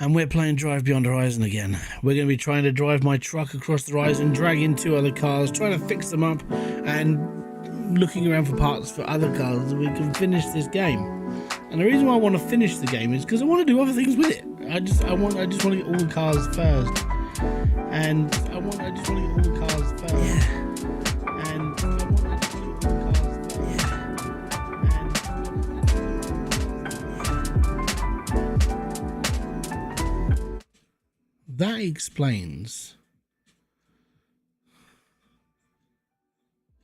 And we're playing Drive Beyond Horizon again. We're going to be trying to drive my truck across the horizon, dragging two other cars, trying to fix them up, and looking around for parts for other cars so we can finish this game. And the reason why I want to finish the game is because I want to do other things with it. I just want to get all the cars first. And I just want to get all the cars first. Yeah. And I want to just get all the cars first. Yeah. That explains.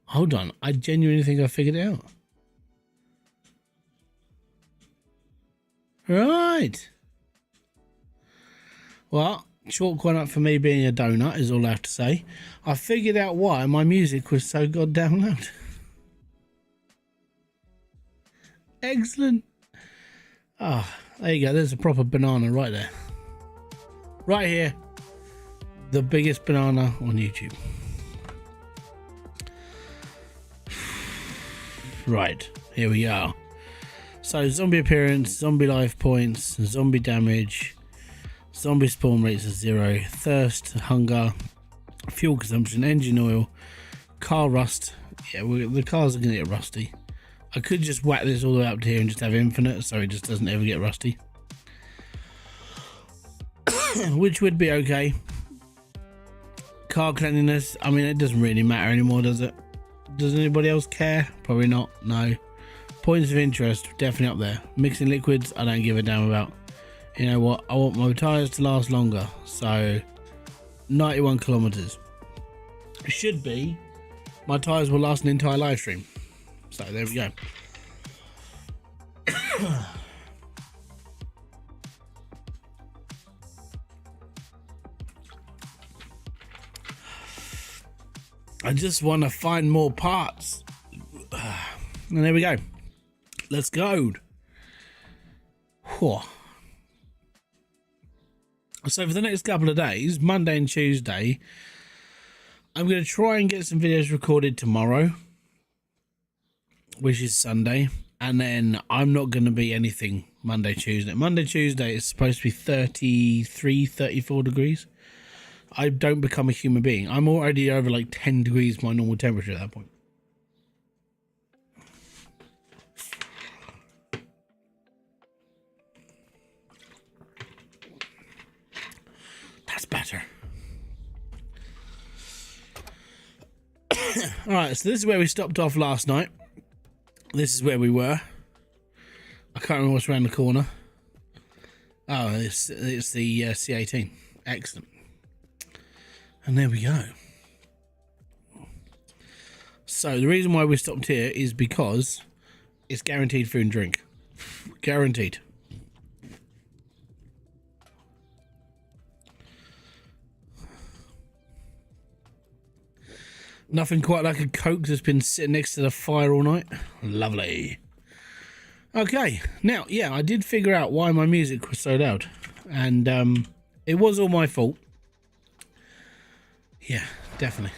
Hold on, I genuinely think I figured it out. Right. Well, chalk one up for me being a donut is all I have to say. I figured out why my music was so goddamn loud. Excellent. Ah, there you go. There's a proper banana right there. Right here. The biggest banana on YouTube. Right, here we are. So zombie appearance, zombie life points, zombie damage, zombie spawn rates are 0, thirst, hunger, fuel consumption, engine oil, car rust. Yeah, the cars are going to get rusty. I could just whack this all the way up to here and just have infinite so it just doesn't ever get rusty. Which would be okay. Car cleanliness, I mean, it doesn't really matter anymore, does it? Does anybody else care? Probably not, no. Points of interest, definitely up there. Mixing liquids, I don't give a damn about. You know what, I want my tyres to last longer, so 91 kilometers. It should be, my tyres will last an entire live stream. So there we go. I just want to find more parts. And there we go. Let's go. Whew. So for the next couple of days, Monday and Tuesday, I'm going to try and get some videos recorded tomorrow, which is Sunday. And then I'm not going to be anything Monday, Tuesday. Monday, Tuesday is supposed to be 33, 34 degrees. I don't become a human being. I'm already over like 10 degrees my normal temperature at that point. That's better. Alright, so this is where we stopped off last night. This is where we were. I can't remember what's around the corner. Oh, it's the C18. Excellent. And there we go. So the reason why we stopped here is because it's guaranteed food and drink. Guaranteed. Nothing quite like a Coke that's been sitting next to the fire all night. Lovely. Okay, now, yeah, I did figure out why my music was so loud. And it was all my fault. Yeah, definitely.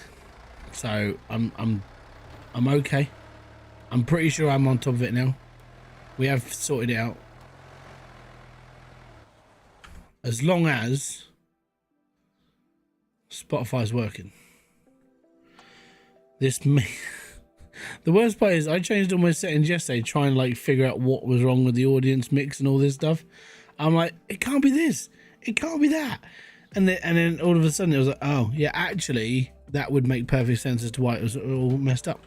So I'm okay. I'm pretty sure I'm on top of it now. We have sorted it out. As long as Spotify's working. This me. The worst part is I changed all my settings yesterday trying to like figure out what was wrong with the audience mix and all this stuff. I'm like, it can't be this. It can't be that. And then all of a sudden it was like, oh yeah, actually that would make perfect sense as to why it was all messed up.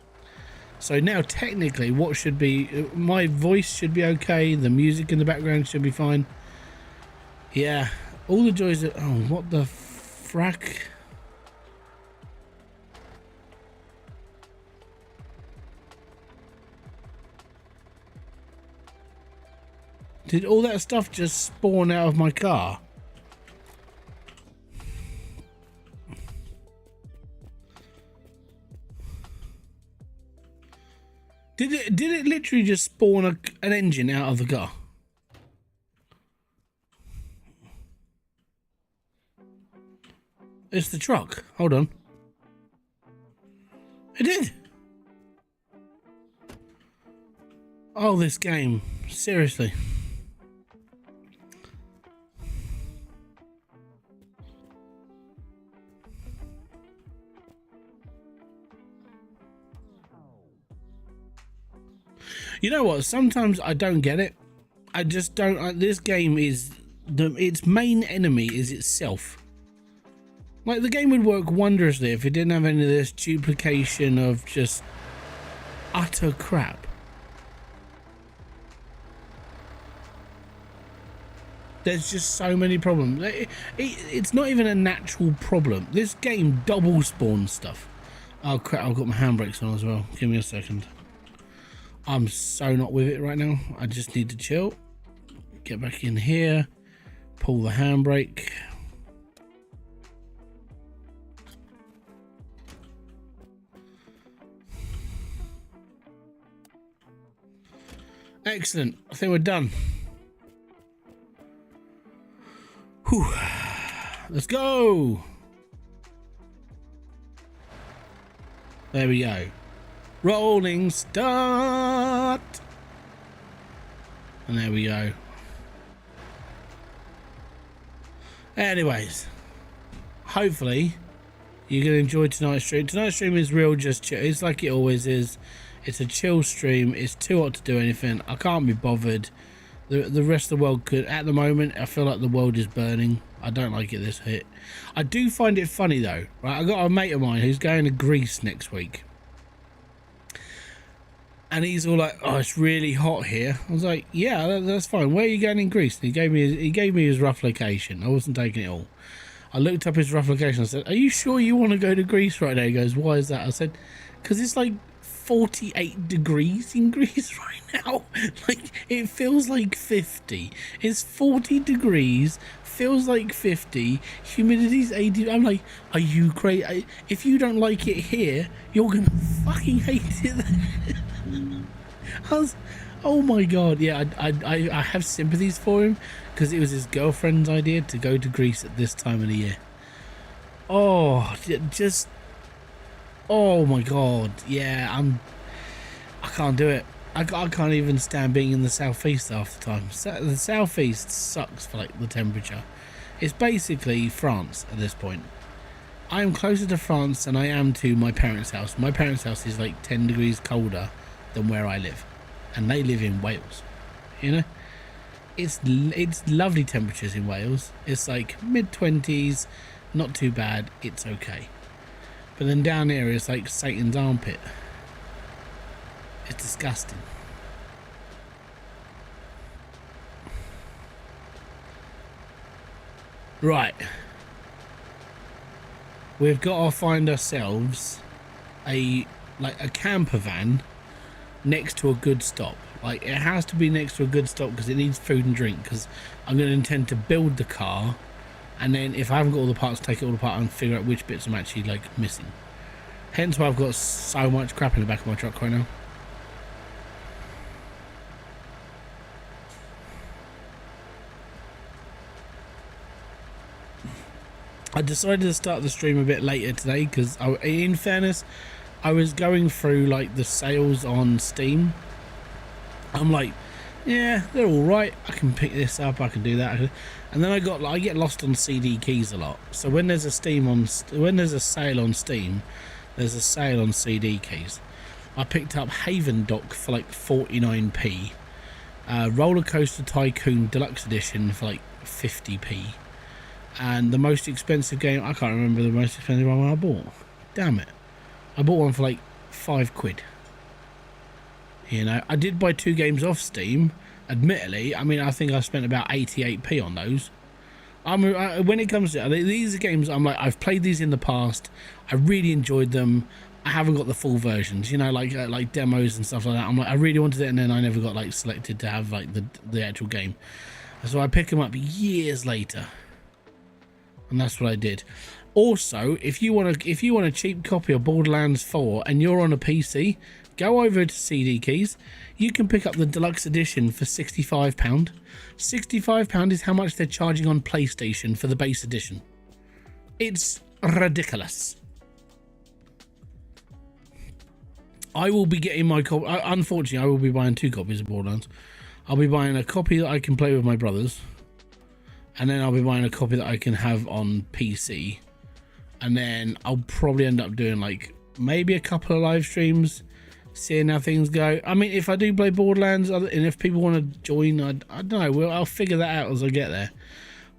So now technically what should be, my voice should be okay, the music in the background should be fine. Yeah, all the joys of, oh, what the frack? Did all that stuff just spawn out of my car? Did it literally just spawn an engine out of the car? It's the truck. Hold on. It did. Oh, this game. Seriously. You know what? Sometimes I don't get it. I just don't. This game is its main enemy is itself. Like, the game would work wondrously if it didn't have any of this duplication of just utter crap. There's just so many problems. It's not even a natural problem. This game double spawns stuff. Oh crap, I've got my handbrakes on as well. Give me a second. I'm so not with it right now. I just need to chill. Get back in here. Pull the handbrake. Excellent. I think we're done. Whew. Let's go. There we go. Rolling start. And there we go. Anyways, hopefully you're going to enjoy tonight's stream. Tonight's stream is real, just chill. It's like it always is. It's a chill stream. It's too hot to do anything. I can't be bothered. The rest of the world could. At the moment, I feel like the world is burning. I don't like it this hit. I do find it funny though. Right, I got a mate of mine who's going to Greece next week. And he's all like, "Oh, it's really hot here." I was like, "Yeah, that's fine. Where are you going in Greece?" And he gave me his rough location. I wasn't taking it all. I looked up his rough location. I said, "Are you sure you want to go to Greece right now?" He goes, "Why is that?" I said, "Because it's like 48 degrees in Greece right now. Like, it feels like 50. It's 40 degrees, feels like 50, humidity's 80. I'm like, are you crazy? If you don't like it here, you're gonna fucking hate it there." Oh my god, yeah, I have sympathies for him, because it was his girlfriend's idea to go to Greece at this time of the year. Oh, just, oh my god, yeah, I can't do it. I can't even stand being in the southeast half the time. The southeast sucks for like the temperature. It's basically France at this point. I am closer to France than I am to my parents' house. My parents' house is like 10 degrees colder than where I live, and they live in Wales. You know, it's lovely temperatures in Wales. It's like mid-20s, not too bad. It's okay. But then down here it's like Satan's armpit. It's disgusting. Right. We've got to find ourselves a camper van next to a good stop. Like, it has to be next to a good stop because it needs food and drink, because I'm going to intend to build the car, and then if I haven't got all the parts, take it all apart and figure out which bits I'm actually like missing. Hence why I've got so much crap in the back of my truck right now. I decided to start the stream a bit later today because, in fairness, I was going through like the sales on Steam. I'm like, yeah, they're all right. I can pick this up. I can do that. And then I get lost on CD keys a lot. So when there's a sale on Steam, there's a sale on CD keys. I picked up Haven Dock for like 49p. Roller Coaster Tycoon Deluxe Edition for like 50p. And the most expensive game, I can't remember the most expensive one I bought. Damn it. I bought one for like £5. You know, I did buy 2 games off Steam. Admittedly, I mean, I think I spent about 88p on those. When it comes to these are games, I'm like, I've played these in the past. I really enjoyed them. I haven't got the full versions, you know, like demos and stuff like that. I'm like, I really wanted it, and then I never got like selected to have like the actual game. So I pick them up years later. And that's what I did. Also, if you want a cheap copy of Borderlands 4 and you're on a PC, go over to CD Keys. You can pick up the deluxe edition for £65. £65 is how much they're charging on PlayStation for the base edition. It's ridiculous. I will be getting my copy. Unfortunately, I will be buying 2 copies of Borderlands. I'll be buying a copy that I can play with my brothers, and then I'll be buying a copy that I can have on PC, and then I'll probably end up doing like maybe a couple of live streams seeing how things go. I mean, if I do play Borderlands, and if people want to join, I don't know. Well, I'll figure that out as I get there.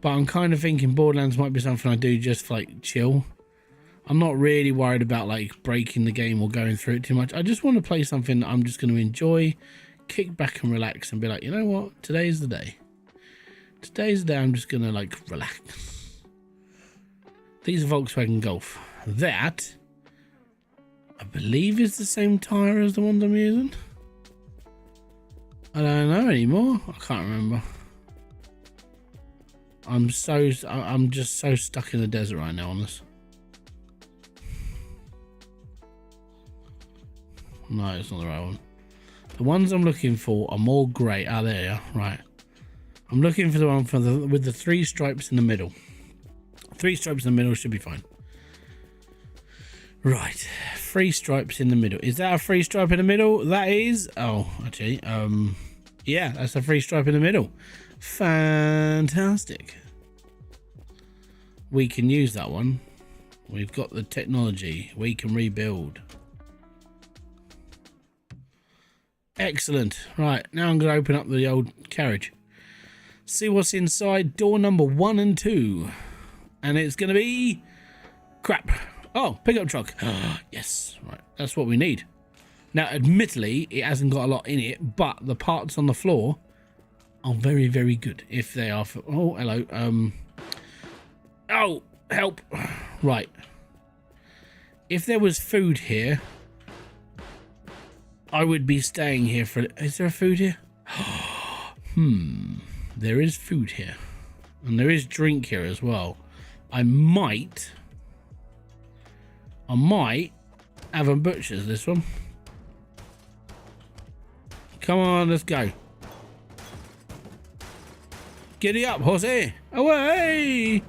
But I'm kind of thinking Borderlands might be something I do just for, like, chill. I'm not really worried about, like, breaking the game or going through it too much. I just want to play something that I'm just going to enjoy, kick back and relax and be like, you know what? Today's the day. Today's the day I'm just going to, like, relax. These are Volkswagen Golf. That, I believe, is the same tyre as the ones I'm using. I don't know anymore. I can't remember. I'm just so stuck in the desert right now on this. No, it's not the right one. The ones I'm looking for are more grey. Ah, there you are. Right. I'm looking for the one with the 3 stripes in the middle. 3 stripes in the middle should be fine. Right. 3 stripes in the middle. Is that a 3 stripe in the middle? That is. Oh, actually, yeah, that's a 3 stripe in the middle. Fantastic. We can use that one. We've got the technology. We can rebuild. Excellent. Right, now I'm going to open up the old carriage. See what's inside door number 1 and 2. And it's going to be... crap. Oh, pickup truck. Yes, right. That's what we need. Now, admittedly, it hasn't got a lot in it, but the parts on the floor are very, very good. If they are... oh, hello. Oh, help. Right. If there was food here... I would be staying here for... Is there a food here? There is food here. And there is drink here as well. I might have a butcher's this one. Come on, let's go. Giddy up, horsey. Away!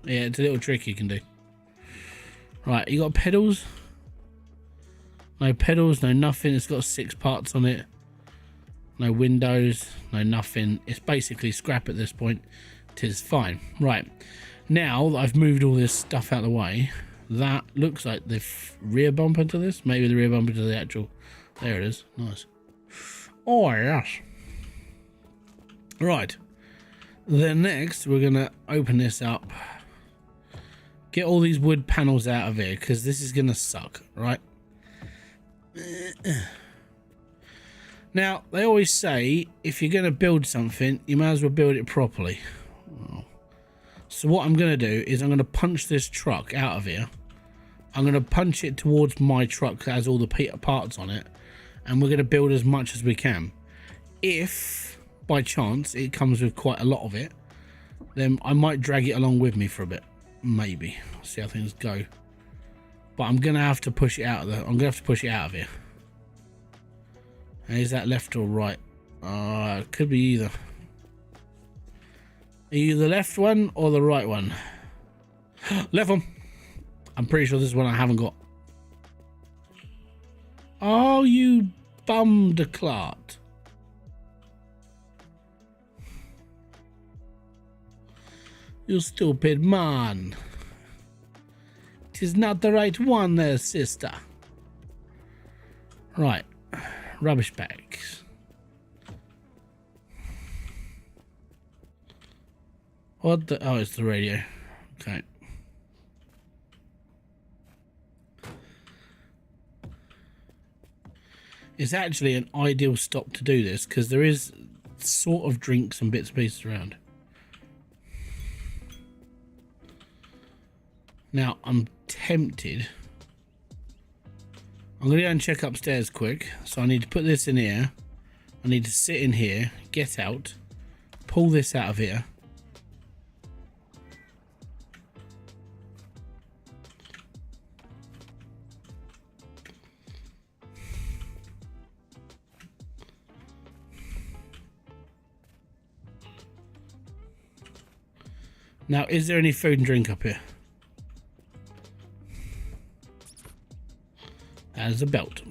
Yeah, it's a little trick you can do. Right, you got pedals? No pedals, no nothing. It's got 6 parts on it. No windows, no nothing. It's basically scrap at this point. Tis fine. Right. Now that I've moved all this stuff out of the way, that looks like the rear bumper to this. Maybe the rear bumper to the actual... There it is. Nice. Oh, yes. Right. Then next, we're going to open this up. Get all these wood panels out of here, because this is going to suck, right? Now, they always say, if you're going to build something, you may as well build it properly. So what I'm going to do is I'm going to punch this truck out of here. I'm going to punch it towards my truck that has all the parts on it. And we're going to build as much as we can. If, by chance, it comes with quite a lot of it, then I might drag it along with me for a bit. Maybe. See how things go. But I'm going to have to push it out of here. Is that left or right? It could be either. Are you the left one or the right one? Left one. I'm pretty sure this is one I haven't got. Oh, you bum de clot. You stupid man. It is not the right one there, sister. Right. Rubbish bags. What the... oh, it's the radio. Okay. It's actually an ideal stop to do this because there is sort of drinks and bits and pieces around. Now, I'm tempted. I'm going to go and check upstairs quick. So I need to put this in here. I need to sit in here, get out, pull this out of here. Now, is there any food and drink up here? As a belt.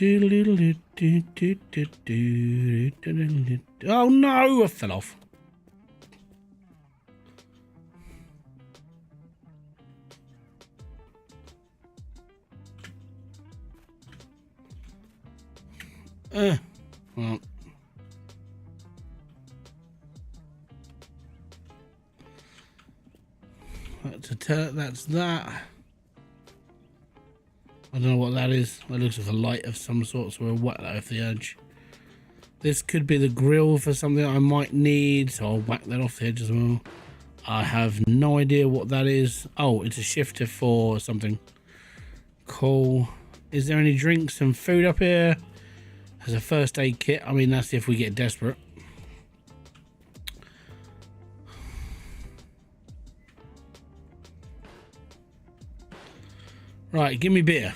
Oh no, I fell off. Well. That's that. I don't know what that is. That looks like a light of some sort, so we'll whack that off the edge. This could be the grill for something I might need, so I'll whack that off the edge as well. I have no idea what that is. Oh, it's a shifter for something. Cool. Is there any drinks and food up here? There's a first aid kit. I mean, that's if we get desperate. Right, give me beer.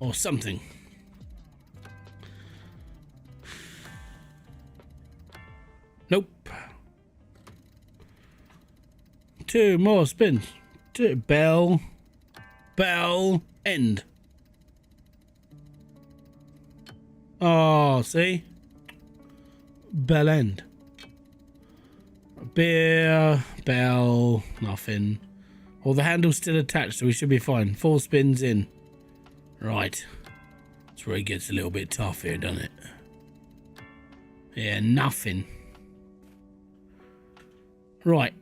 Or something. Nope. 2 more spins. Bell. End. Oh, see? Bell end. Beer. Bell. Nothing. Well, the handle's still attached, so we should be fine. 4 spins in. Right. That's where it gets a little bit tough here, doesn't it? Yeah, nothing. Right.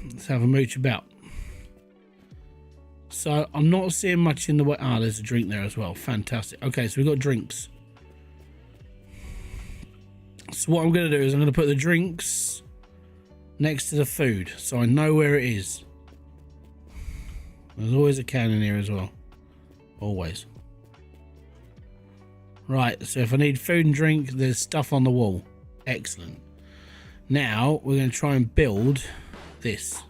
Let's have a mooch about. So, I'm not seeing much in the way. Ah, there's a drink there as well. Fantastic. Okay, so we've got drinks. So what I'm going to do is I'm going to put the drinks next to the food, so I know where it is. There's always a can in here as well. Always. Right, so if I need food and drink, there's stuff on the wall. Excellent. Now, we're going to try and build this.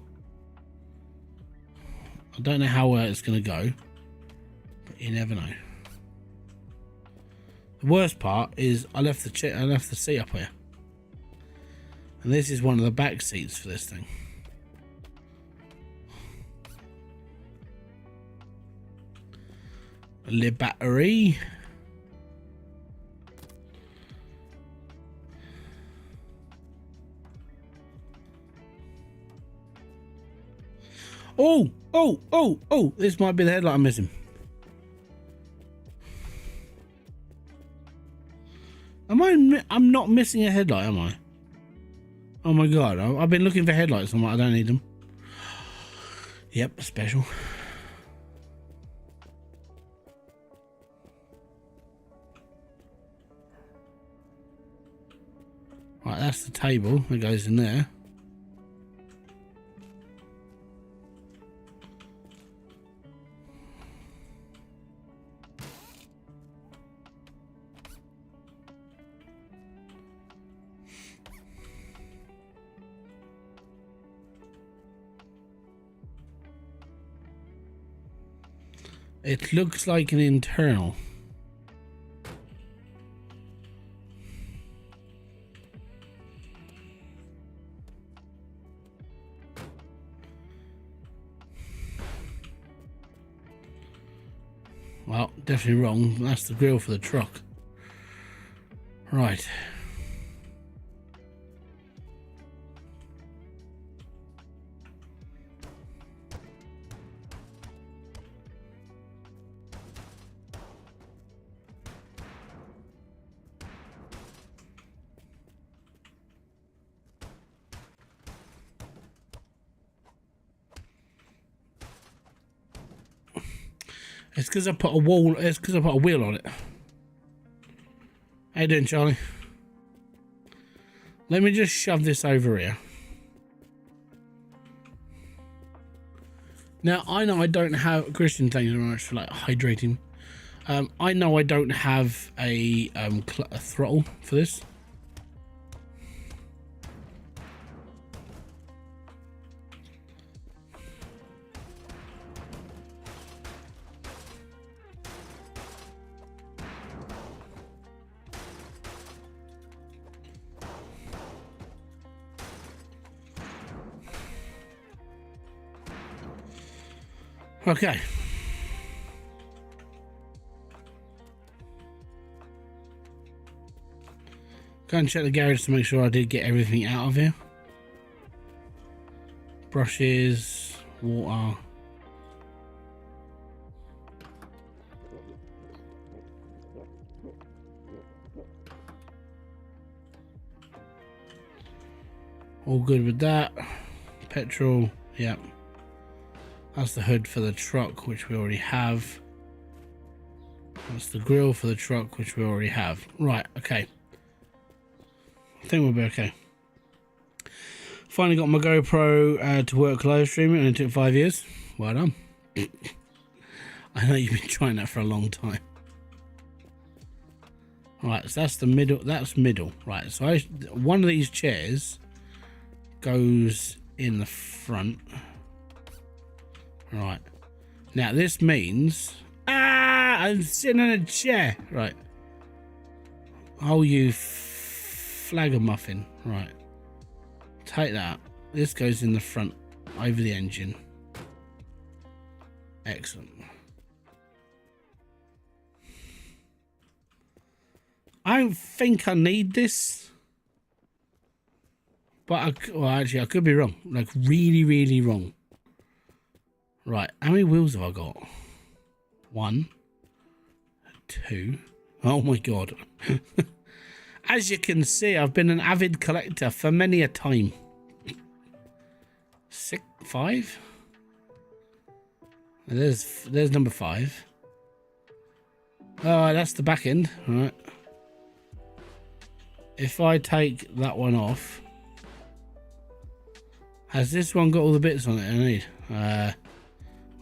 I don't know how well it's going to go, but you never know. The worst part is I left the seat up here. And this is one of the back seats for this thing. Le battery. Oh, this might be the headlight I'm missing. I'm not missing a headlight, am I? Oh my god, I've been looking for headlights. I'm like, I don't need them. Yep, special. Right, that's the table that goes in there. It looks like an internal. Well, definitely wrong. That's the grill for the truck. Right. It's because I put a wall. It's because I put a wheel on it. How you doing, Charlie? Let me just shove this over here. Now I know I don't have Christian. Thank you very much for like hydrating. I know I don't have a throttle for this. Okay. Go and check the garage to make sure I did get everything out of here. Brushes, water. All good with that. Petrol, yep. That's the hood for the truck, which we already have. That's the grill for the truck, which we already have. Right, okay. I think we'll be okay. Finally got my GoPro to work live streaming, and it took 5 years. Well done. I know you've been trying that for a long time. Right, so that's the middle. That's middle. Right, so one of these chairs goes in the front. Right. Now this means I'm sitting in a chair. Right. Oh, you flagamuffin. Right. Take that. This goes in the front over the engine. Excellent. I don't think I need this. But well, actually, I could be wrong. Like, really, really wrong. Right. How many wheels have I got? 1, 2. Oh, my God. As you can see, I've been an avid collector for many a time. 6, 5. There's number 5. Oh, that's the back end. All right. If I take that one off, has this one got all the bits on it I need?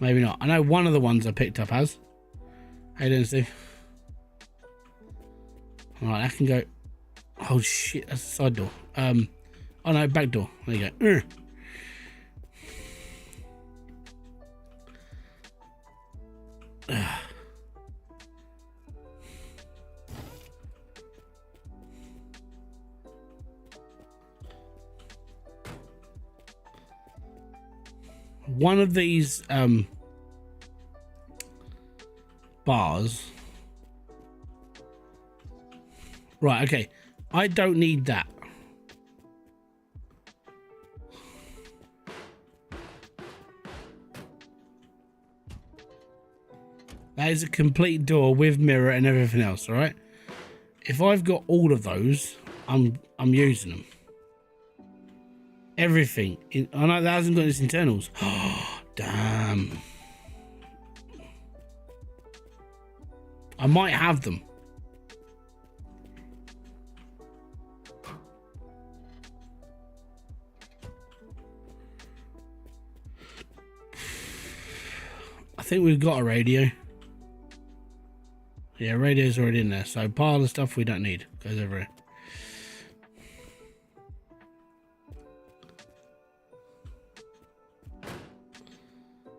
Maybe not. I know one of the ones I picked up has. How you doing, Steve? Alright, I can go. Oh shit, that's the side door. Oh no, back door. There you go. One of these bars. Right, okay. I don't need that. That is a complete door with mirror and everything else, all right? If I've got all of those, I'm using them. Everything. I know that hasn't got its internals. Oh, damn. I might have them. I think we've got a radio. Yeah, radio's already in there. So part of the stuff we don't need goes over here.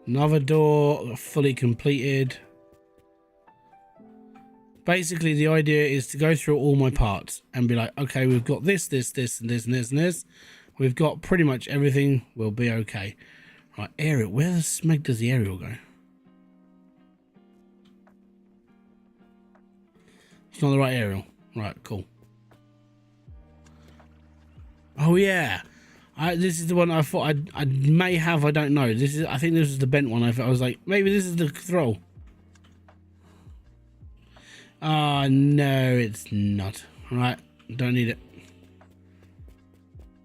Another door fully completed. Basically, the idea is to go through all my parts and be like, okay, we've got this, this, this, and this, and this, and this. We've got pretty much everything. We'll be okay. Right, aerial. Where the smeg does the aerial go? It's not the right aerial. Right, cool. Oh, yeah. This is the one I thought I may have. I don't know. I think this is the bent one. I was like, maybe this is the throw. Oh, no, it's not. Right, don't need it.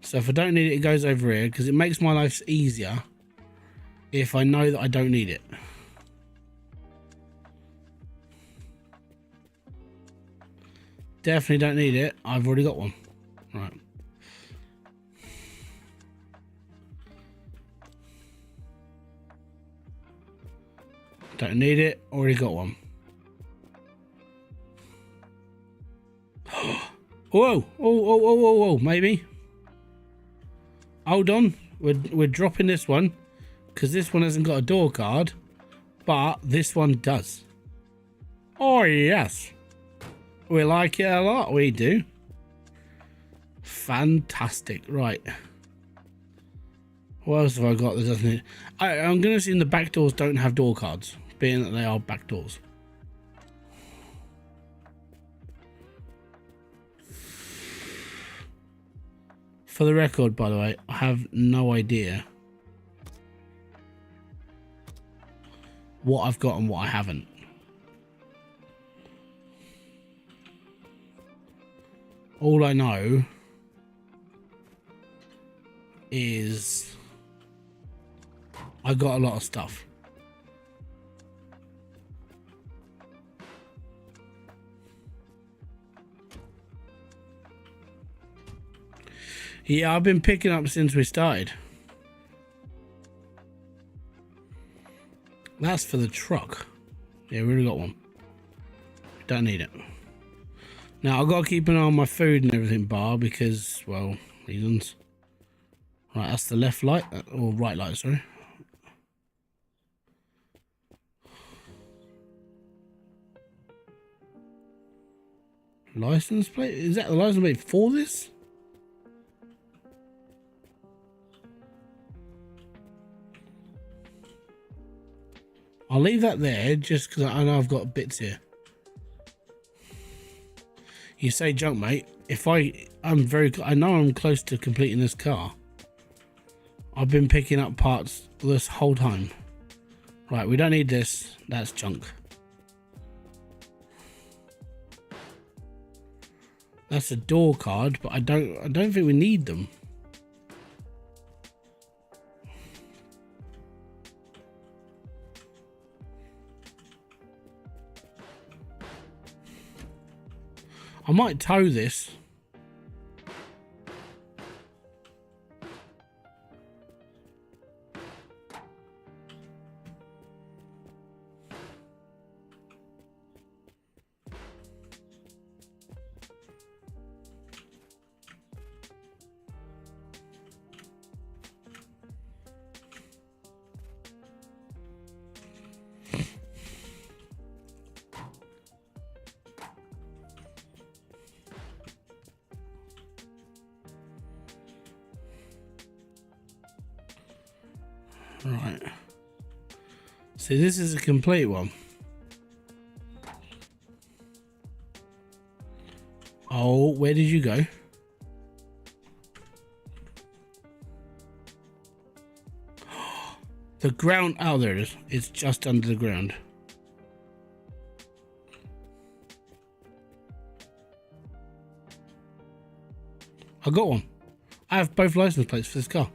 So if I don't need it, it goes over here because it makes my life easier if I know that I don't need it. Definitely don't need it. I've already got one. Right. Don't need it. Already got one. Whoa! Whoa! Maybe. Hold on. We're dropping this one because this one hasn't got a door card, but this one does. Oh yes, we like it a lot. We do. Fantastic. Right. What else have I got that doesn't? I'm going to assume the back doors don't have door cards, being that they are back doors. For the record, by the way, I have no idea what I've got and what I haven't. All I know is I got a lot of stuff. Yeah, I've been picking up since we started. That's for the truck. Yeah, we already got one. Don't need it. Now, I've got to keep an eye on my food and everything bar because, well, reasons. Right, that's the left light, or right light, sorry. License plate? Is that the license plate for this? I'll leave that there just because I know I've got bits here. You say junk, mate. If I know I'm close to completing this car. I've been picking up parts this whole time. Right, we don't need this. That's junk. That's a door card, but I don't think we need them. I might tow this. Right. See, this is a complete one. Oh, where did you go? The ground. Oh, there it is. It's just under the ground. I got one. I have both license plates for this car.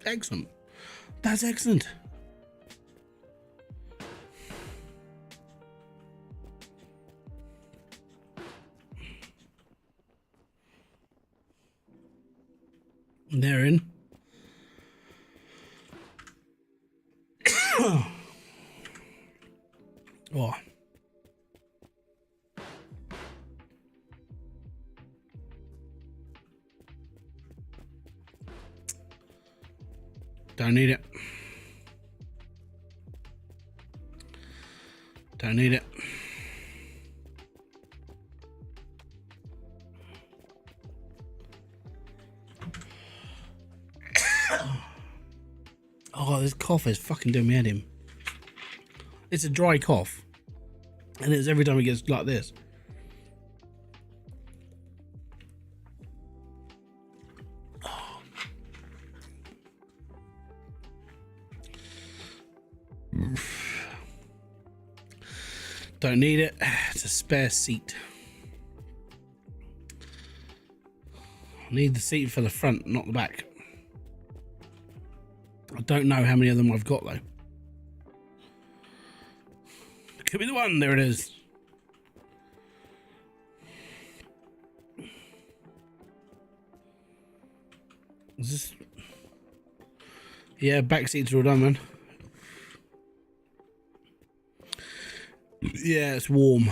Excellent. That's excellent. They're in. Oh. Don't need it. Don't need it. Oh, this cough is fucking doing me head in. It's a dry cough. And it's every time it gets like this. Don't need it. It's a spare seat. I need the seat for the front, not the back. I don't know how many of them I've got though. Could be the one. There it is. Is this? Yeah, back seats are all done, man. Yeah, it's warm.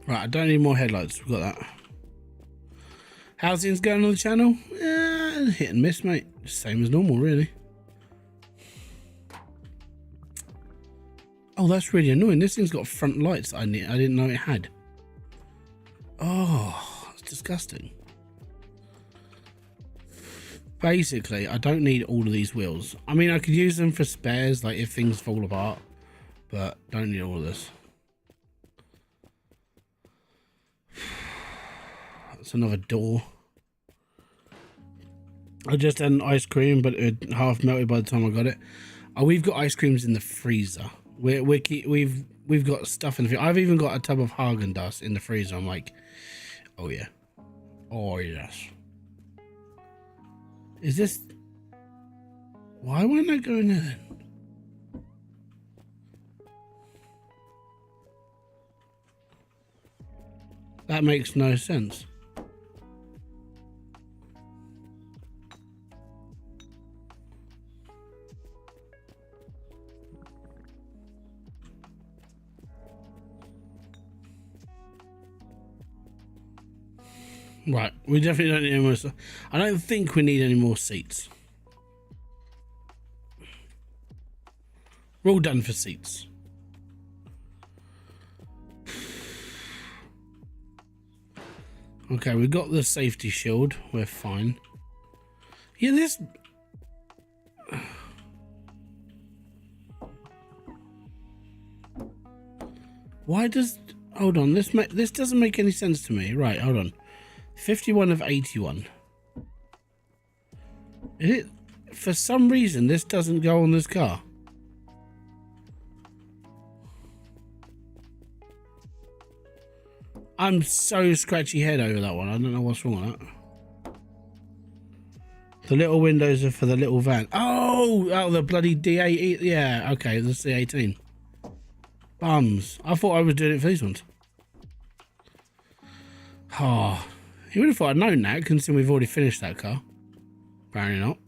Right, I don't need more headlights. We've got that. How's things going on the channel? Hit and miss, mate. Same as normal, really. Oh, that's really annoying. This thing's got front lights I didn't know it had. Oh, it's disgusting. Basically, I don't need all of these wheels. I mean, I could use them for spares, like if things fall apart, but don't need all of this. That's another door. I just had an ice cream, but it half melted by the time I got it. Oh, we've got ice creams in the freezer. We've got stuff in the freezer. I've even got a tub of Haagen-Dazs in the freezer. I'm like, oh yeah, oh yes. Is this? Why won't I go in there then? That makes no sense. Right, we definitely don't need any more. I don't think we need any more seats. We're all done for seats. Okay, we've got the safety shield. We're fine. Yeah, this... Why does... Hold on, this doesn't make any sense to me. Right, hold on. 51 of 81. Is it... For some reason, this doesn't go on this car. I'm so scratchy head over that one. I don't know what's wrong with that. The little windows are for the little van. Oh, the bloody D8. Yeah, okay, that's the 18. Bums. I thought I was doing it for these ones. Oh, you would have thought I'd known that, considering we've already finished that car. Apparently not.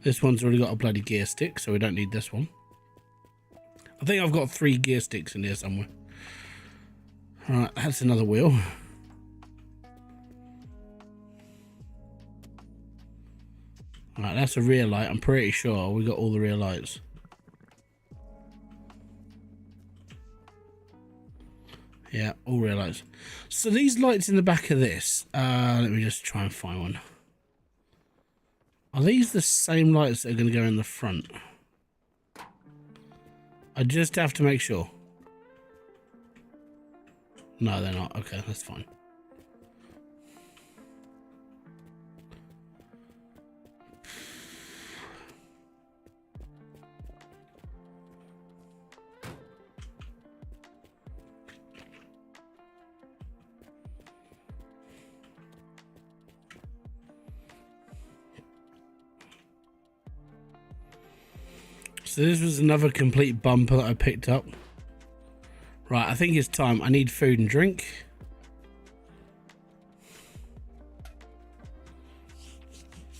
This one's already got a bloody gear stick, so we don't need this one. I think I've got 3 gear sticks in here somewhere. Alright, that's another wheel. Alright, that's a rear light. I'm pretty sure we got all the rear lights. Yeah, all rear lights. So these lights in the back of this, let me just try and find one. Are these the same lights that are going to go in the front? I just have to make sure. No, they're not. Okay, that's fine. So this was another complete bumper that I picked up. Right, I think it's time. I need food and drink.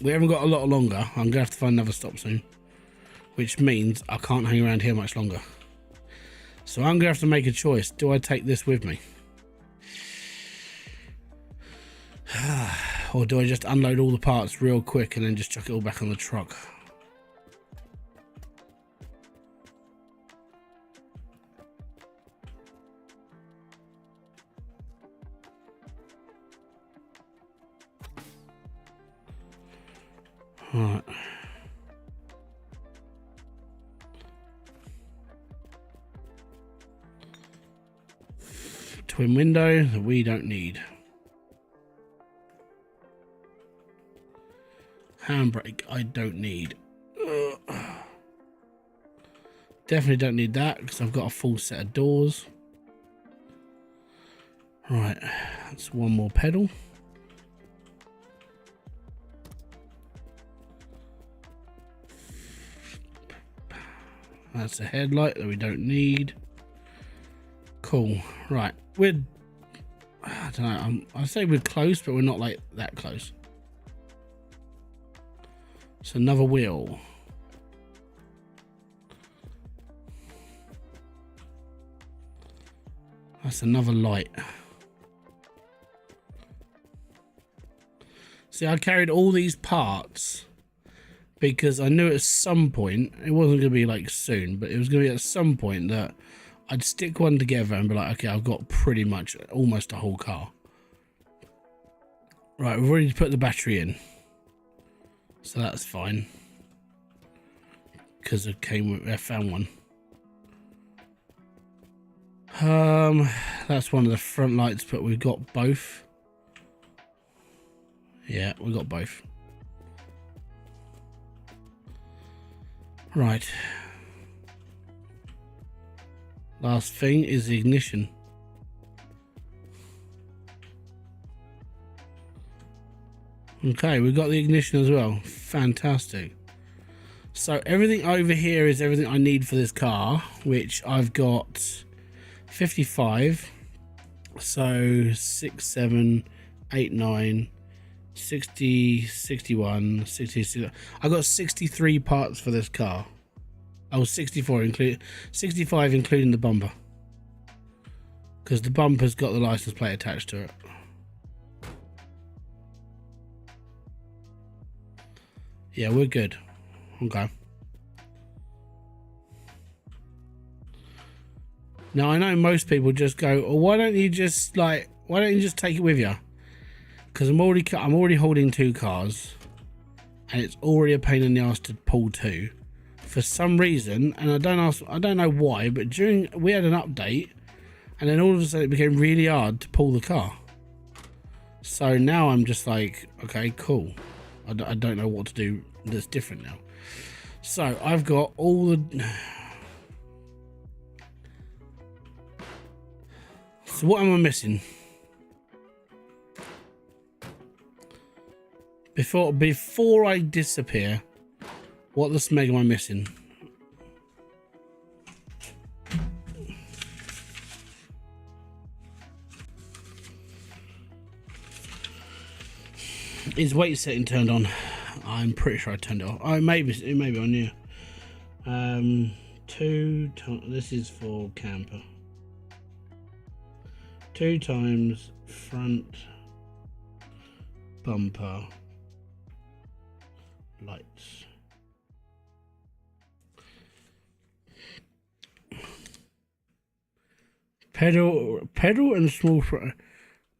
We haven't got a lot longer. I'm going to have to find another stop soon. Which means I can't hang around here much longer. So I'm going to have to make a choice. Do I take this with me? Or do I just unload all the parts real quick and then just chuck it all back on the truck? Alright. Twin window that we don't need. Handbrake I don't need. Definitely don't need that because I've got a full set of doors. Right, that's one more pedal. That's a headlight that we don't need. Cool. Right. I don't know. I say we're close, but we're not like that close. It's another wheel. That's another light. See, I carried all these parts because I knew at some point, it wasn't going to be like soon, but it was going to be at some point that I'd stick one together and be like, okay, I've got pretty much almost a whole car. Right, we've already put the battery in. So that's fine. Because I found one. That's one of the front lights, but we've got both. Yeah, we got both. Right. Last thing is the ignition. Okay, we got the ignition as well. Fantastic. So everything over here is everything I need for this car, which I've got 55. So 6, 7, 8, 9, 60, 61, 60. I got 63 parts for this car. Oh, 64 65 including the bumper, because the bumper's got the license plate attached to it. Yeah, we're good. Okay. Now I know most people just go, oh, why don't you just take it with you? Because I'm already holding 2 cars, and it's already a pain in the ass to pull 2. For some reason, and I don't know why, but we had an update, and then all of a sudden it became really hard to pull the car. So now I'm just like, okay, cool. I don't know what to do that's different now. So I've got all the... So what am I missing? Before I disappear, what the smeg am I missing? Is weight setting turned on? I'm pretty sure I turned it off. Oh, it may be on here. 2 times. This is for camper. 2 times front bumper lights. Pedal and small front.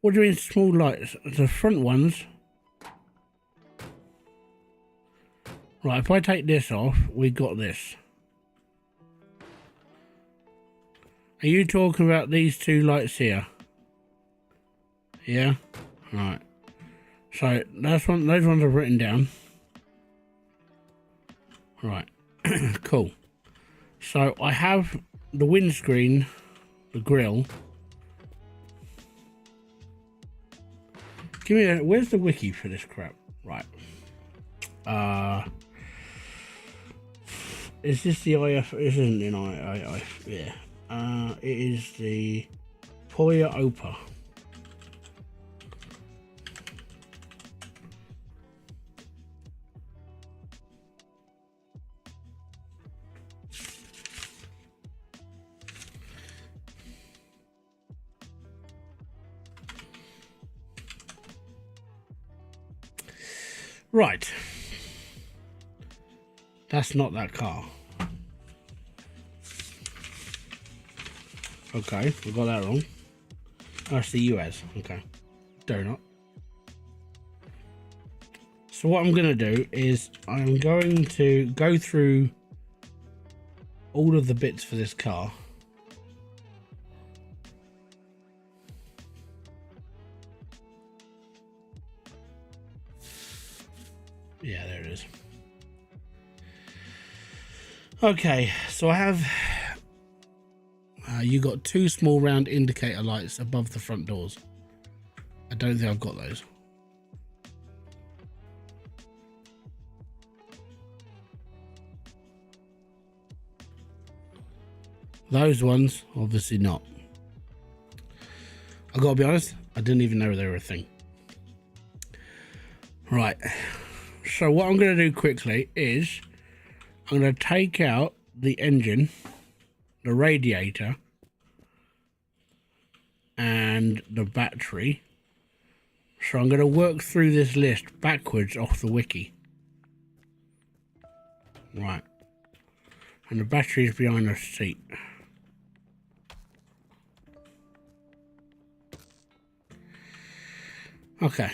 What do you mean small lights? The front ones. Right, if I take this off, we got this. Are you talking about these 2 lights here? Yeah? Right. So those ones I've written down. Right. Cool. So I have the windscreen, the grille. Where's the wiki for this crap? Right. Is this the IF? This isn't an IF. Yeah. It is the Poya Opa. Right. That's not that car. Okay, we got that wrong. That's the US. Okay. Donut. So what I'm going to do is I'm going to go through all of the bits for this car. Yeah, there it is. Okay, so I have... you got 2 small round indicator lights above the front doors. I don't think I've got those. Those ones, obviously not. I gotta be honest, I didn't even know they were a thing. Right, so what I'm gonna do quickly is I'm gonna take out the engine, the radiator, and the battery. So I'm going to work through this list backwards off the wiki. Right. And the battery is behind the seat. Okay.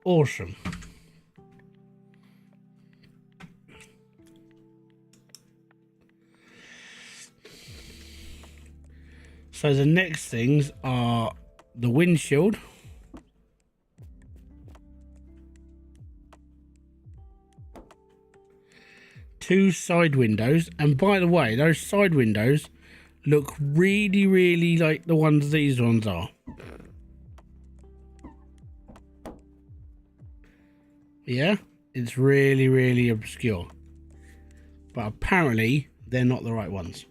Awesome. So the next things are the windshield. Two side windows, and by the way, those side windows look really, really like the ones these ones are. Yeah, it's really, really obscure, but apparently they're not the right ones,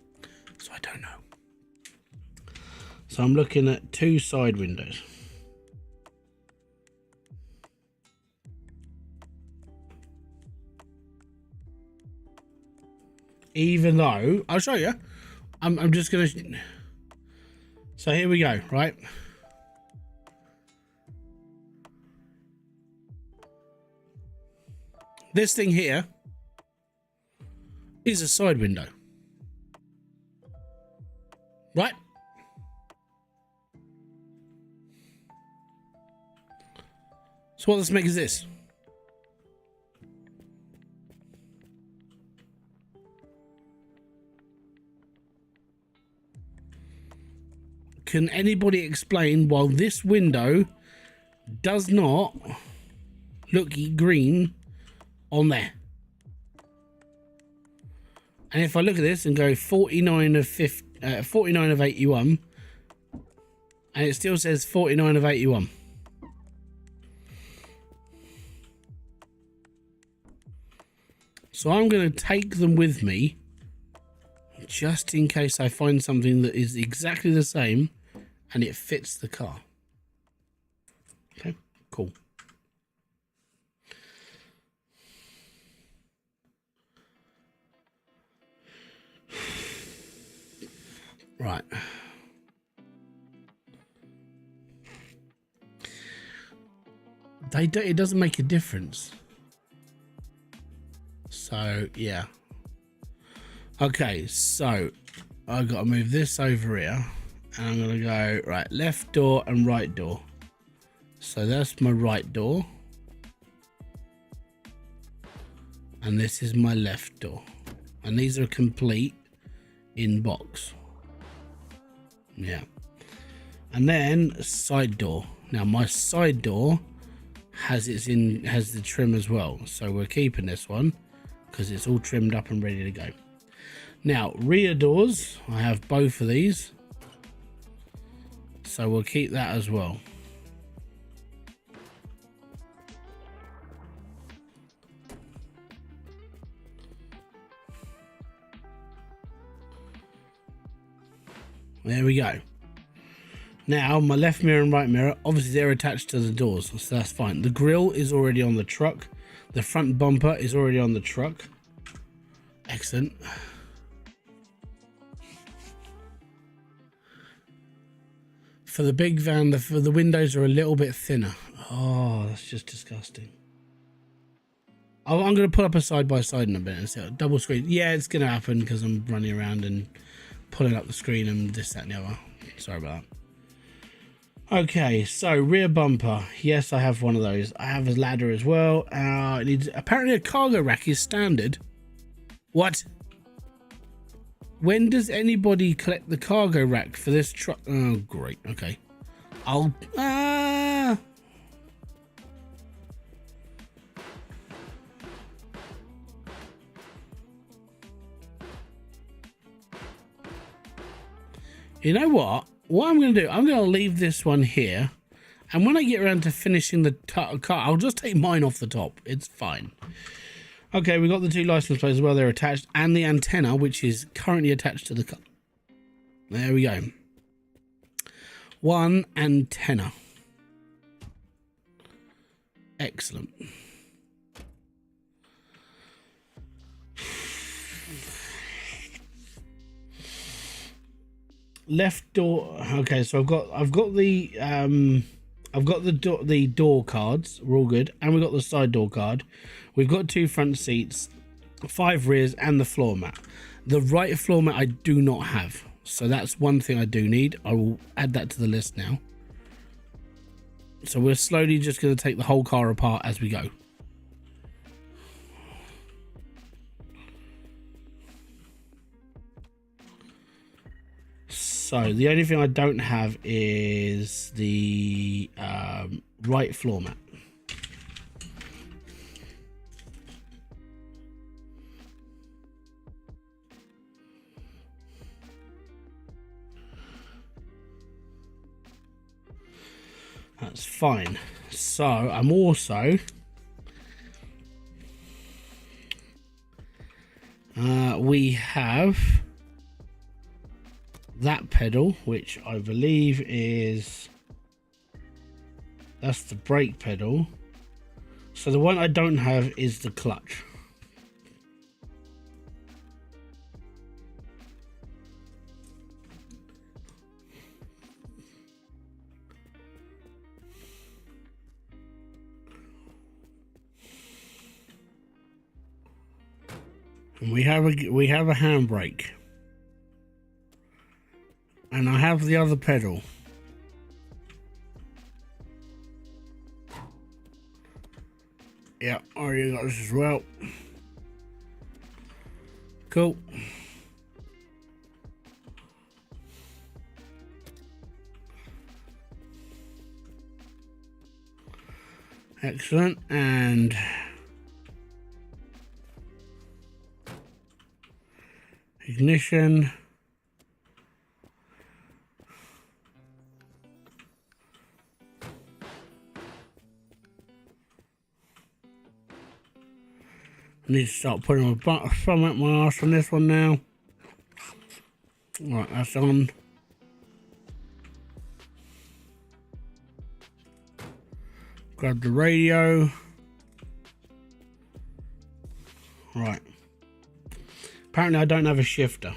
so I don't know. So I'm looking at two side windows. Even though I'll show you, I'm just gonna. So here we go, right? This thing here is a side window, right? So what this makes is this. Can anybody explain why this window does not look green on there? And if I look at this and go 49 of 50, 49 of 81, and it still says 49 of 81. So I'm going to take them with me just in case I find something that is exactly the same and it fits the car. Okay, cool. Right. It doesn't make a difference. So, yeah. Okay, so I've got to move this over here. And I'm going to go, right, left door and right door. So that's my right door. And this is my left door. And these are complete in box. Yeah. And then side door. Now my side door has the trim as well. So we're keeping this one because it's all trimmed up and ready to go. Now rear doors, I have both of these. So we'll keep that as well. There we go. Now my left mirror and right mirror, obviously they're attached to the doors, so that's fine. The grille is already on the truck. The front bumper is already on the truck. Excellent. For the big van, the windows are a little bit thinner. Oh, that's just disgusting. I'm going to put up a side-by-side in a minute. So double screen. Yeah, it's going to happen because I'm running around and pulling up the screen and this, that, and the other. Sorry about that. Okay, so rear bumper. Yes, I have one of those. I have a ladder as well. It needs, apparently a cargo rack is standard. What? When does anybody collect the cargo rack for this truck? Oh, great. Okay. I'll... You know what? What I'm going to do, I'm going to leave this one here. And when I get around to finishing the car, I'll just take mine off the top. It's fine. Okay, we got the two license plates as well. They're attached. And the antenna, which is currently attached to the car. There we go. One antenna. Excellent. Left door. Okay, so I've got the door cards. We're all good, and we've got the side door card. We've got two front seats, 5 rears, and the floor mat. The right floor mat I do not have, so that's one thing I do need. I will add that to the list now. So we're slowly just going to take the whole car apart as we go. So the only thing I don't have is the right floor mat. That's fine. So I'm also we have that pedal, which I believe that's the brake pedal. So the one I don't have is the clutch. And we have a handbrake. And I have the other pedal. Yeah, I already got this as well. Cool. Excellent. And ignition. I need to start putting my thumb at my arse on this one now. Right, that's on. Grab the radio. Right. Apparently I don't have a shifter.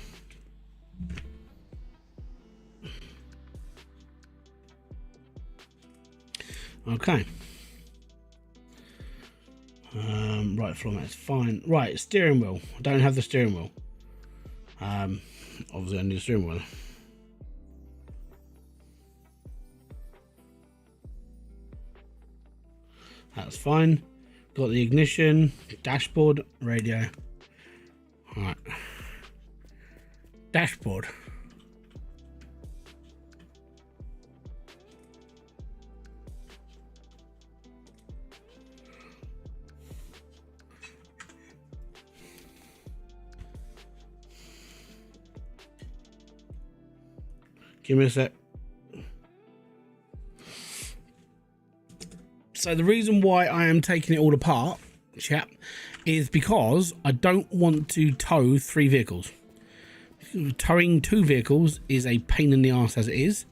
Okay. Right floor mat is fine. Right, steering wheel. I don't have the steering wheel. Obviously I need a steering wheel. That's fine. Got the ignition, dashboard, radio. Alright. Dashboard. Give me a sec. So the reason why I am taking it all apart, chap, is because I don't want to tow 3 vehicles. Towing 2 vehicles is a pain in the ass as it is,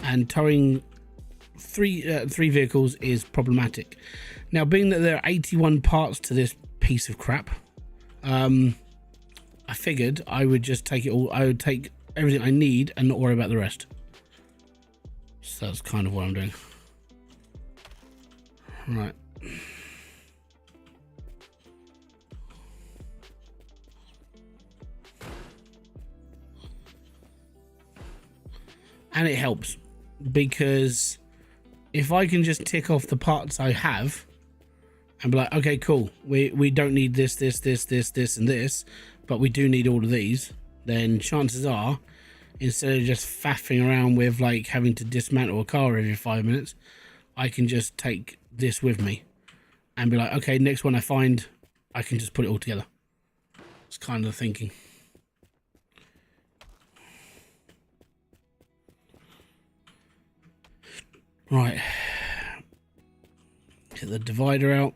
and towing three vehicles is problematic. Now, being that there are 81 parts to this piece of crap, I figured I would just take it all. I would take everything I need and not worry about the rest. So that's kind of what I'm doing. Right. And it helps because if I can just tick off the parts I have and be like, okay, cool, we don't need this, and this, but we do need all of these, then chances are, instead of just faffing around with like having to dismantle a car every 5 minutes, I can just take this with me and be like, okay, next one I find, I can just put it all together. It's kind of the thinking. Right, get the divider out.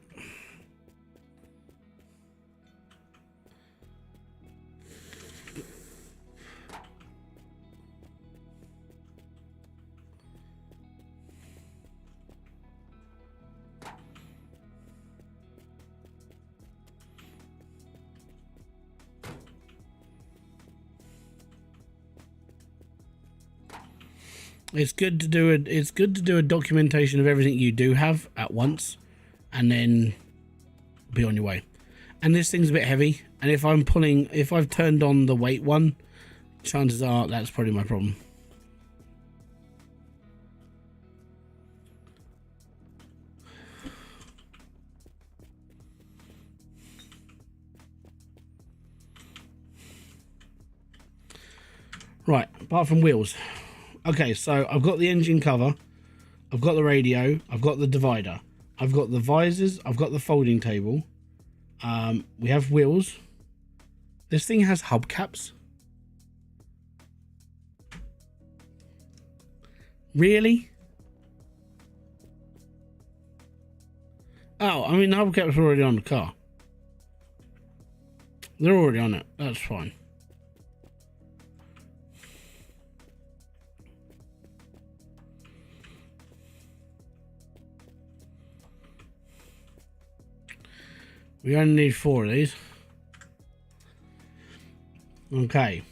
It's good to do a documentation of everything you do have at once, and then be on your way. And this thing's a bit heavy, and if I've turned on the weight one, chances are that's probably my problem. Right, apart from wheels. Okay, so I've got the engine cover, I've got the radio, I've got the divider, I've got the visors, I've got the folding table. We have wheels. This thing has hubcaps. Really? Oh, I mean, the hubcaps are already on the car. They're already on it. That's fine. We only need 4 of these. Okay.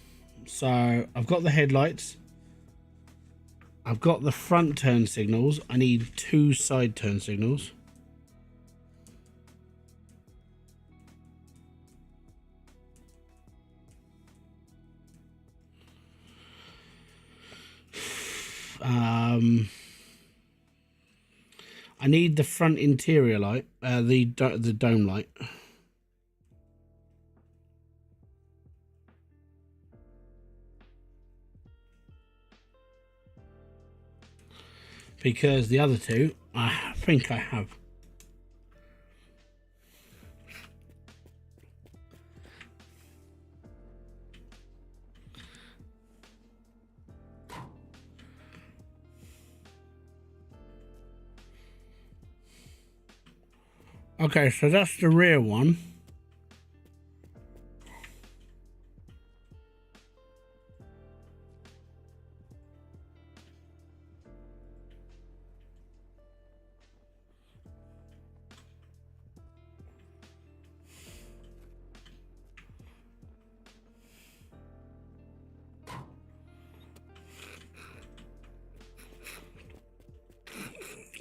So, I've got the headlights. I've got the front turn signals. I need 2 side turn signals. I need the front interior light, the dome light. Because the other 2, I think I have. Okay, so that's the rear one.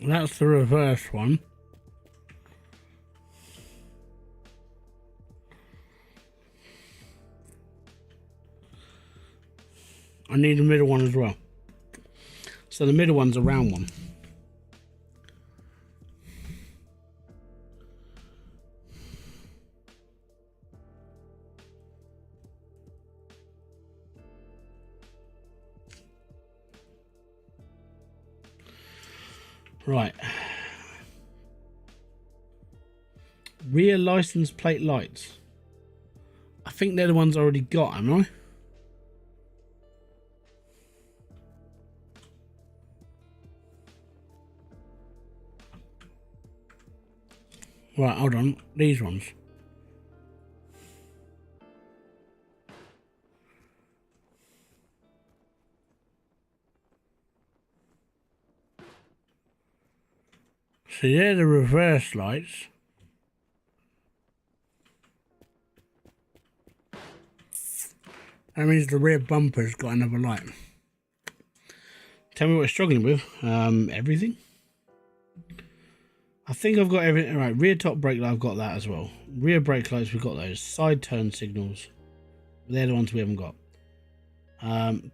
That's the reverse one. I need the middle one as well. So the middle one's a round one. Right. Rear license plate lights. I think they're the ones I already got, am I? Right, hold on. These ones. So they're the reverse lights. That means the rear bumper's got another light. Tell me what you're struggling with. Everything. I think I've got everything. Right, rear top brake light, I've got that as well. Rear brake lights, we've got those. Side turn signals. They're the ones we haven't got.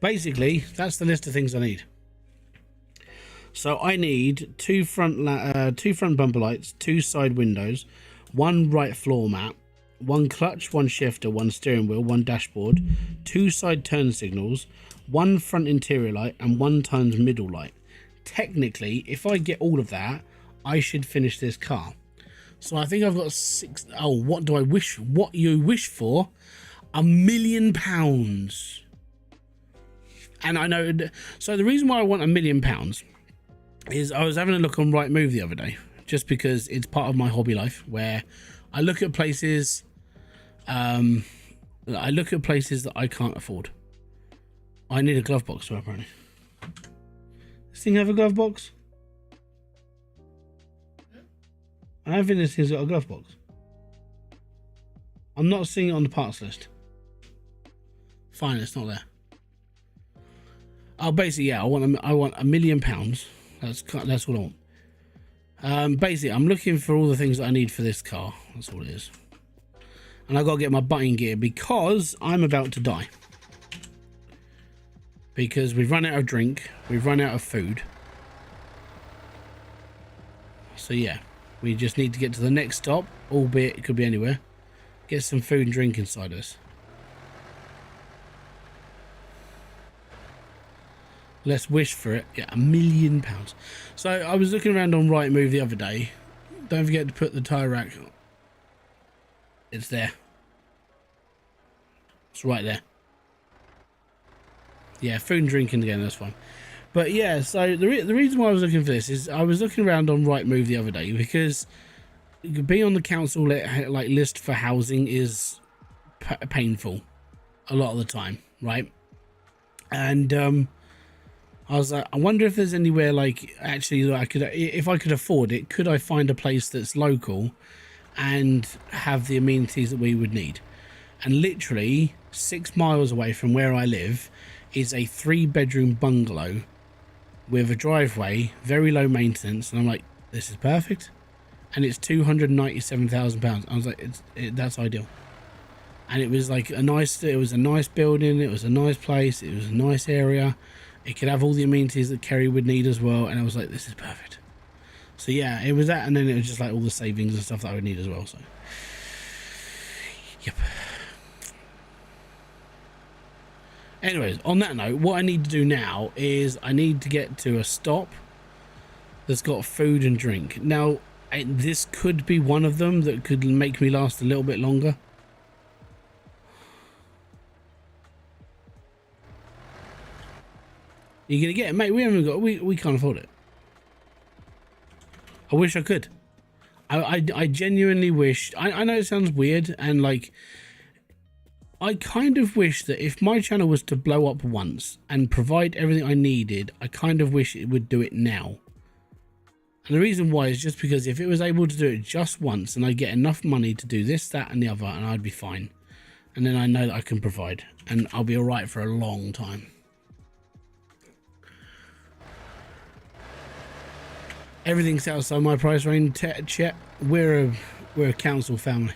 Basically, that's the list of things I need. So I need 2 front bumper lights, 2 side windows, 1 right floor mat, 1 clutch, 1 shifter, 1 steering wheel, 1 dashboard, 2 side turn signals, 1 front interior light, and 1 times middle light. Technically, if I get all of that, I should finish this car. So I think I've got 6. Oh, what do I wish? What you wish for? £1 million. And I know. So the reason why I want £1 million is I was having a look on Rightmove the other day, just because it's part of my hobby life where I look at places. I look at places that I can't afford. I need a glove box, so apparently. This thing have a glove box? I don't think this thing's got a glove box. I'm not seeing it on the parts list. Fine, it's not there. Oh, basically, yeah, I want £1 million. That's all I want. Basically, I'm looking for all the things that I need for this car. That's all it is. And I got to get my butting gear because I'm about to die. Because we've run out of drink, we've run out of food. So yeah, we just need to get to the next stop, albeit it could be anywhere. Get some food and drink inside us. Let's wish for it. Yeah, £1,000,000. So I was looking around on Rightmove the other day. Don't forget to put the tyre rack. It's there. It's right there. Yeah, food and drinking again, that's fine. But yeah, so the reason why I was looking for this is I was looking around on Rightmove the other day because being on the council like list for housing is painful a lot of the time, right? And I was like, I wonder if there's anywhere like actually that I could, if I could afford it, could I find a place that's local and have the amenities that we would need? And literally 6 miles away from where I live is a 3-bedroom bungalow with a driveway, very low maintenance, and I'm like, this is perfect. And it's £297,000. I was like, that's ideal. And it was like it was a nice building, it was a nice place, it was a nice area, it could have all the amenities that Kerry would need as well, and I was like, this is perfect. So yeah, it was that, and then it was just like all the savings and stuff that I would need as well. So yep. Anyways, on that note, what I need to do now is I need to get to a stop that's got food and drink. Now, this could be one of them that could make me last a little bit longer. You're gonna get it, mate. We haven't got. We can't afford it. I wish I could. I genuinely wish. I know it sounds weird, and like, I kind of wish that if my channel was to blow up once and provide everything I needed, I kind of wish it would do it now. And the reason why is just because if it was able to do it just once and I get enough money to do this, that and the other, and I'd be fine. And then I know that I can provide and I'll be all right for a long time. Everything's outside my price range, Chet. We're a council family.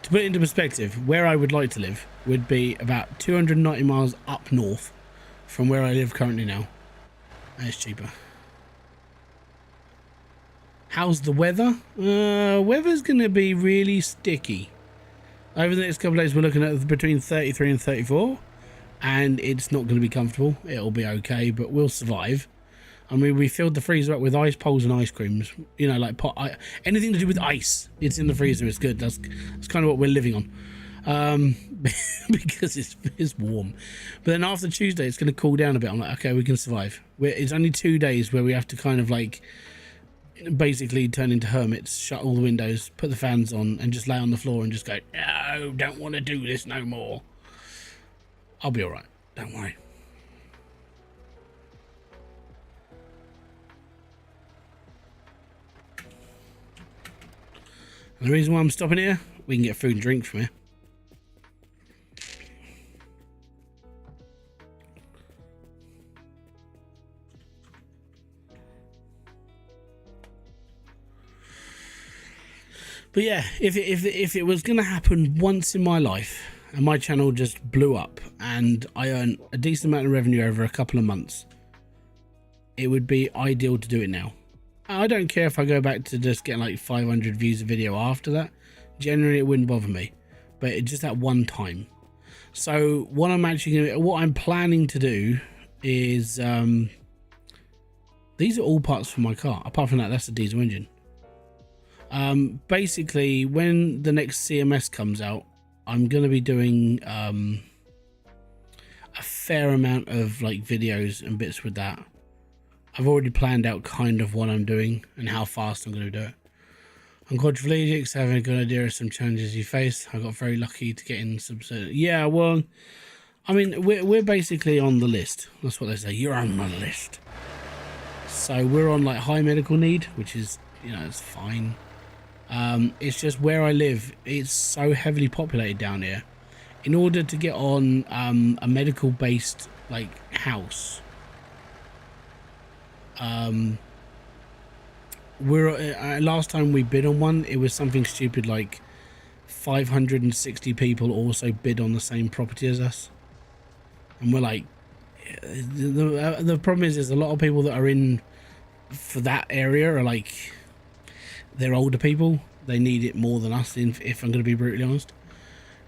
To put it into perspective, where I would like to live would be about 290 miles up north from where I live currently now. And it's cheaper. How's the weather? Weather's going to be really sticky. Over the next couple of days, we're looking at between 33 and 34. And it's not going to be comfortable. It'll be okay, but we'll survive. I mean, we filled the freezer up with ice poles and ice creams. You know, like anything to do with ice. It's in the freezer. It's good. That's kind of what we're living on. Because it's warm. But then after Tuesday, it's going to cool down a bit. I'm like, okay, we can survive. It's only 2 days where we have to kind of like basically turn into hermits, shut all the windows, put the fans on, and just lay on the floor and just go, no, don't want to do this no more. I'll be all right. Don't worry. And the reason why I'm stopping here, we can get food and drink from here. But yeah, if it was going to happen once in my life, and my channel just blew up and I earn a decent amount of revenue over a couple of months, it would be ideal to do it now. I don't care if I go back to just getting like 500 views a video after that. Generally, it wouldn't bother me, but it just at one time. So what I'm planning to do is, these are all parts for my car. Apart from that, that's the diesel engine. Basically, when the next CMS comes out, I'm going to be doing a fair amount of like videos and bits with that. I've already planned out kind of what I'm doing and how fast I'm going to do it. I'm quadriplegic, so having a good idea of some challenges you face. I got very lucky to get in some. Yeah, well, I mean, we're basically on the list. That's what they say. You're on the list. So we're on like high medical need, which is, you know, it's fine. It's just where I live, it's so heavily populated down here. In order to get on a medical based like house, last time we bid on one, it was something stupid like 560 people also bid on the same property as us, and we're like, the problem is a lot of people that are in for that area are like, they're older people. They need it more than us, if I'm going to be brutally honest.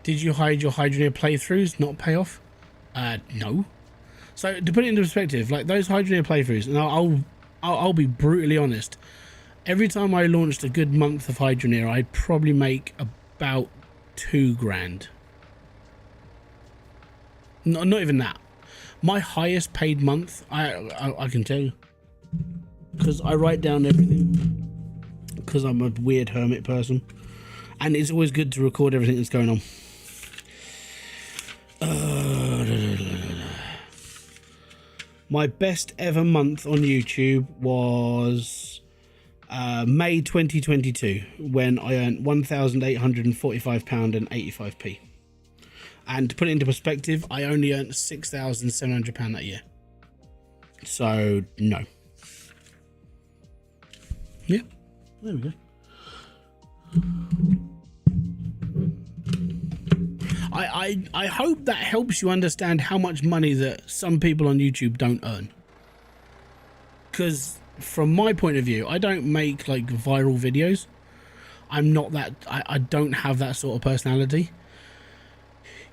Did you hide your Hydroneer playthroughs not pay off? No. So to put it into perspective, like those Hydroneer playthroughs, and I'll be brutally honest. Every time I launched a good month of Hydroneer, I'd probably make about $2 grand. Not even that. My highest paid month, I can tell you, because I write down everything, because I'm a weird hermit person, and it's always good to record everything that's going on. My best ever month on YouTube was May 2022, when I earned £1,845.85. And to put it into perspective, I only earned £6,700 that year. So no. Yeah, there we go. I hope that helps you understand how much money that some people on YouTube don't earn. Because from my point of view, I don't make like viral videos. I'm not that, I don't have that sort of personality.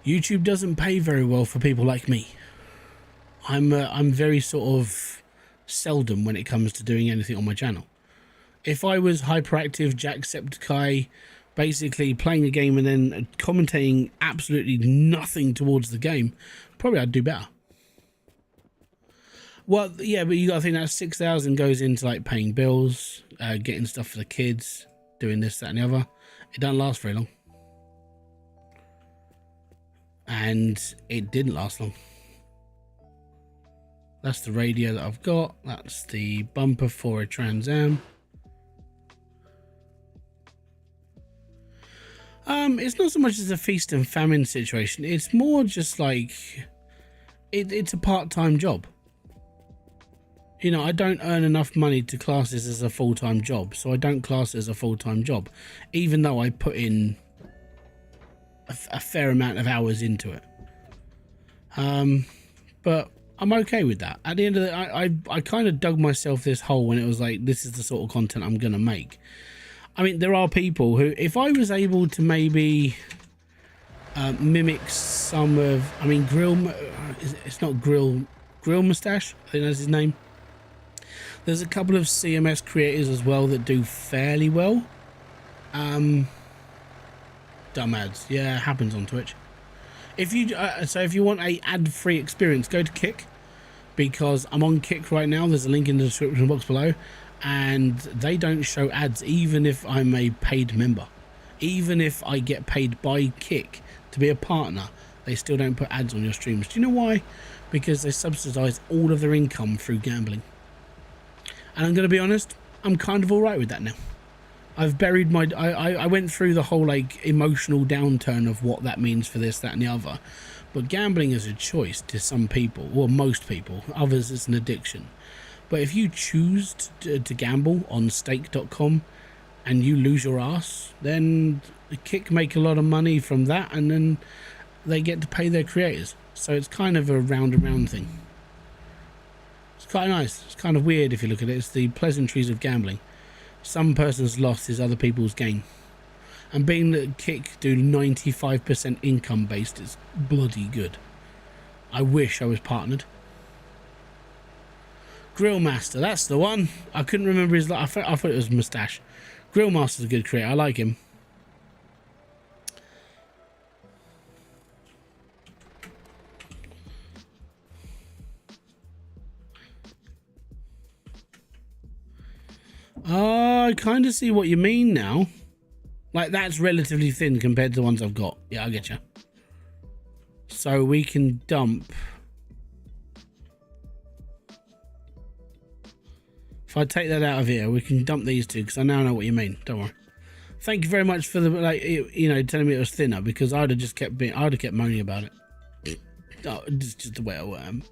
YouTube doesn't pay very well for people like me. I'm very sort of seldom when it comes to doing anything on my channel. If I was hyperactive Jacksepticeye, basically playing a game and then commentating absolutely nothing towards the game, probably I'd do better. Well, yeah, but you gotta think that 6,000 goes into like paying bills, getting stuff for the kids, doing this, that, and the other. It doesn't last very long, and it didn't last long. That's the radio that I've got. That's the bumper for a Trans Am. It's not so much as a feast and famine situation. It's more just like it's a part-time job. You know, I don't earn enough money to class this as a full-time job, so I don't class it as a full-time job, even though I put in a fair amount of hours into it. But I'm okay with that. At the end of the I kind of dug myself this hole when it was like, this is the sort of content I'm gonna make. I mean, there are people who, if I was able to maybe mimic some of, I mean, it's not Grill Mustache, I think that's his name. There's a couple of CMS creators as well that do fairly well. Dumb ads, yeah, it happens on Twitch. If you so if you want a ad-free experience, go to Kick, because I'm on Kick right now. There's a link in the description box below. And they don't show ads even if I'm a paid member. Even if I get paid by Kick to be a partner, they still don't put ads on your streams. Do you know why? Because they subsidize all of their income through gambling. And I'm going to be honest, I'm kind of alright with that now. I've buried my... I went through the whole like emotional downturn of what that means for this, that and the other. But gambling is a choice to some people, or most people. Others it's an addiction. But if you choose to gamble on stake.com and you lose your ass, then Kick make a lot of money from that, and then they get to pay their creators. So it's kind of a round and round thing. It's quite nice. It's kind of weird if you look at it. It's the pleasantries of gambling. Some person's loss is other people's gain. And being that Kick do 95% income based is bloody good. I wish I was partnered. Grillmaster, that's the one. I couldn't remember his. I thought it was Mustache. Grillmaster's a good creator. I like him. I kind of see what you mean now. Like, that's relatively thin compared to the ones I've got. Yeah, I get you. So we can dump. If I take that out of here, we can dump these two, because I now know what you mean. Don't worry. Thank you very much for the, like, you know, telling me it was thinner, because I'd have just kept moaning about it. Oh, it's just the way I am.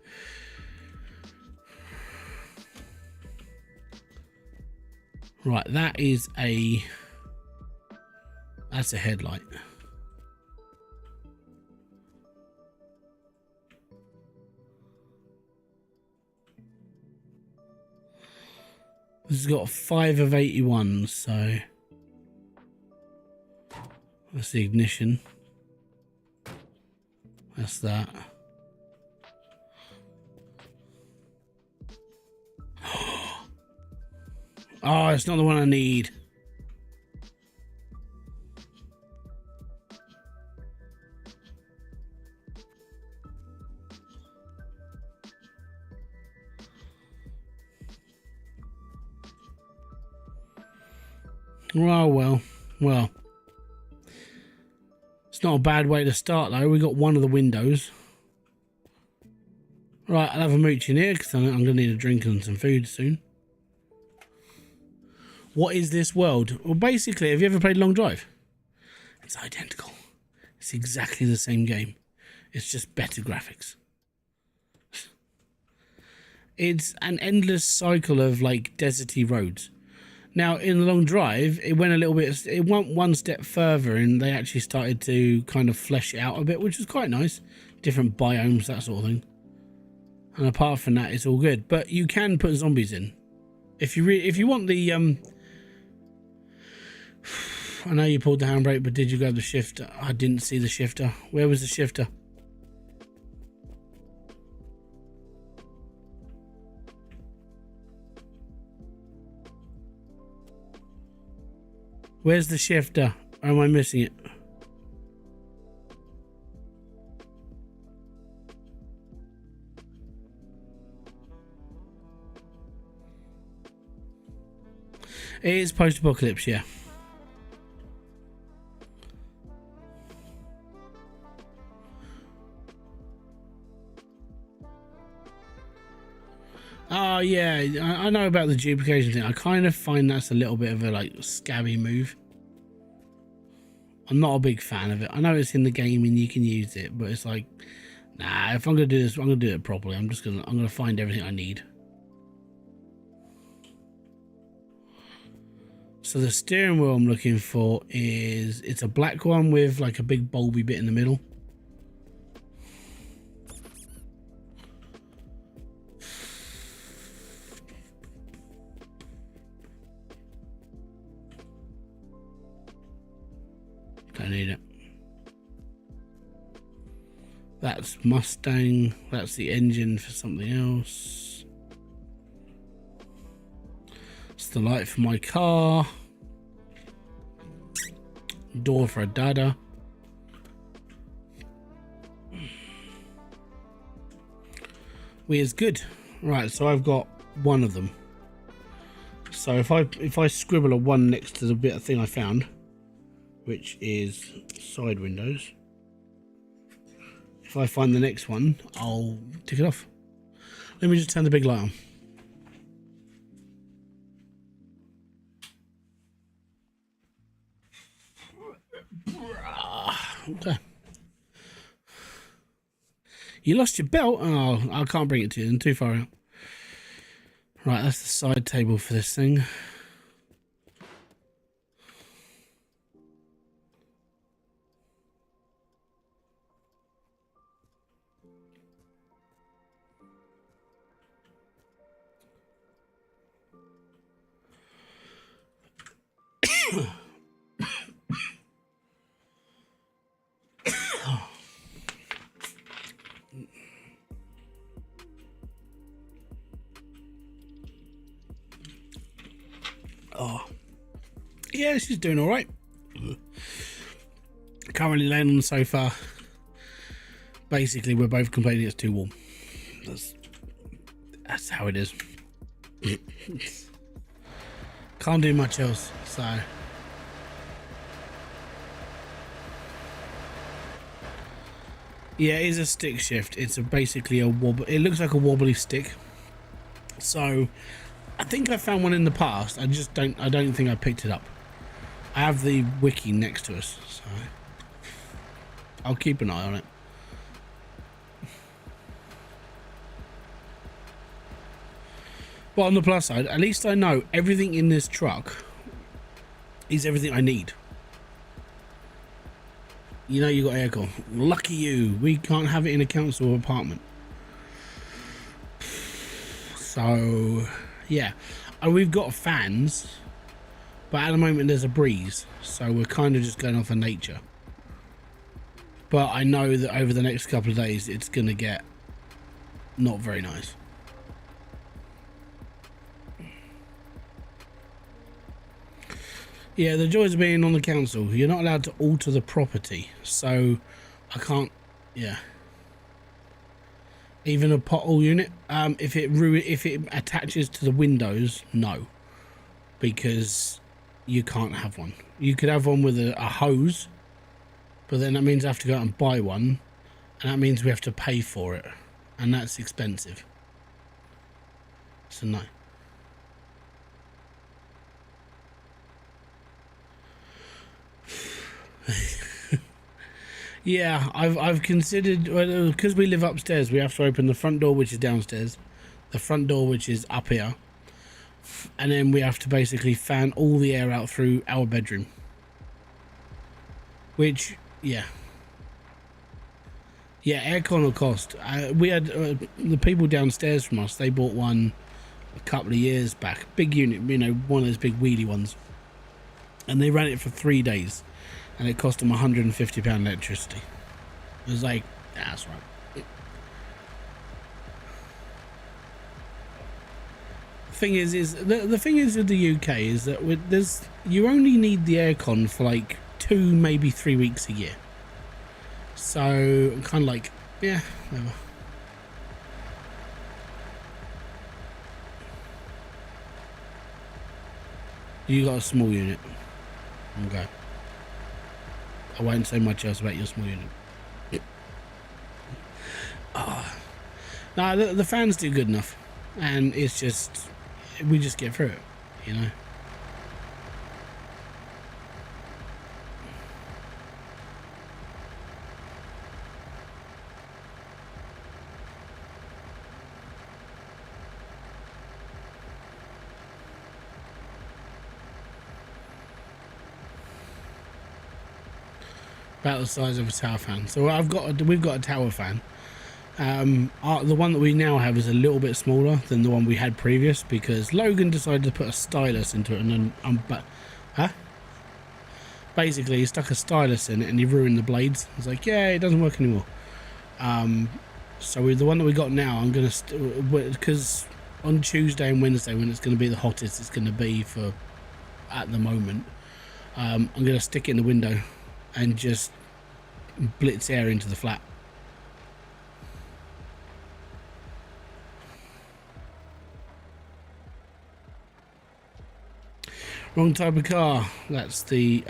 Right, that's a headlight. This has got 5 of 81, so that's the ignition. That's that. Oh, it's not the one I need. Oh, well. It's not a bad way to start, though. We got one of the windows. Right, I'll have a mooch in here because I'm going to need a drink and some food soon. What is this world? Well, basically, have you ever played Long Drive? It's identical. It's exactly the same game. It's just better graphics. It's an endless cycle of like deserty roads. Now, in the Long Drive, it went a little bit, it went one step further and they actually started to kind of flesh it out a bit, which was quite nice. Different biomes, that sort of thing. And apart from that, it's all good. But you can put zombies in. If you want the, I know you pulled the handbrake, but did you grab the shifter? I didn't see the shifter. Where was the shifter? Where's the shifter? Or am I missing it? It is post-apocalypse, yeah. Oh yeah, I know about the duplication thing. I kind of find that's a little bit of a like scabby move. I'm not a big fan of it. I know it's in the game and you can use it, but it's like, nah, if I'm gonna do this, I'm gonna do it properly. I'm gonna find everything I need. So the steering wheel I'm looking for it's a black one with like a big bulby bit in the middle. Don't need it. That's Mustang. That's the engine for something else. It's the light for my car. Door for a dada. We is good. Right, so I've got one of them. So if I scribble a one next to the bit of thing I found, which is side windows. If I find the next one, I'll tick it off. Let me just turn the big light on. Okay. You lost your belt? Oh, I can't bring it to you. I'm too far out. Right, that's the side table for this thing. Oh, yeah, she's doing all right. Currently laying on the sofa. Basically, we're both complaining it's too warm. That's how it is. Can't do much else, so. Yeah, it is a stick shift. It's basically a wobble. It looks like a wobbly stick. So, I think I found one in the past. I don't think I picked it up. I have the wiki next to us, so I'll keep an eye on it. But on the plus side, at least I know everything in this truck is everything I need. You know you got aircon. Lucky you. We can't have it in a council apartment. So, yeah. And we've got fans, but at the moment there's a breeze. So we're kind of just going off of nature. But I know that over the next couple of days, it's going to get not very nice. Yeah, the joys of being on the council. You're not allowed to alter the property, so I can't. Yeah. Even a pothole unit, if it attaches to the windows, no, because you can't have one. You could have one with a hose, but then that means I have to go out and buy one, and that means we have to pay for it, and that's expensive. So no. Yeah, I've considered, because we live upstairs, we have to open the front door, which is downstairs, the front door, which is up here, and then we have to basically fan all the air out through our bedroom. Which, yeah, aircon will cost. We had the people downstairs from us. They bought one a couple of years back, big unit, you know, one of those big wheelie ones, and they ran it for 3 days. And it cost them £150 electricity. It was like, that's right. The thing is the thing is with the UK is that you only need the aircon for like 2, maybe 3 weeks a year. So I'm kind of like, yeah, whatever. You got a small unit. Okay. I won't say much else about your small unit. No, the fans do good enough, and it's just, we just get through it, you know. About the size of a tower fan. So we've got a tower fan. The one that we now have is a little bit smaller than the one we had previous, because Logan decided to put a stylus into it, and then basically he stuck a stylus in it and he ruined the blades. It's like, yeah, it doesn't work anymore. So the one that we got now, I'm gonna, because on Tuesday and Wednesday, when it's going to be the hottest it's going to be for at the moment, I'm gonna stick it in the window and just blitz air into the flat. Wrong type of car. That's the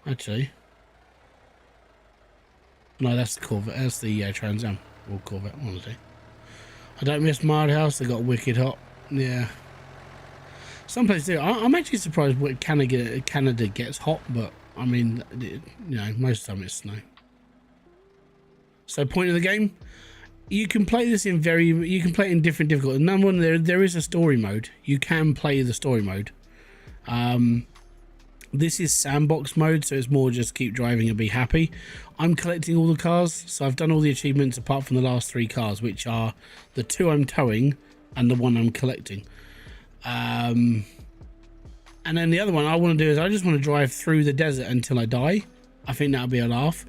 actually, no, that's the Corvette. That's the Trans Am or Corvette, one of the two. I don't miss Mild House. They got wicked hot. Yeah, some places do. I'm actually surprised when Canada gets hot, but I mean, you know, most of the time it's snow. So, point of the game, you can play this in you can play it in different difficulty. Number one, there is a story mode. You can play the story mode. This is sandbox mode, so it's more just keep driving and be happy. I'm collecting all the cars, so I've done all the achievements apart from the last 3 cars, which are the 2 I'm towing and the 1 I'm collecting. And then the other one I want to do is I just want to drive through the desert until I die. I think that'll be a laugh.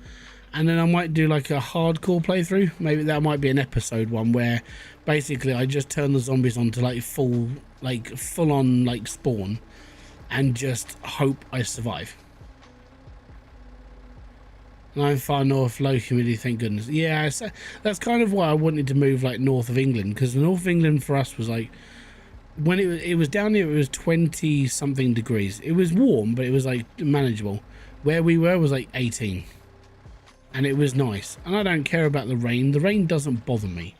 And then I might do like a hardcore playthrough. Maybe that might be an episode one where basically I just turn the zombies on to like full on like spawn and just hope I survive. And I'm far north, low humidity, thank goodness. Yeah, so that's kind of why I wanted to move like north of England, because the north of England for us was like, when it was down here, it was 20 something degrees. It was warm, but it was like manageable. Where we were was like 18, and it was nice. And I don't care about the rain. The rain doesn't bother me,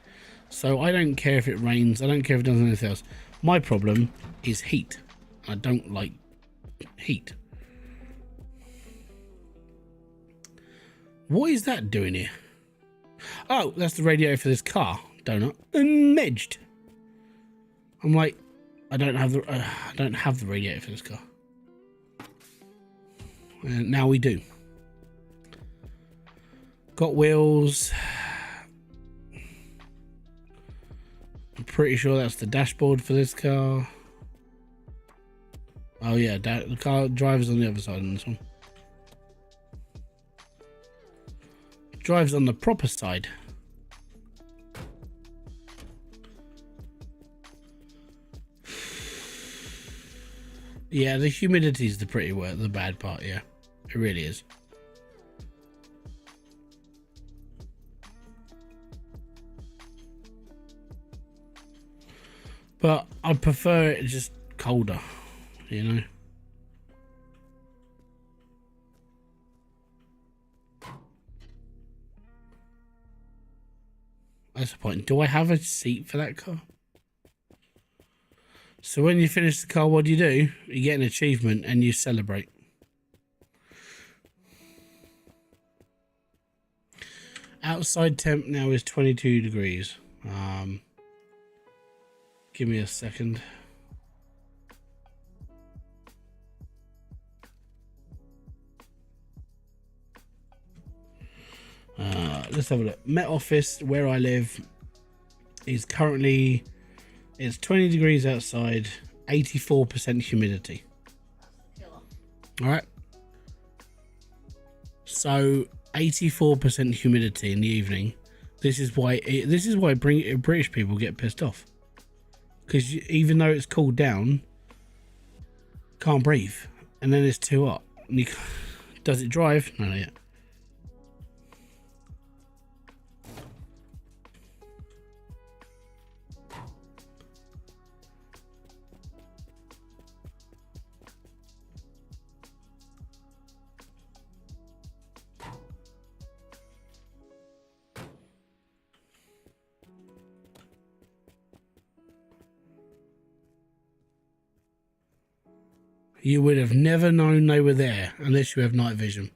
so I don't care if it rains. I don't care if it does anything else. My problem is heat. I don't like heat. What is that doing here? Oh, that's the radiator for this car. Donut. Medged. I'm like, I don't have the radiator for this car. And now we do. Got wheels. I'm pretty sure that's the dashboard for this car. Oh yeah, the car driver's on the other side on this one. Drives on the proper side. Yeah, the humidity is the bad part. Yeah, it really is. But I prefer it just colder, you know. That's the point. Do I have a seat for that car? So when you finish the car, what do? You get an achievement and you celebrate. Outside temp now is 22 degrees. Give me a second. Let's have a look. Met Office, where I live, is currently, it's 20 degrees outside, 84% humidity. All right. So 84% humidity in the evening. This is why British people get pissed off, because even though it's cooled down, can't breathe, and then it's too hot. And does it drive? No, not yet. You would have never known they were there unless you have night vision.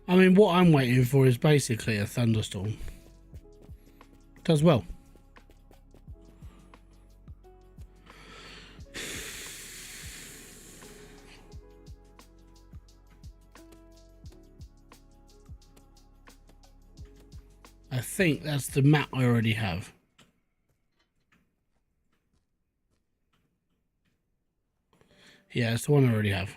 I mean, what I'm waiting for is basically a thunderstorm. Does well. I think that's the map I already have. Yeah, it's the one I already have.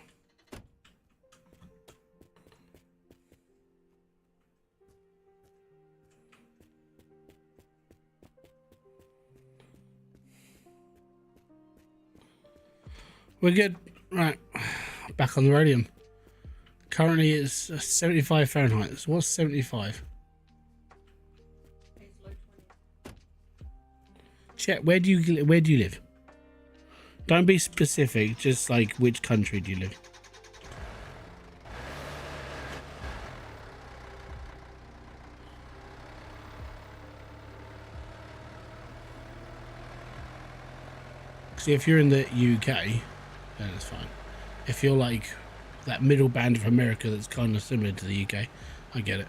We're good. Right. Back on the radium. Currently it's 75 Fahrenheit. So what's 75? Check. Where do you live? Don't be specific. Just like which country do you live? See, if you're in the UK, then it's fine. If you're like that middle band of America that's kind of similar to the UK, I get it.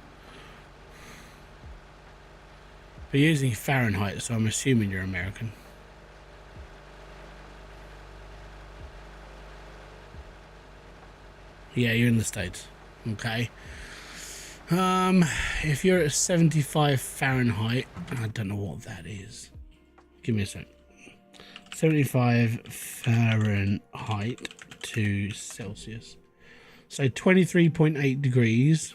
But you're using Fahrenheit, so I'm assuming you're American. Yeah, you're in the States. Okay. If you're at 75 Fahrenheit, I don't know what that is. Give me a sec. 75 Fahrenheit to Celsius. So 23.8 degrees.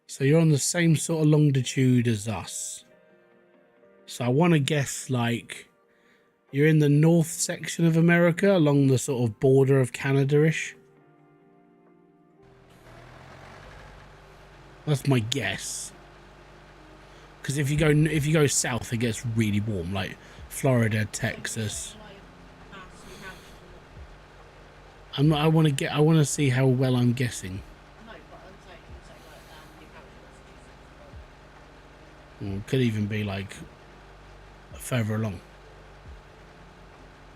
So you're on the same sort of longitude as us. So I want to guess like you're in the north section of America, along the sort of border of Canada-ish. That's my guess. Because if you go south, it gets really warm, like Florida, Texas. I want to see how well I'm guessing. It could even be like further along.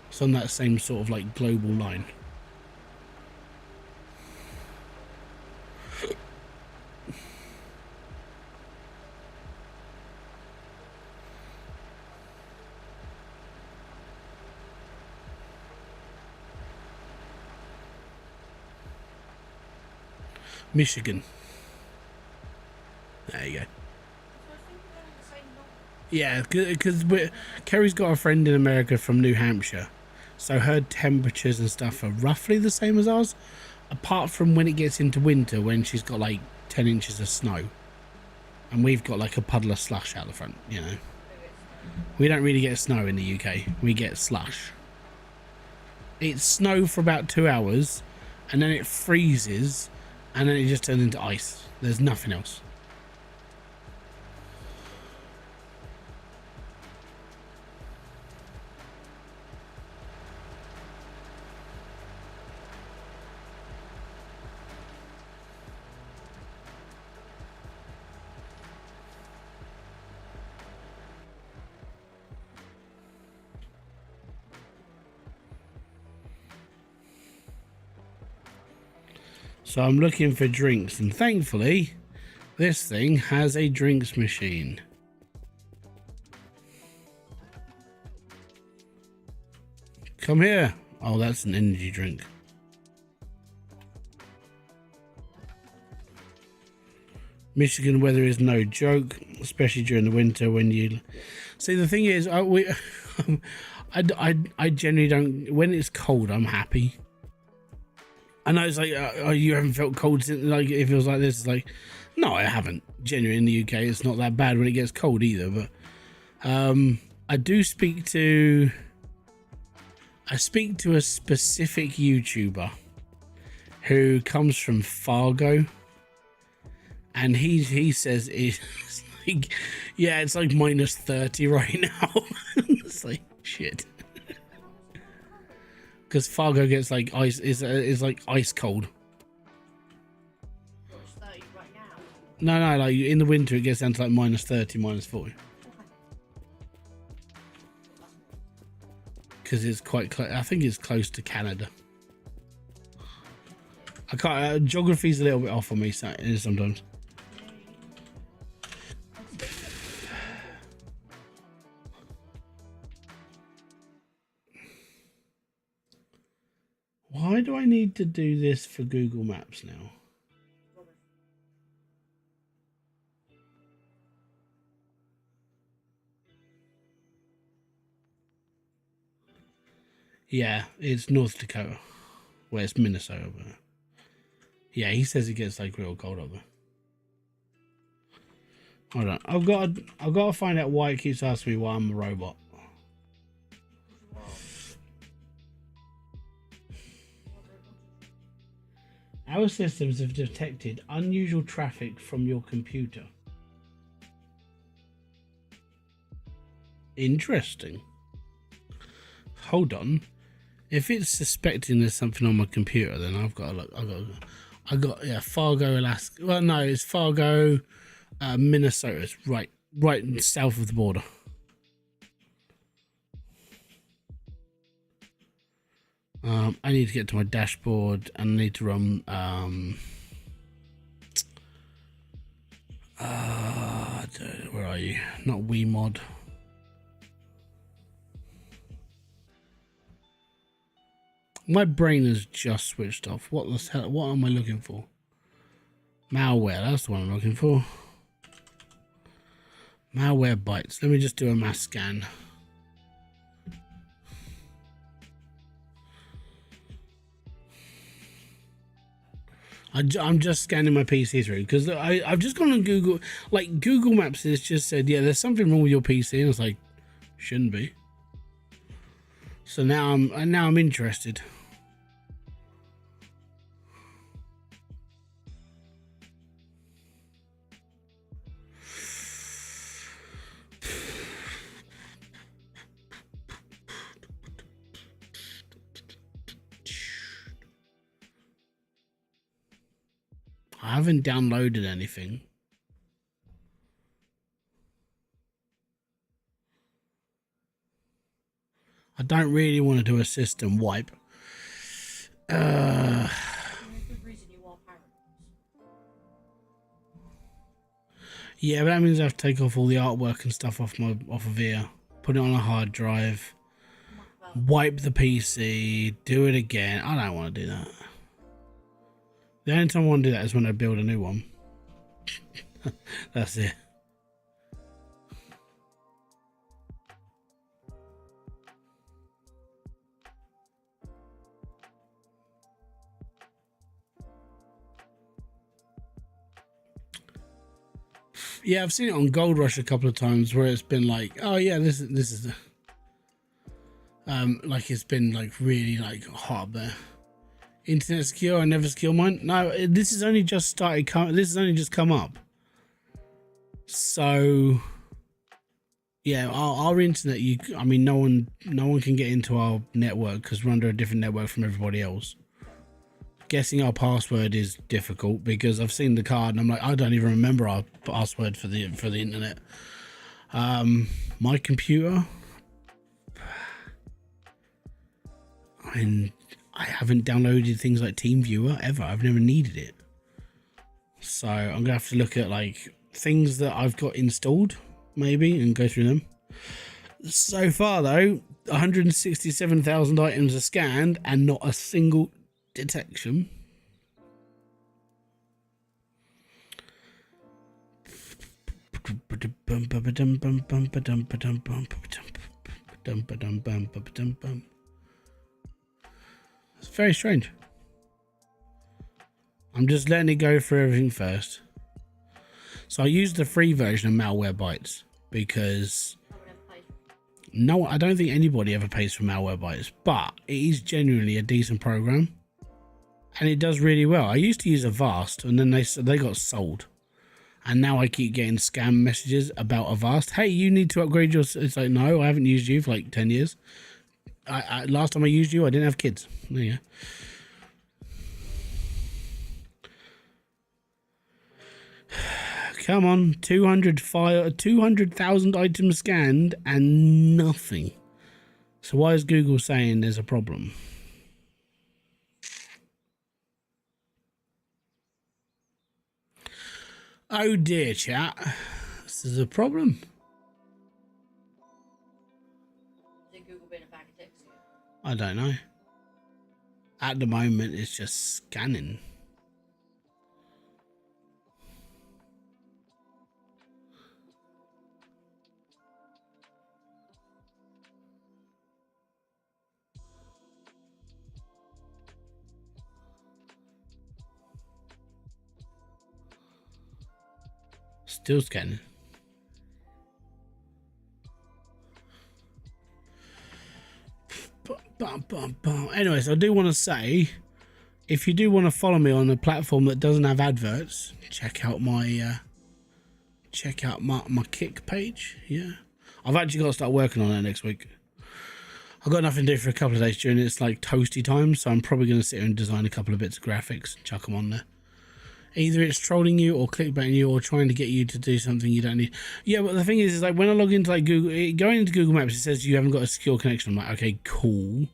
It's on that same sort of like global line. Michigan. There you go. Yeah, because Kerry's got a friend in America from New Hampshire, so her temperatures and stuff are roughly the same as ours, apart from when it gets into winter, when she's got like 10 inches of snow, and we've got like a puddle of slush out the front. You know, we don't really get snow in the UK. We get slush. It's snow for about 2 hours, and then it freezes, and then it just turns into ice. There's nothing else. So I'm looking for drinks, and thankfully this thing has a drinks machine. Come here. Oh, that's an energy drink. Michigan weather is no joke, especially during the winter when you see. The thing is, I generally don't. When it's cold, I'm happy. I know it's like, oh, you haven't felt cold since, like, it feels like this. It's like, no, I haven't. Generally, in the UK, it's not that bad when it gets cold either. But I do speak to a specific YouTuber who comes from Fargo, and he says it's like, yeah, it's like minus 30 right now. It's like shit. Because Fargo gets like ice, is like ice cold. It's 30 right now. No, like in the winter it gets down to like minus 30, minus 40. Because it's quite close. I think it's close to Canada. I can't. Geography's a little bit off on me sometimes. Why do I need to do this for Google Maps now? Yeah, it's North Dakota. Well, it's Minnesota, but yeah, he says it gets like real cold up there. Hold on, I've got to find out why it keeps asking me why I'm a robot. Our systems have detected unusual traffic from your computer. Interesting. Hold on. If it's suspecting there's something on my computer, then I've got to look. I got yeah, Fargo, Alaska. Well, no, it's Fargo, Minnesota. It's right south of the border. I need to get to my dashboard and I need to run where are you? Not WeMod. My brain has just switched off. What the hell? What am I looking for? Malware. That's the one I'm looking for. Malware bites. Let me just do a mass scan. I'm just scanning my PC through because I've just gone on Google. Like Google Maps has just said, yeah, there's something wrong with your PC, and it's like, shouldn't be. So now I'm interested. I haven't downloaded anything. I don't really want to do a system wipe. Yeah, but that means I have to take off all the artwork and stuff off of here, put it on a hard drive, wipe the PC, do it again. I don't want to do that. The only time I want to do that is when I build a new one. That's it. Yeah, I've seen it on Gold Rush a couple of times where it's been like, oh yeah, this is the like it's been like really like hot there. Internet secure, I never secure mine. No, this has only just started. This has only just come up. So yeah, our internet. I mean, no one can get into our network because we're under a different network from everybody else. Guessing our password is difficult because I've seen the card and I'm like, I don't even remember our password for the internet. My computer, and I haven't downloaded things like TeamViewer ever. I've never needed it. So I'm gonna have to look at like things that I've got installed maybe and go through them. So far though, 167,000 items are scanned and not a single detection. It's very strange. I'm just letting it go for everything first. So I used the free version of Malwarebytes because no, I don't think anybody ever pays for Malwarebytes, but it is genuinely a decent program and it does really well. I used to use Avast and then they got sold, and now I keep getting scam messages about Avast. Hey, you need to upgrade your. It's like, no, I haven't used you for like 10 years. Last time I used you, I didn't have kids. There you go. Come on, 200,000 items scanned and nothing. So why is Google saying there's a problem? Oh dear, chat. This is a problem. Has Google been a bag of dicks? I don't know. At the moment, it's just scanning. Still scanning. Anyways, I do want to say, if you do want to follow me on a platform that doesn't have adverts, check out my Kick page. Yeah, I've actually got to start working on that next week. I've got nothing to do for a couple of days during it's like toasty time, so I'm probably going to sit here and design a couple of bits of graphics and chuck them on there. Either it's trolling you or clickbaiting you or trying to get you to do something you don't need. Yeah, but the thing is like when I log into like Google, going into Google Maps, it says you haven't got a secure connection. I'm like, okay, cool.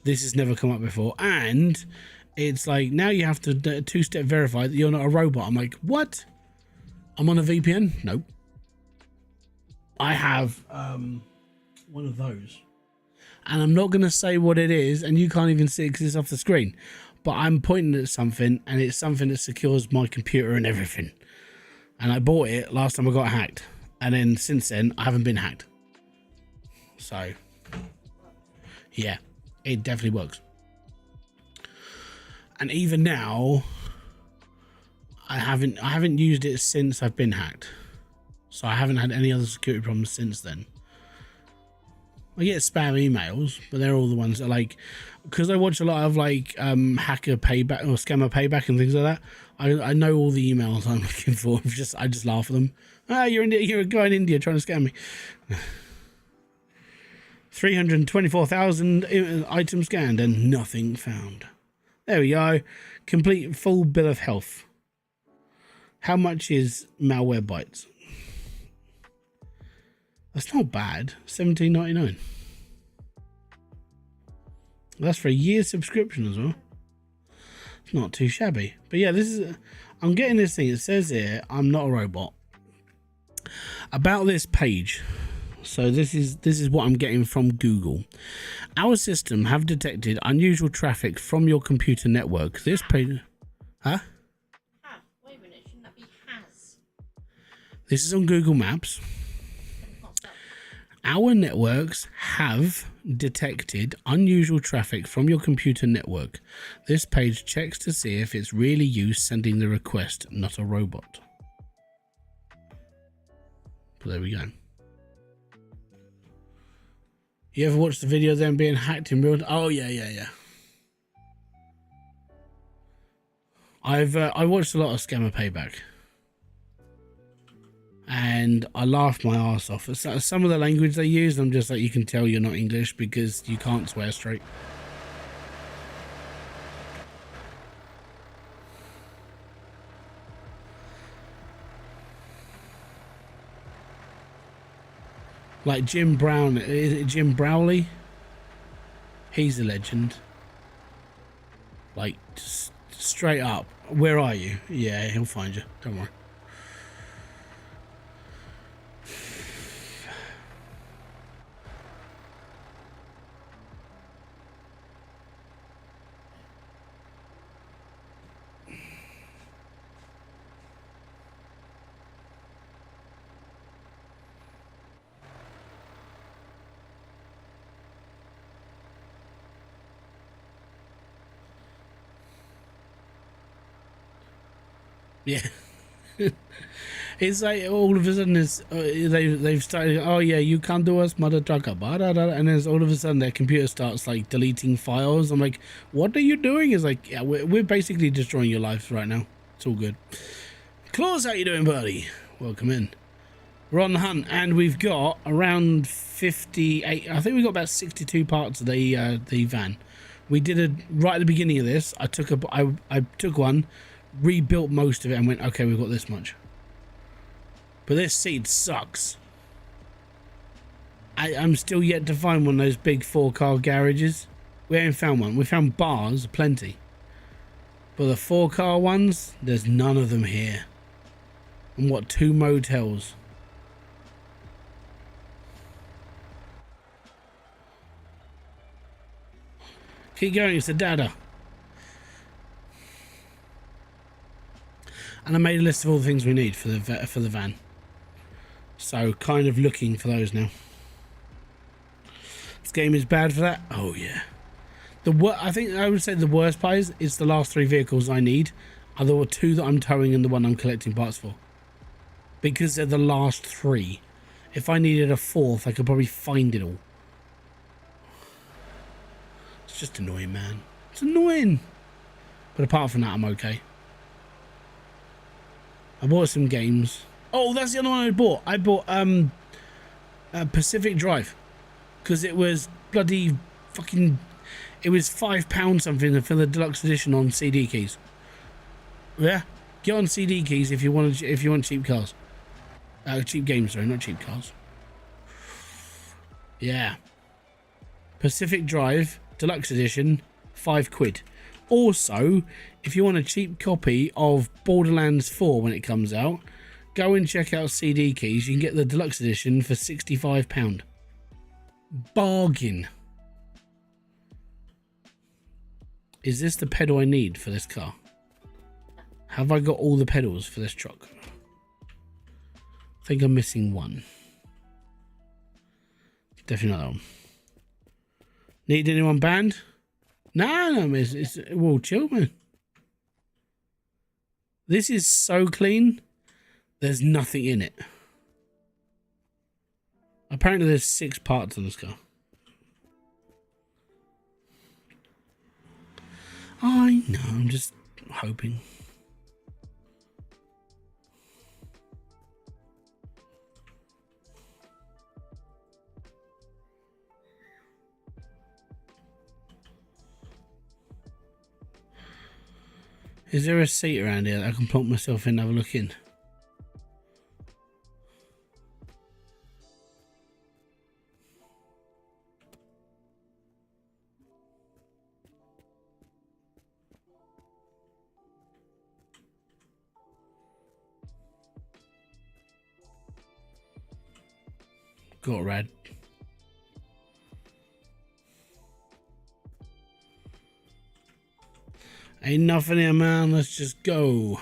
This has never come up before. And it's like, now you have to two-step verify that you're not a robot. I'm like, what? I'm on a VPN? Nope. I have one of those. And I'm not going to say what it is, and you can't even see it because it's off the screen. But I'm pointing at something, and it's something that secures my computer and everything. And I bought it last time I got hacked. And then since then, I haven't been hacked. So, yeah, it definitely works. And even now, I haven't used it since I've been hacked. So I haven't had any other security problems since then. I get spam emails, but they're all the ones that like, because I watch a lot of like hacker payback or scammer payback and things like that. I know all the emails I'm looking for. I just laugh at them. Ah, you're a guy in India trying to scam me. 324,000 items scanned and nothing found. There we go. Complete full bill of health. How much is Malwarebytes? That's not bad. $17.99. That's for a year's subscription as well. It's not too shabby. But yeah, this is. I'm getting this thing. It says here, I'm not a robot. About this page. So this is what I'm getting from Google. Our system have detected unusual traffic from your computer network. This page. Huh? This is on Google Maps. Oh, stop. Our networks have detected unusual traffic from your computer network. This page checks to see if it's really you sending the request, not a robot. But there we go. You ever watched the video of them being hacked in real time? Oh, yeah. I watched a lot of Scammer Payback. And I laughed my ass off. Some of the language they use, I'm just like, you can tell you're not English because you can't swear straight. Like Jim Brown, is it Jim Browley? He's a legend. Like, straight up. Where are you? Yeah, he'll find you. Don't worry. Yeah. It's like all of a sudden they've started, oh yeah, you can't do us, mother trucker, and then all of a sudden their computer starts like deleting files. I'm like, what are you doing? It's like, yeah, we're basically destroying your life right now. It's all good. Claus, how you doing, buddy? Welcome in. We're on the hunt, and we've got around 58. I think we got about 62 parts of the van. We did it right at the beginning of this. I took one, rebuilt most of it, and went, okay, we've got this much. But this seed sucks. I'm still yet to find one of those big 4-car garages. We haven't found one. We found bars, plenty. But the 4-car ones, there's none of them here. And what, 2 motels? Keep going, it's a dada. And I made a list of all the things we need for the van. So kind of looking for those now. This game is bad for that. Oh yeah. I think I would say the worst part is it's the last 3 vehicles I need. Are the 2 that I'm towing and the one I'm collecting parts for. Because they're the last 3. If I needed a 4th, I could probably find it all. It's just annoying, man. It's annoying. But apart from that, I'm okay. I bought some games. Oh, that's the other one I bought. I bought Pacific Drive. Because it was bloody fucking... It was £5 something for the deluxe edition on CD keys. Yeah? Get on CD keys if you want cheap cars. Cheap games, sorry, not cheap cars. Yeah. Pacific Drive, deluxe edition, £5. Also, if you want a cheap copy of Borderlands 4 when it comes out, go and check out CD keys. You can get the deluxe edition for £65. Bargain. Is this the pedal I need for this car? Have I got all the pedals for this truck? I think I'm missing one. Definitely not that one. Need anyone banned? No, it's well, chill, man. This is so clean. There's nothing in it. Apparently there's 6 parts on this car. I know, I'm just hoping. Is there a seat around here that I can plonk myself in and have a look in? Got rad. Ain't nothing here, man. Let's just go.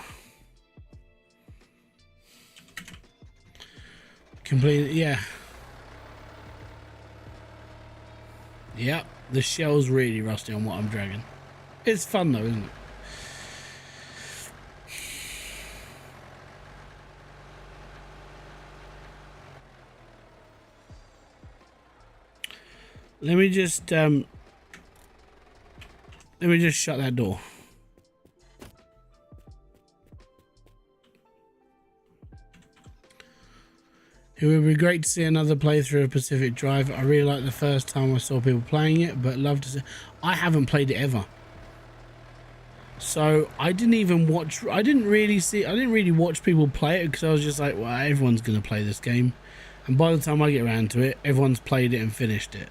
Completely, yeah. Yep, the shell's really rusty on what I'm dragging. It's fun though, isn't it? Let me just shut that door. It would be great to see another playthrough of Pacific Drive. I really liked the first time I saw people playing it, but love to see. I haven't played it ever, so I didn't even watch. I didn't really watch people play it because I was just like, well, everyone's gonna play this game, and by the time I get around to it, everyone's played it and finished it.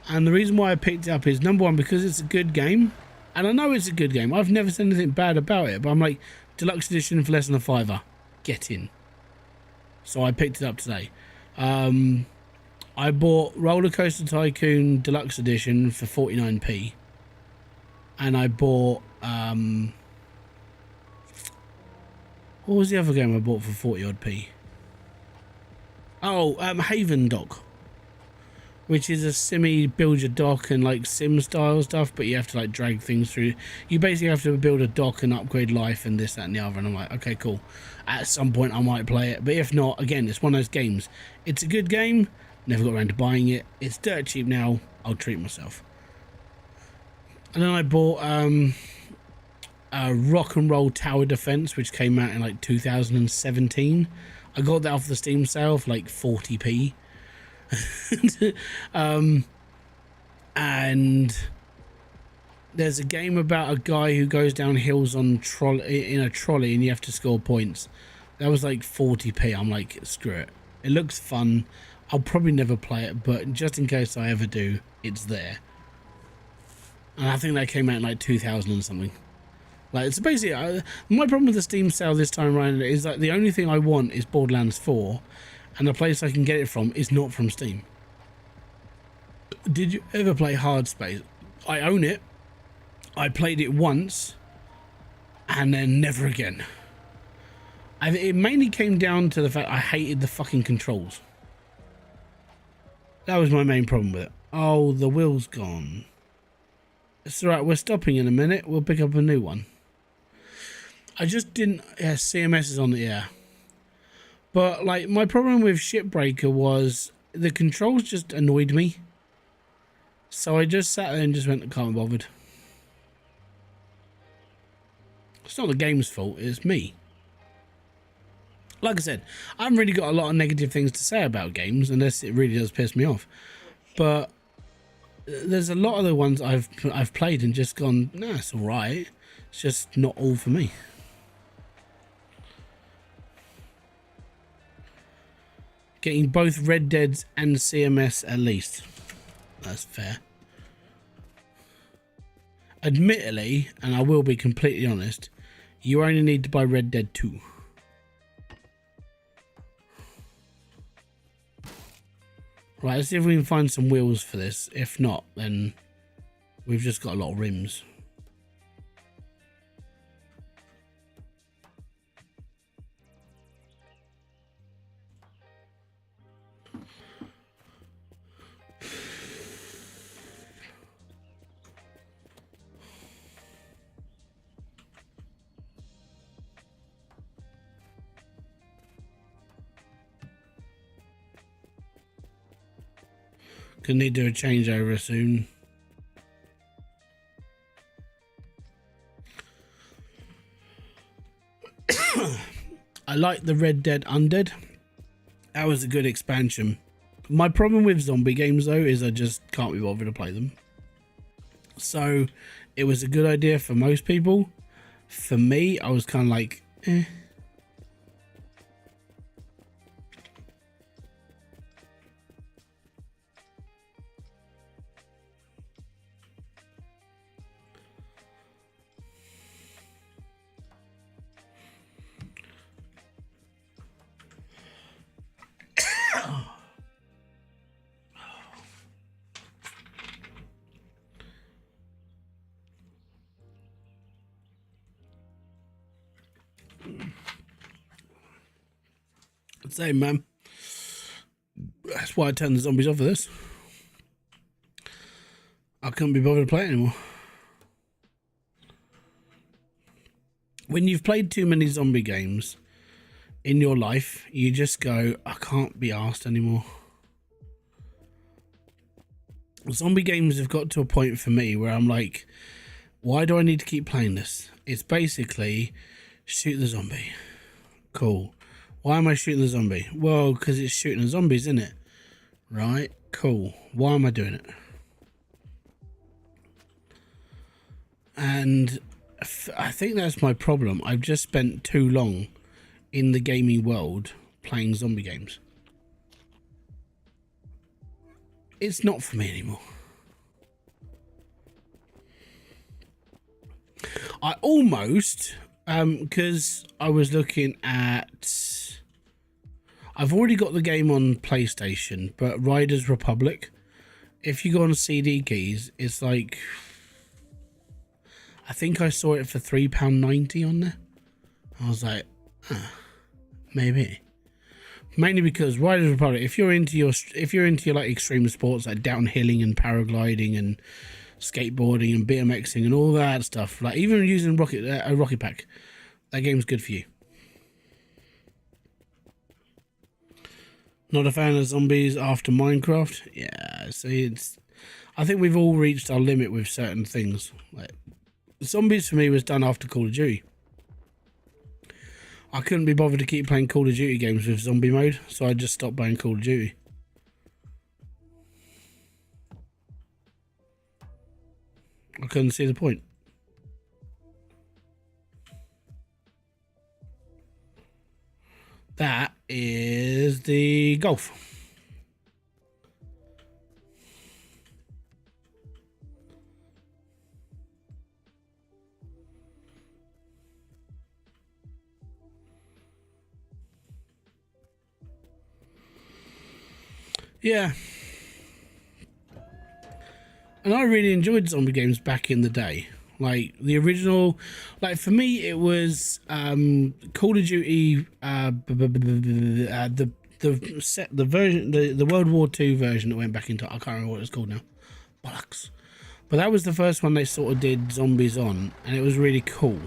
And the reason why I picked it up is, number one, because it's a good game, and I know it's a good game. I've never said anything bad about it, but I'm like, deluxe edition for less than £5, get in. So I picked it up today. I bought Roller Coaster Tycoon Deluxe Edition for 49p, and I bought what was the other game I bought for 40 odd p? Oh, Haven Dock, which is a simmy build your dock and like sim style stuff, but you have to like drag things through. You basically have to build a dock and upgrade life and this, that and the other, and I'm like, okay, cool. At some point I might play it, but if not, again, it's one of those games. It's a good game, never got around to buying it. It's dirt cheap now, I'll treat myself. And then I bought a Rock and Roll Tower Defense, which came out in like 2017. I got that off the Steam sale for like 40p. And there's a game about a guy who goes down hills on in a trolley, and you have to score points. That was like 40p. I'm like, screw it. It looks fun. I'll probably never play it, but just in case I ever do, it's there. And I think that came out in like 2000 and something. Like, it's basically my problem with the Steam sale this time around is that the only thing I want is Borderlands 4, and the place I can get it from is not from Steam. Did you ever play Hard Space? I own it. I played it once, and then never again. It mainly came down to the fact I hated the fucking controls. That was my main problem with it. Oh, the wheel's gone. It's alright, we're stopping in a minute. We'll pick up a new one. I just didn't... Yeah, CMS is on the air. But, like, my problem with Shipbreaker was the controls just annoyed me. So I just sat there and just went, I can't be bothered. It's not the game's fault, it's me. Like I said, I haven't really got a lot of negative things to say about games, unless it really does piss me off. But there's a lot of the ones I've played and just gone, nah, it's alright. It's just not all for me. Getting both Red Deads and CMS at least. That's fair. Admittedly, and I will be completely honest, you only need to buy Red Dead 2. Right, let's see if we can find some wheels for this. If not, then we've just got a lot of rims. Gonna need to do a changeover soon. I like the Red Dead Undead. That was a good expansion. My problem with zombie games though is I just can't be bothered to play them. So it was a good idea for most people. For me, I was kind of like, eh. Same, man. That's why I turned the zombies off of this. I couldn't be bothered to play it anymore. When you've played too many zombie games in your life, you just go, I can't be arsed anymore. Zombie games have got to a point for me where I'm like, why do I need to keep playing this? It's basically shoot the zombie. Cool. Why am I shooting the zombie? Well, because it's shooting the zombies, isn't it? Right? Cool. Why am I doing it? And I think that's my problem. I've just spent too long in the gaming world playing zombie games. It's not for me anymore. I almost, because I was looking at, I've already got the game on PlayStation, but Riders Republic, if you go on CD keys, it's like, I think I saw it for £3.90 on there. I was like, maybe. Mainly because Riders Republic, if you're into your like extreme sports like downhilling and paragliding and skateboarding and BMXing and all that stuff, like even using a rocket pack, that game's good for you. Not a fan of zombies after Minecraft? Yeah, see, I think we've all reached our limit with certain things. Like, zombies for me was done after Call of Duty. I couldn't be bothered to keep playing Call of Duty games with zombie mode, so I just stopped playing Call of Duty. I couldn't see the point. That is the Golf. Yeah. And I really enjoyed zombie games back in the day. Like the original, like for me it was Call of Duty, the version, the World War II version that went back into, I can't remember what it's called now. Bollocks. But that was the first one they sort of did zombies on, and it was really cool.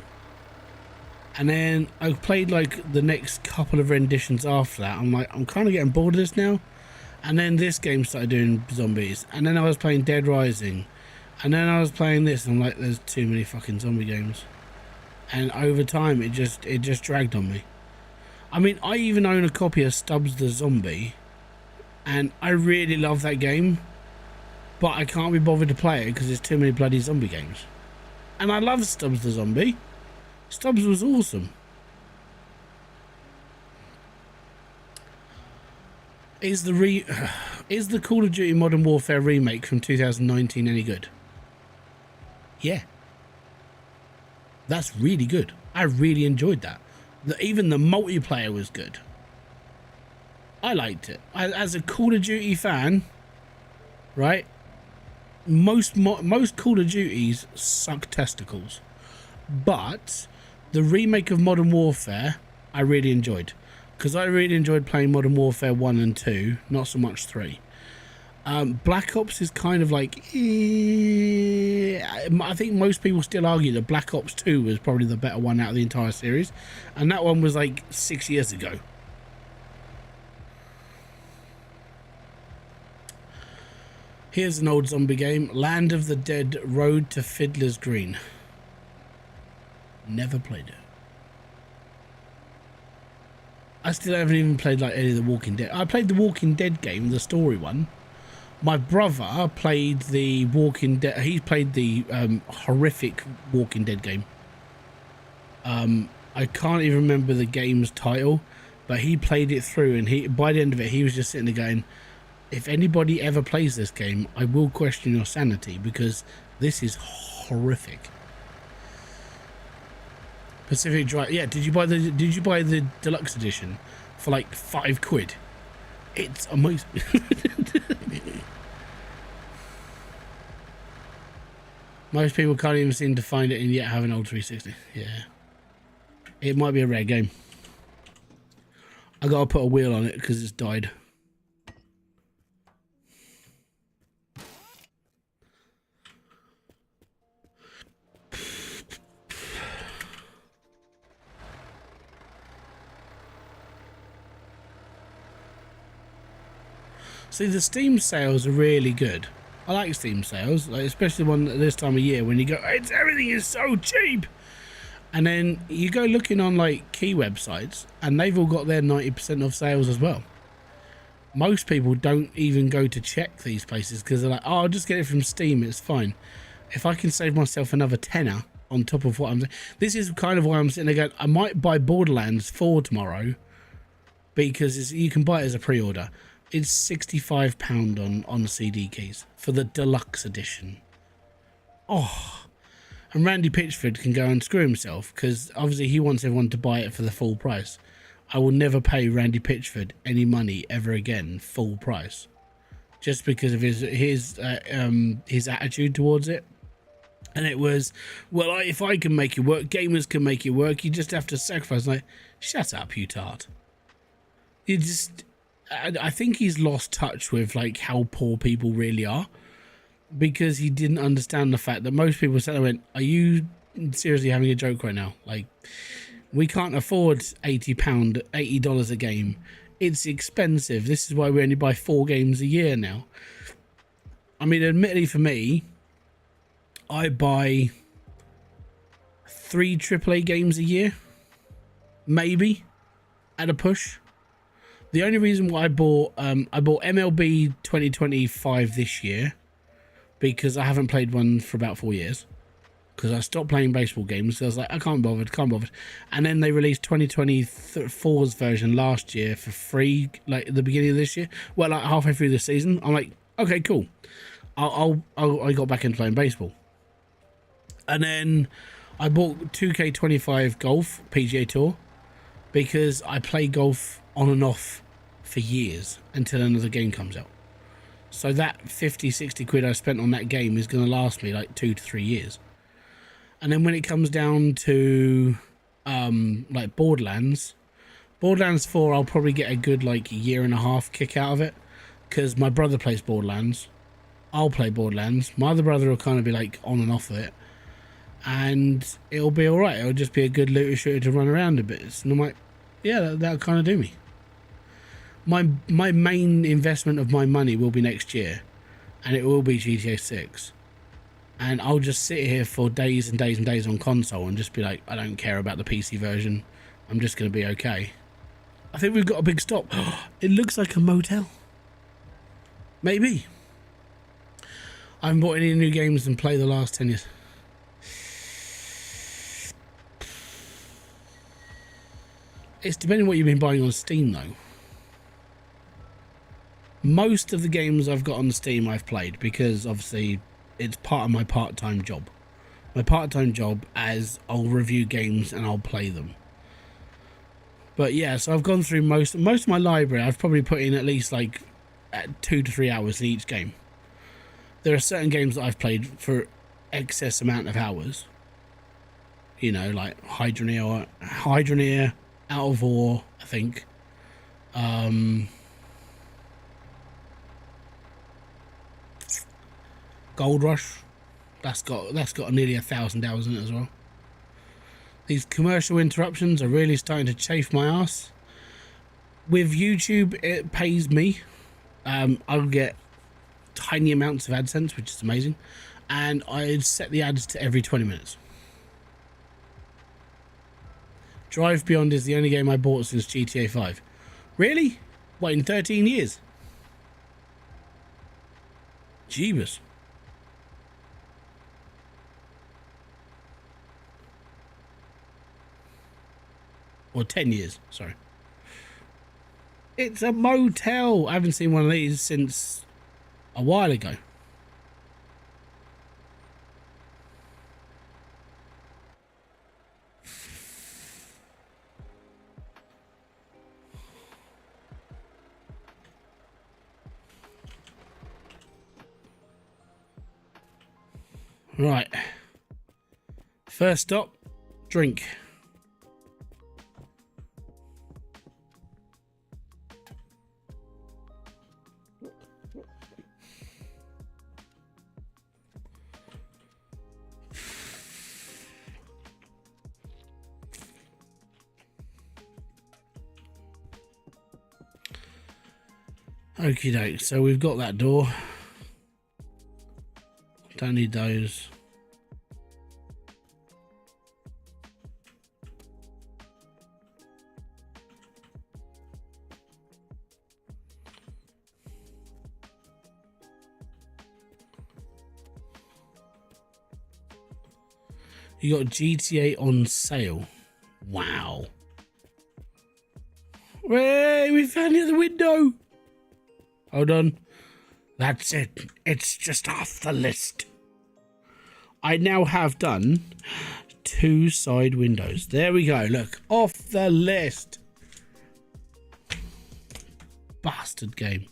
And then I played like the next couple of renditions after that. I'm like, I'm kind of getting bored of this now. And then this game started doing zombies. And then I was playing Dead Rising. And then I was playing this. And I'm like, there's too many fucking zombie games. And over time, it just dragged on me. I mean, I even own a copy of Stubbs the Zombie. And I really love that game. But I can't be bothered to play it because there's too many bloody zombie games. And I love Stubbs the Zombie. Stubbs was awesome. Is the Call of Duty Modern Warfare remake from 2019 any good? Yeah. That's really good. I really enjoyed that. Even the multiplayer was good. I liked it. As a Call of Duty fan, right? Most Call of Duties suck testicles. But the remake of Modern Warfare, I really enjoyed. Because I really enjoyed playing Modern Warfare 1 and 2, not so much 3. Black Ops is kind of like... I think most people still argue that Black Ops 2 was probably the better one out of the entire series. And that one was like 6 years ago. Here's an old zombie game. Land of the Dead Road to Fiddler's Green. Never played it. I still haven't even played like any of the Walking Dead. I played the Walking Dead game, the story one. My brother played the Walking Dead. He played the horrific Walking Dead game. I can't even remember the game's title, but he played it through, and by the end of it, he was just sitting there going, if anybody ever plays this game, I will question your sanity because this is horrific. Pacific Drive. Yeah, did you buy the deluxe edition for like £5? It's amazing. Most people can't even seem to find it and yet have an old 360. Yeah. It might be a rare game. I gotta put a wheel on it because it's died. See, the Steam sales are really good. I like Steam sales, like, especially one at this time of year when you go, everything is so cheap. And then you go looking on like key websites and they've all got their 90% off sales as well. Most people don't even go to check these places because they're like, oh, I'll just get it from Steam, it's fine. If I can save myself another tenner on top of what I'm saying, this is kind of why I'm sitting there going, I might buy Borderlands 4 tomorrow because you can buy it as a pre-order. It's £65 on CD keys for the deluxe edition. Oh, and Randy Pitchford can go and screw himself because obviously he wants everyone to buy it for the full price. I will never pay Randy Pitchford any money ever again full price, just because of his attitude towards it. And it was, well, if I can make it work, gamers can make it work. You just have to sacrifice. Like, shut up, you tart. You just, I think he's lost touch with like how poor people really are, because he didn't understand the fact that most people said, I went, are you seriously having a joke right now? Like, we can't afford $80 a game. It's expensive. This is why we only buy 4 games a year now. I mean, admittedly for me, I buy 3 AAA games a year, maybe, at a push. The only reason why I bought MLB 2025 this year, because I haven't played one for about 4 years. Because I stopped playing baseball games. So I was like, I can't be bothered. And then they released 2024's version last year for free, like at the beginning of this year. Well, like halfway through the season. I'm like, okay, cool. I got back into playing baseball. And then I bought 2K25 Golf PGA Tour because I play golf on and off for years until another game comes out. So that 50-60 quid I spent on that game is going to last me like 2 to 3 years. And then when it comes down to like Borderlands 4, I'll probably get a good like year and a half kick out of it, because my brother plays Borderlands, I'll play Borderlands, my other brother will kind of be like on and off of it, and it'll be all right. It'll just be a good looter shooter to run around a bit. And I'm like, yeah, that'll kind of do me. My main investment of my money will be next year, and it will be GTA 6. And I'll just sit here for days and days and days on console and just be like, I don't care about the PC version. I'm just going to be okay. I think we've got a big stop. It looks like a motel. Maybe. I haven't bought any new games and played the last 10 years. It's depending what you've been buying on Steam, though. Most of the games I've got on Steam I've played, because obviously it's part of my part-time job. My part-time job, as I'll review games and I'll play them. But yeah, so I've gone through most of my library. I've probably put in at least like 2 to 3 hours in each game. There are certain games that I've played for excess amount of hours. You know, like Hydroneer, Out of War, I think. Gold Rush, that's got nearly 1,000 hours in it as well. These commercial interruptions are really starting to chafe my ass. With YouTube, it pays me. I'll get tiny amounts of AdSense, which is amazing, and I set the ads to every 20 minutes. Drive Beyond is the only game I bought since GTA 5. Really? What, in 13 years? Jeebus. Or 10 years, sorry. It's a motel. I haven't seen one of these since a while ago. Right. First stop, drink. Okie doke. So we've got that door. Don't need those. You got GTA on sale. Wow. Hey, we found the other window. Hold on. That's it. It's just off the list. I now have done 2 side windows. There we go. Look, off the list. Bastard game.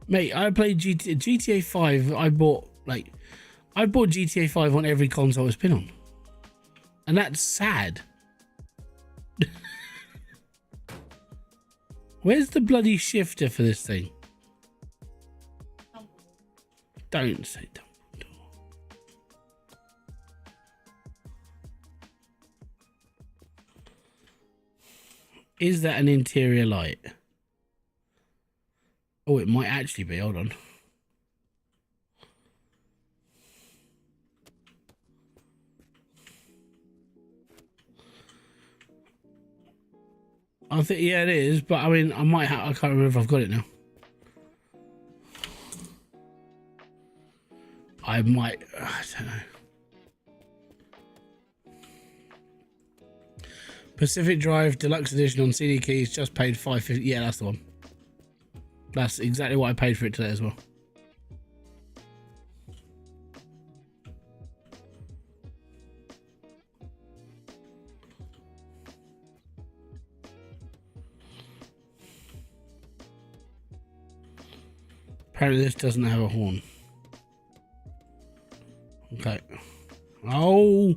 Mate, I played GTA 5. I bought GTA 5 on every console it's been on. And that's sad. Where's the bloody shifter for this thing? Don't say Dumbledore. Is that an interior light? Oh, it might actually be. Hold on. I think, yeah, it is, but I mean, I might have, I can't remember if I've got it now. I might, I don't know. Pacific Drive Deluxe Edition on CD keys, just paid $5.50. Yeah, that's the one. That's exactly what I paid for it today as well. Apparently this doesn't have a horn. Okay. Oh!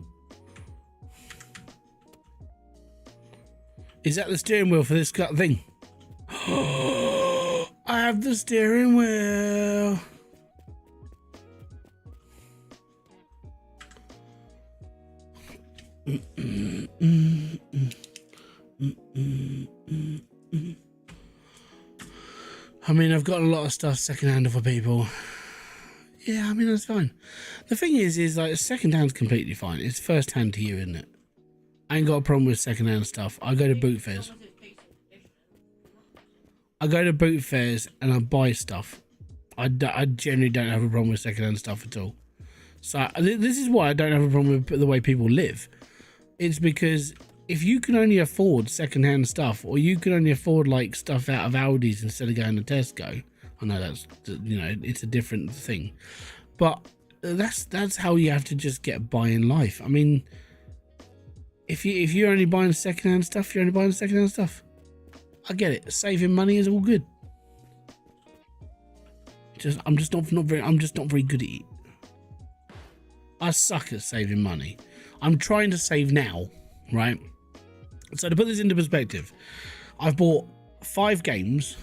Is that the steering wheel for this thing? I have the steering wheel. I mean, I've got a lot of stuff secondhand for people. Yeah, I mean, that's fine. The thing is like, secondhand's completely fine. It's first hand to you, isn't it? I ain't got a problem with secondhand stuff. I go to boot fairs. I go to boot fairs and I buy stuff. I generally don't have a problem with secondhand stuff at all. So this is why I don't have a problem with the way people live. It's because if you can only afford secondhand stuff, or you can only afford like stuff out of Aldi's instead of going to Tesco, I know that's, you know, it's a different thing, but that's how you have to just get by in life. I mean, if you're only buying secondhand stuff, you're only buying secondhand stuff. I get it. Saving money is all good. I'm just not very good at it. I suck at saving money. I'm trying to save now, right? So to put this into perspective, I've bought 5 games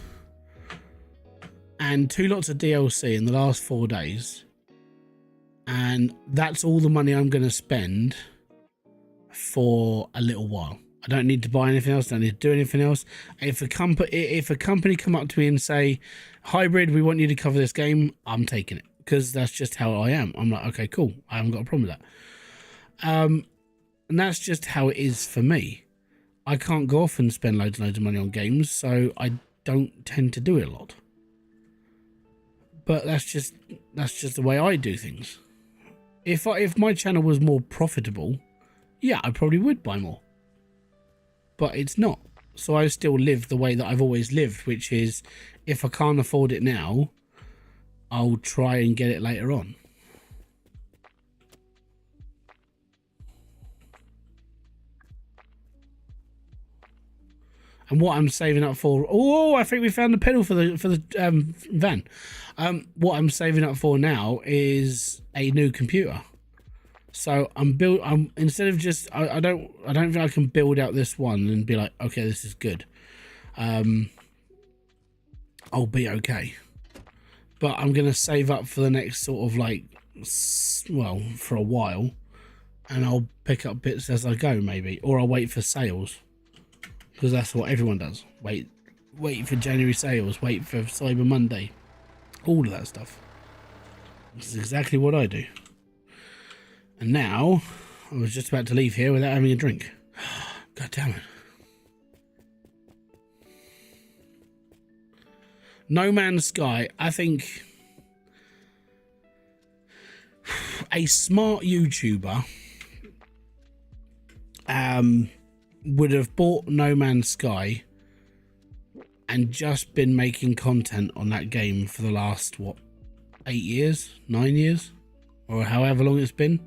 and 2 lots of DLC in the last 4 days, and that's all the money I'm going to spend for a little while. I don't need to buy anything else. I don't need to do anything else. If a company come up to me and say, Hybrid, we want you to cover this game, I'm taking it, because that's just how I am. I'm like, okay, cool. I haven't got a problem with that. And that's just how it is for me. I can't go off and spend loads and loads of money on games, so I don't tend to do it a lot. But that's just the way I do things. If my channel was more profitable, yeah, I probably would buy more. But it's not. So I still live the way that I've always lived, which is, if I can't afford it now, I'll try and get it later on. And what I'm saving up for, oh, I think we found the pedal for the van. What I'm saving up for now is a new computer. So I'm instead of just, I don't think I can build out this one and be like, okay, this is good. I'll be okay. But I'm going to save up for the next sort of like, well, for a while, and I'll pick up bits as I go, maybe, or I'll wait for sales, because that's what everyone does. Wait for January sales, wait for Cyber Monday, all of that stuff. This is exactly what I do. And now I was just about to leave here without having a drink. God damn it. No Man's Sky, I think a smart YouTuber would have bought No Man's Sky and just been making content on that game for the last, what, 8 years, 9 years, or however long it's been.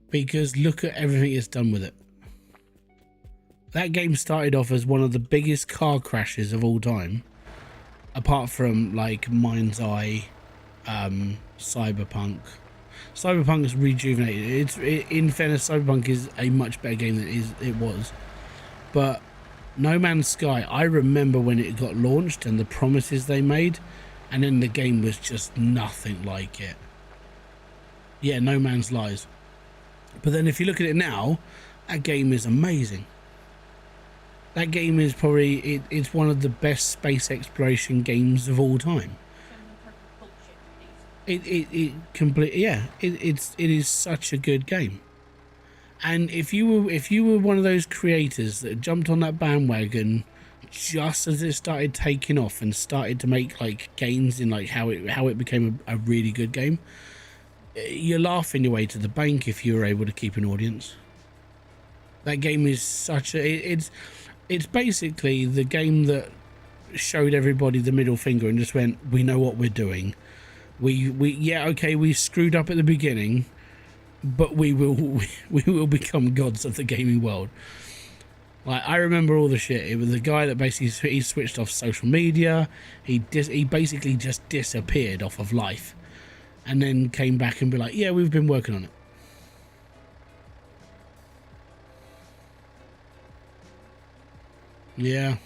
Because look at everything it's done with it. That game started off as one of the biggest car crashes of all time, apart from like Mind's Eye, Cyberpunk. Cyberpunk is rejuvenated. In fairness, Cyberpunk is a much better game than it was. But No Man's Sky, I remember when it got launched and the promises they made, and then the game was just nothing like it. Yeah, No Man's Lies. But then if you look at it now, that game is amazing. That game is probably, it's one of the best space exploration games of all time. It is such a good game. And if you were one of those creators that jumped on that bandwagon just as it started taking off and started to make like gains in like how it became a really good game, you're laughing your way to the bank if you were able to keep an audience. That game is such a it's basically the game that showed everybody the middle finger and just went, we know what we're doing. We screwed up at the beginning, but we will become gods of the gaming world. Like, I remember all the shit. It was the guy that basically he switched off social media. He basically just disappeared off of life, and then came back and be like, yeah, we've been working on it. Yeah.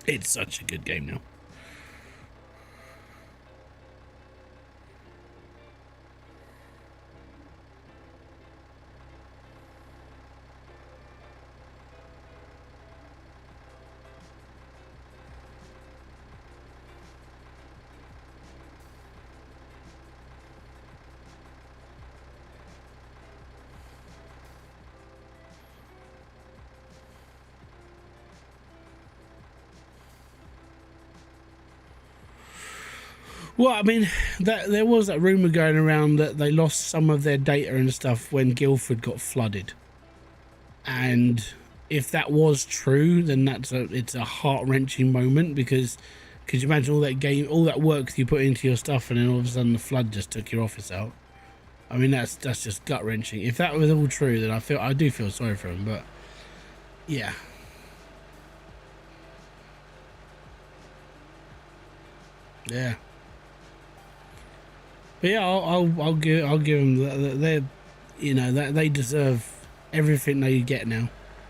It's such a good game now. Well, I mean, there was that rumor going around that they lost some of their data and stuff when Guildford got flooded. And if that was true, then it's a heart-wrenching moment, because could you imagine all that work you put into your stuff, and then all of a sudden the flood just took your office out? I mean, that's just gut-wrenching. If that was all true, then I do feel sorry for them, but yeah. Yeah. But yeah, I'll give them that. They're, you know, that they deserve everything they get now,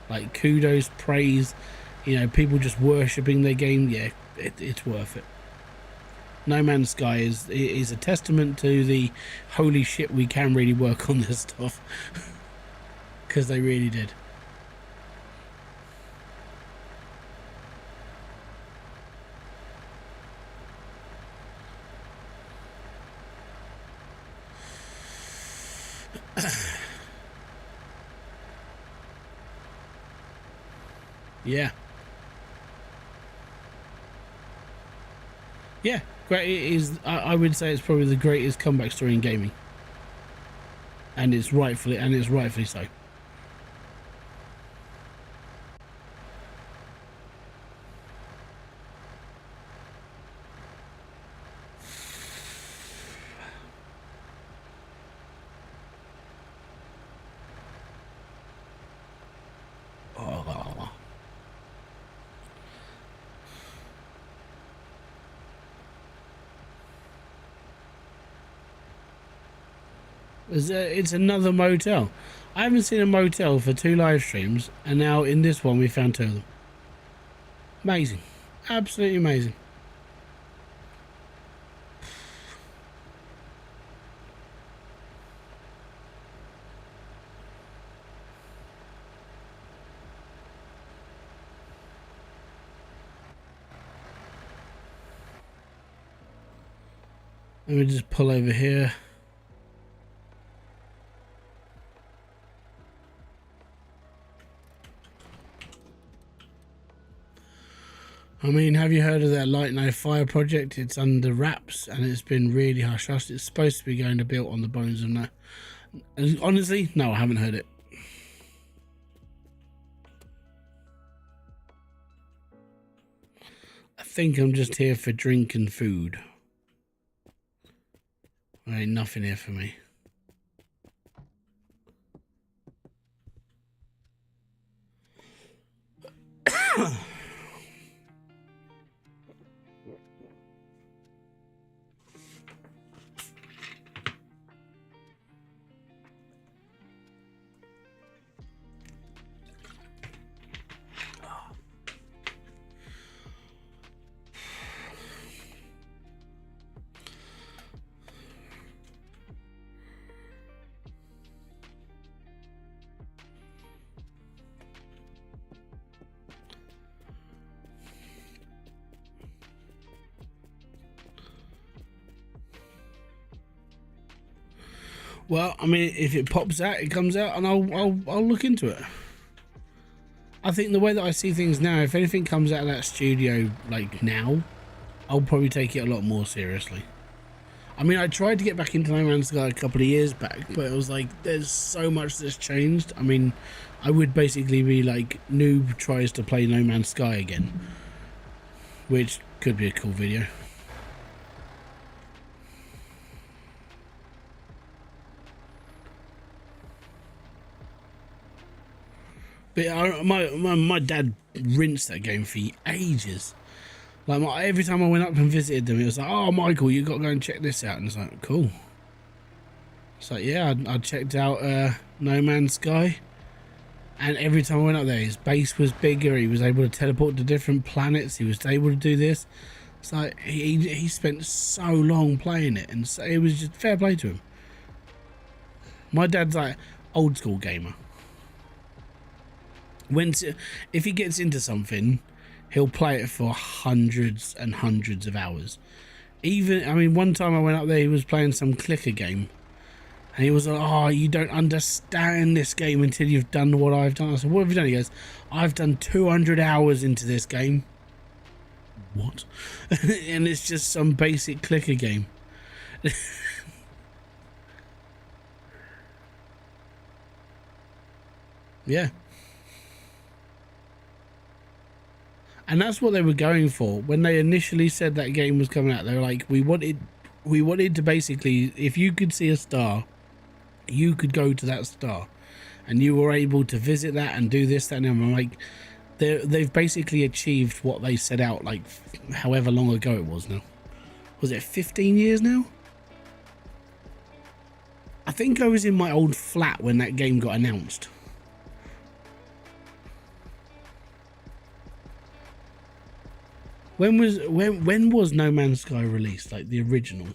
like kudos, praise, you know, people just worshipping their game. Yeah, it's worth it. No Man's Sky is a testament to the holy shit, we can really work on this stuff, because they really did. Yeah. Yeah, great. It is. I would say it's probably the greatest comeback story in gaming, and it's rightfully so. Oh. It's another motel. I haven't seen a motel for 2 live streams, and now in this one we found 2 of them. Amazing. Absolutely amazing. Let me just pull over here. I mean, have you heard of that Light No Fire project? It's under wraps and it's been really hush hush. It's supposed to be going to build on the bones of no. Honestly, no, I haven't heard it. I think I'm just here for drink and food. There ain't nothing here for me. Well, I mean, if it pops out, it comes out, and I'll look into it. I think the way that I see things now, if anything comes out of that studio like now, I'll probably take it a lot more seriously. I mean, I tried to get back into No Man's Sky a couple of years back, but it was like, there's so much that's changed. I mean, I would basically be like, noob tries to play No Man's Sky again, which could be a cool video. But my dad rinsed that game for ages. Like every time I went up and visited them, it was like, "Oh, Michael, you got to go and check this out." And it's like, cool. It's like, yeah, I checked out No Man's Sky, and every time I went up there, his base was bigger. He was able to teleport to different planets. He was able to do this. It's like he spent so long playing it, and so it was just fair play to him. My dad's like old school gamer. If he gets into something, he'll play it for hundreds and hundreds of hours. I mean, one time I went up there, he was playing some clicker game, and he was like, "Oh, you don't understand this game until you've done what I've done." I said, "What have you done?" He goes, "I've done 200 hours into this game." What? And it's just some basic clicker game. Yeah. And that's what they were going for when they initially said that game was coming out. They were like, we wanted to basically, if you could see a star, you could go to that star, and you were able to visit that and do this, that, and I'm like, they've basically achieved what they set out, like however long ago it was now. Was it 15 years now? I think I was in my old flat when that game got announced. When was No Man's Sky released? Like the original?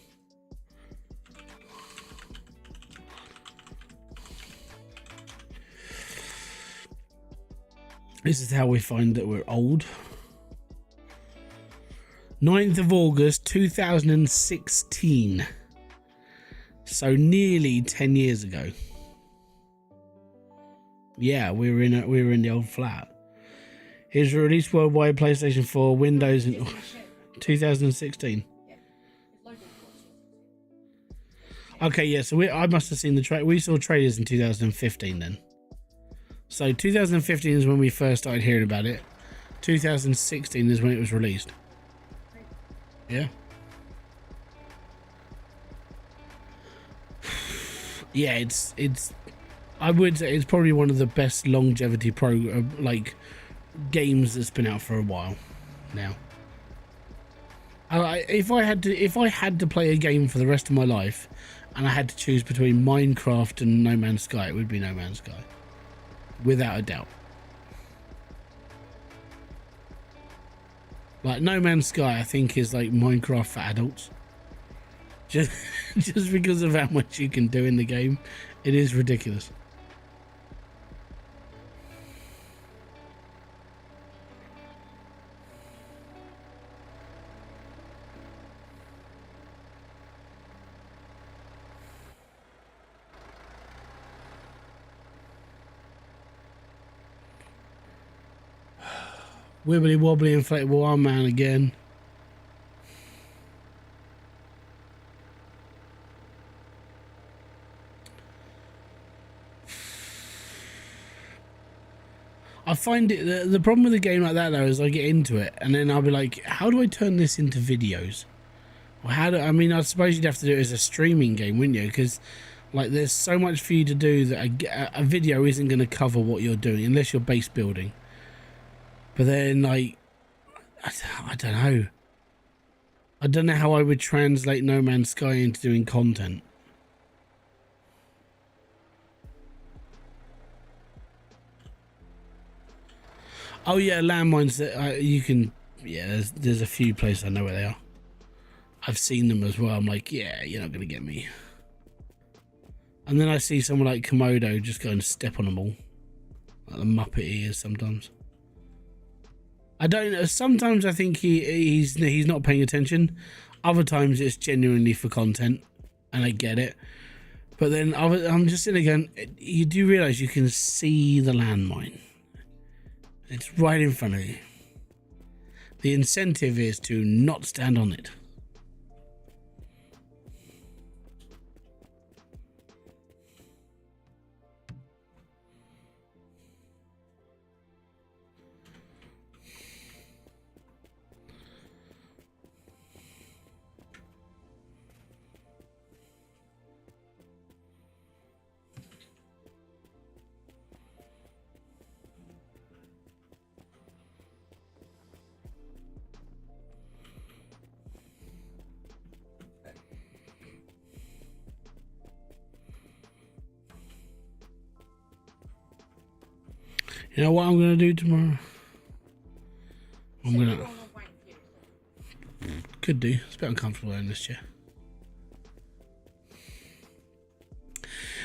This is how we find that we're old. 9th of August 2016. So nearly 10 years ago. Yeah, we were in the old flat. It was released worldwide PlayStation 4, Windows in 2016. Okay, yeah, so I must have seen the trailer. We saw trailers in 2015 then. So 2015 is when we first started hearing about it. 2016 is when it was released. Yeah. Yeah, it's I would say it's probably one of the best longevity games that's been out for a while now. If I had to play a game for the rest of my life, and I had to choose between Minecraft and No Man's Sky, it would be No Man's Sky, without a doubt. Like No Man's Sky, I think is like Minecraft for adults. Just because of how much you can do in the game, it is ridiculous. Wibbly wobbly inflatable arm man again. I find it the problem with a game like that though is I get into it and then I'll be like, how do I turn this into videos? Or how do I mean? I suppose you'd have to do it as a streaming game, wouldn't you? Because like there's so much for you to do that a video isn't going to cover what you're doing unless you're base building. But then like I don't know. I don't know how I would translate No Man's Sky into doing content. Oh yeah, landmines that you can. Yeah, there's a few places I know where they are. I've seen them as well. I'm like, yeah, you're not gonna get me. And then I see someone like Komodo just go and step on them all, like the Muppet he is sometimes. I don't know. Sometimes I think he's not paying attention. Other times it's genuinely for content, and I get it. But then I'm just sitting there going, you do realise you can see the landmine. It's right in front of you. The incentive is to not stand on it. You know what I'm going to do tomorrow? I'm going to... Could do. It's a bit uncomfortable in this chair.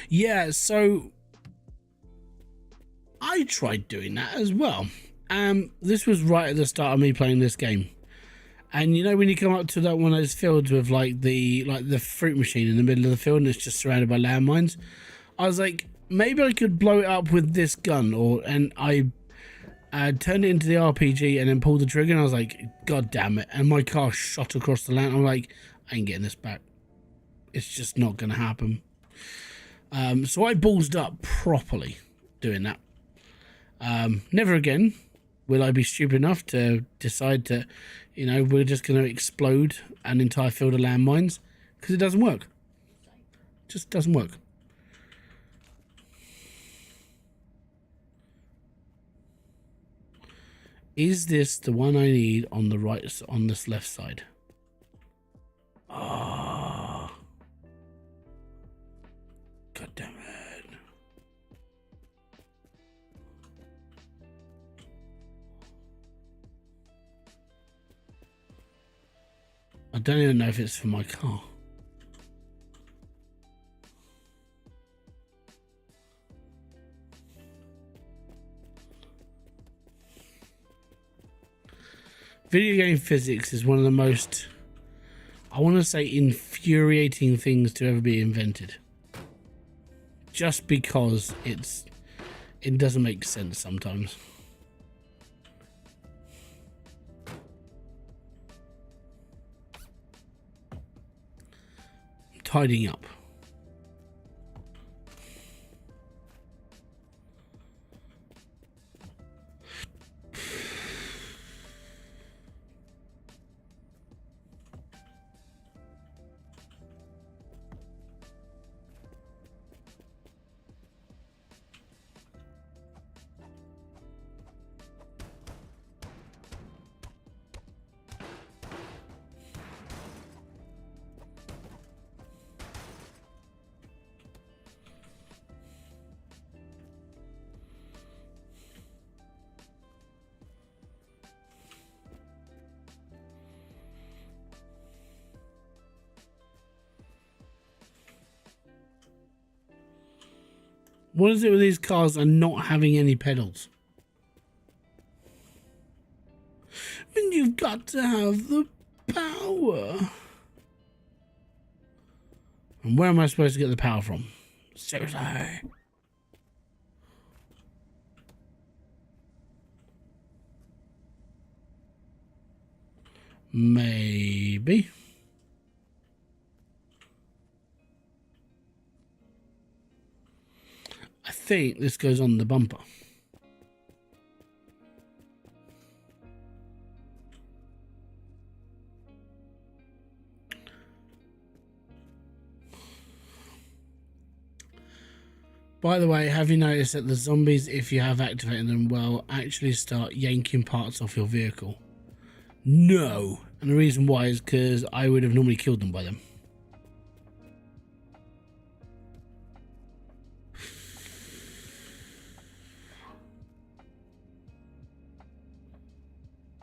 Yeah, so... I tried doing that as well. This was right at the start of me playing this game. And you know when you come up to that one of those fields with like the fruit machine in the middle of the field and it's just surrounded by landmines? I was like, maybe I could blow it up with this gun, and I turned it into the RPG and then pulled the trigger and I was like, God damn it. And my car shot across the land. I'm like, I ain't getting this back. It's just not going to happen. So I ballsed up properly doing that. Never again will I be stupid enough to decide to, you know, we're just going to explode an entire field of landmines, because it doesn't work. It just doesn't work. Is this the one I need on the right, on this left side? Ah, oh. God damn it. I don't even know if it's for my car. Video game physics is one of the most, I want to say, infuriating things to ever be invented. Just because it doesn't make sense sometimes. I'm tidying up. What is it with these cars and not having any pedals? And you've got to have the power. And where am I supposed to get the power from? Seriously. Maybe. I think this goes on the bumper. By the way, have you noticed that the zombies, if you have activated them well, actually start yanking parts off your vehicle? No. And the reason why is because I would have normally killed them by them.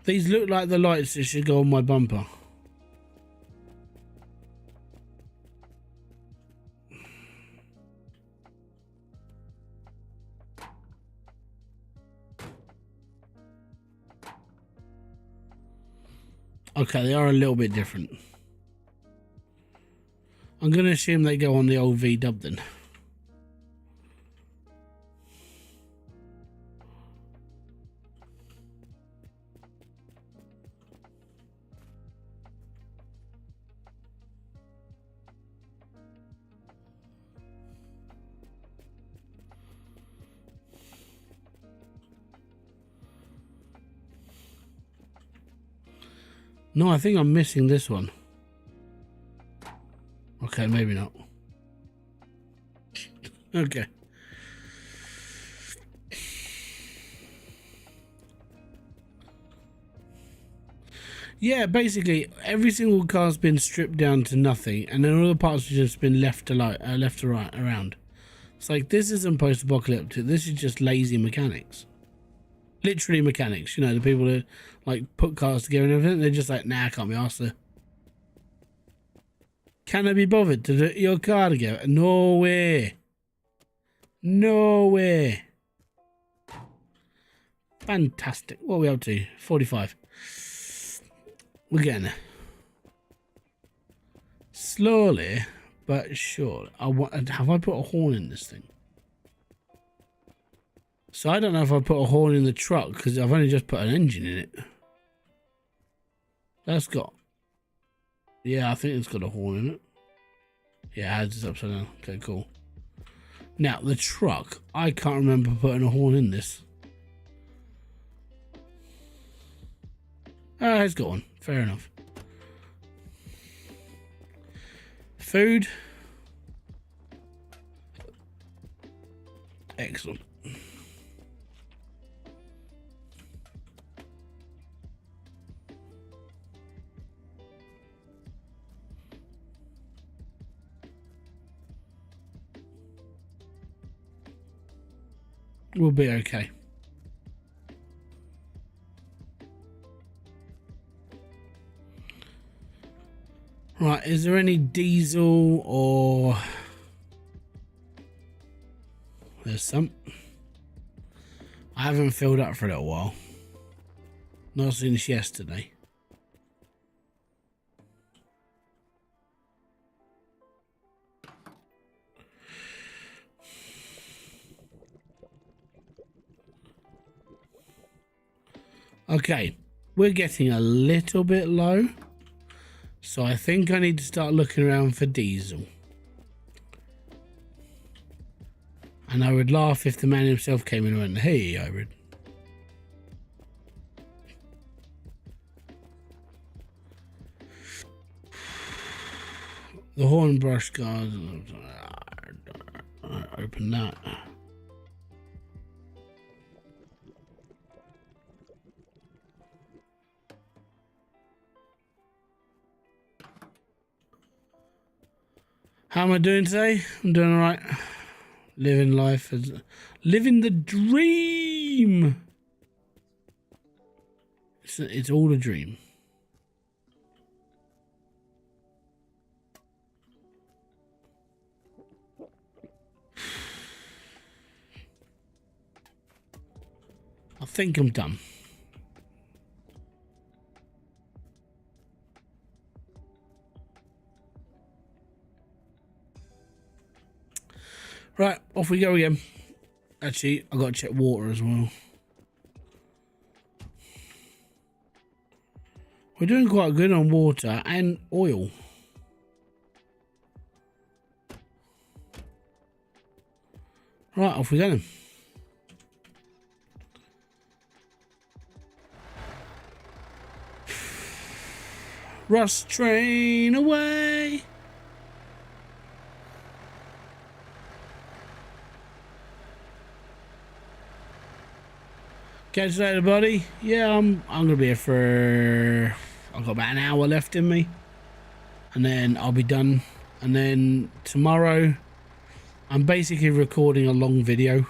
These look like the lights that should go on my bumper. Okay, they are a little bit different. I'm going to assume they go on the old V-dub then. No, I think I'm missing this one. Okay, maybe not. Okay. Yeah, basically every single car's been stripped down to nothing, and then all the parts have just been left to right around. It's like, this isn't post-apocalyptic. This is just lazy mechanics. Literally mechanics. You know, the people that like put cars together and everything. They're just like, nah, I can't be asked to. Can I be bothered to put your car together? No way. No way. Fantastic. What are we up to? 45. We're getting there. Slowly but surely. Have I put a horn in this thing? So I don't know if I put a horn in the truck because I've only just put an engine in it. That's got... Yeah, I think it's got a horn in it. Yeah, it's upside down. Okay, cool. Now, the truck. I can't remember putting a horn in this. Ah, it's got one. Fair enough. Food. Excellent. We'll be okay. Right, is there any diesel or... There's some. I haven't filled up for a little while. Not since yesterday. Okay, we're getting a little bit low. So I think I need to start looking around for diesel. And I would laugh if the man himself came in and went, hey, Hybrid. The horn brush guard. Open that. How am I doing today? I'm doing all right. Living life as living the dream. It's all a dream. I think I'm done. Right, off we go again. Actually, I've got to check water as well. We're doing quite good on water and oil. Right, off we go then. Rust train away. Catch you later, buddy. Yeah, I'm gonna be here for. I've got about an hour left in me, and then I'll be done. And then tomorrow, I'm basically recording a long video,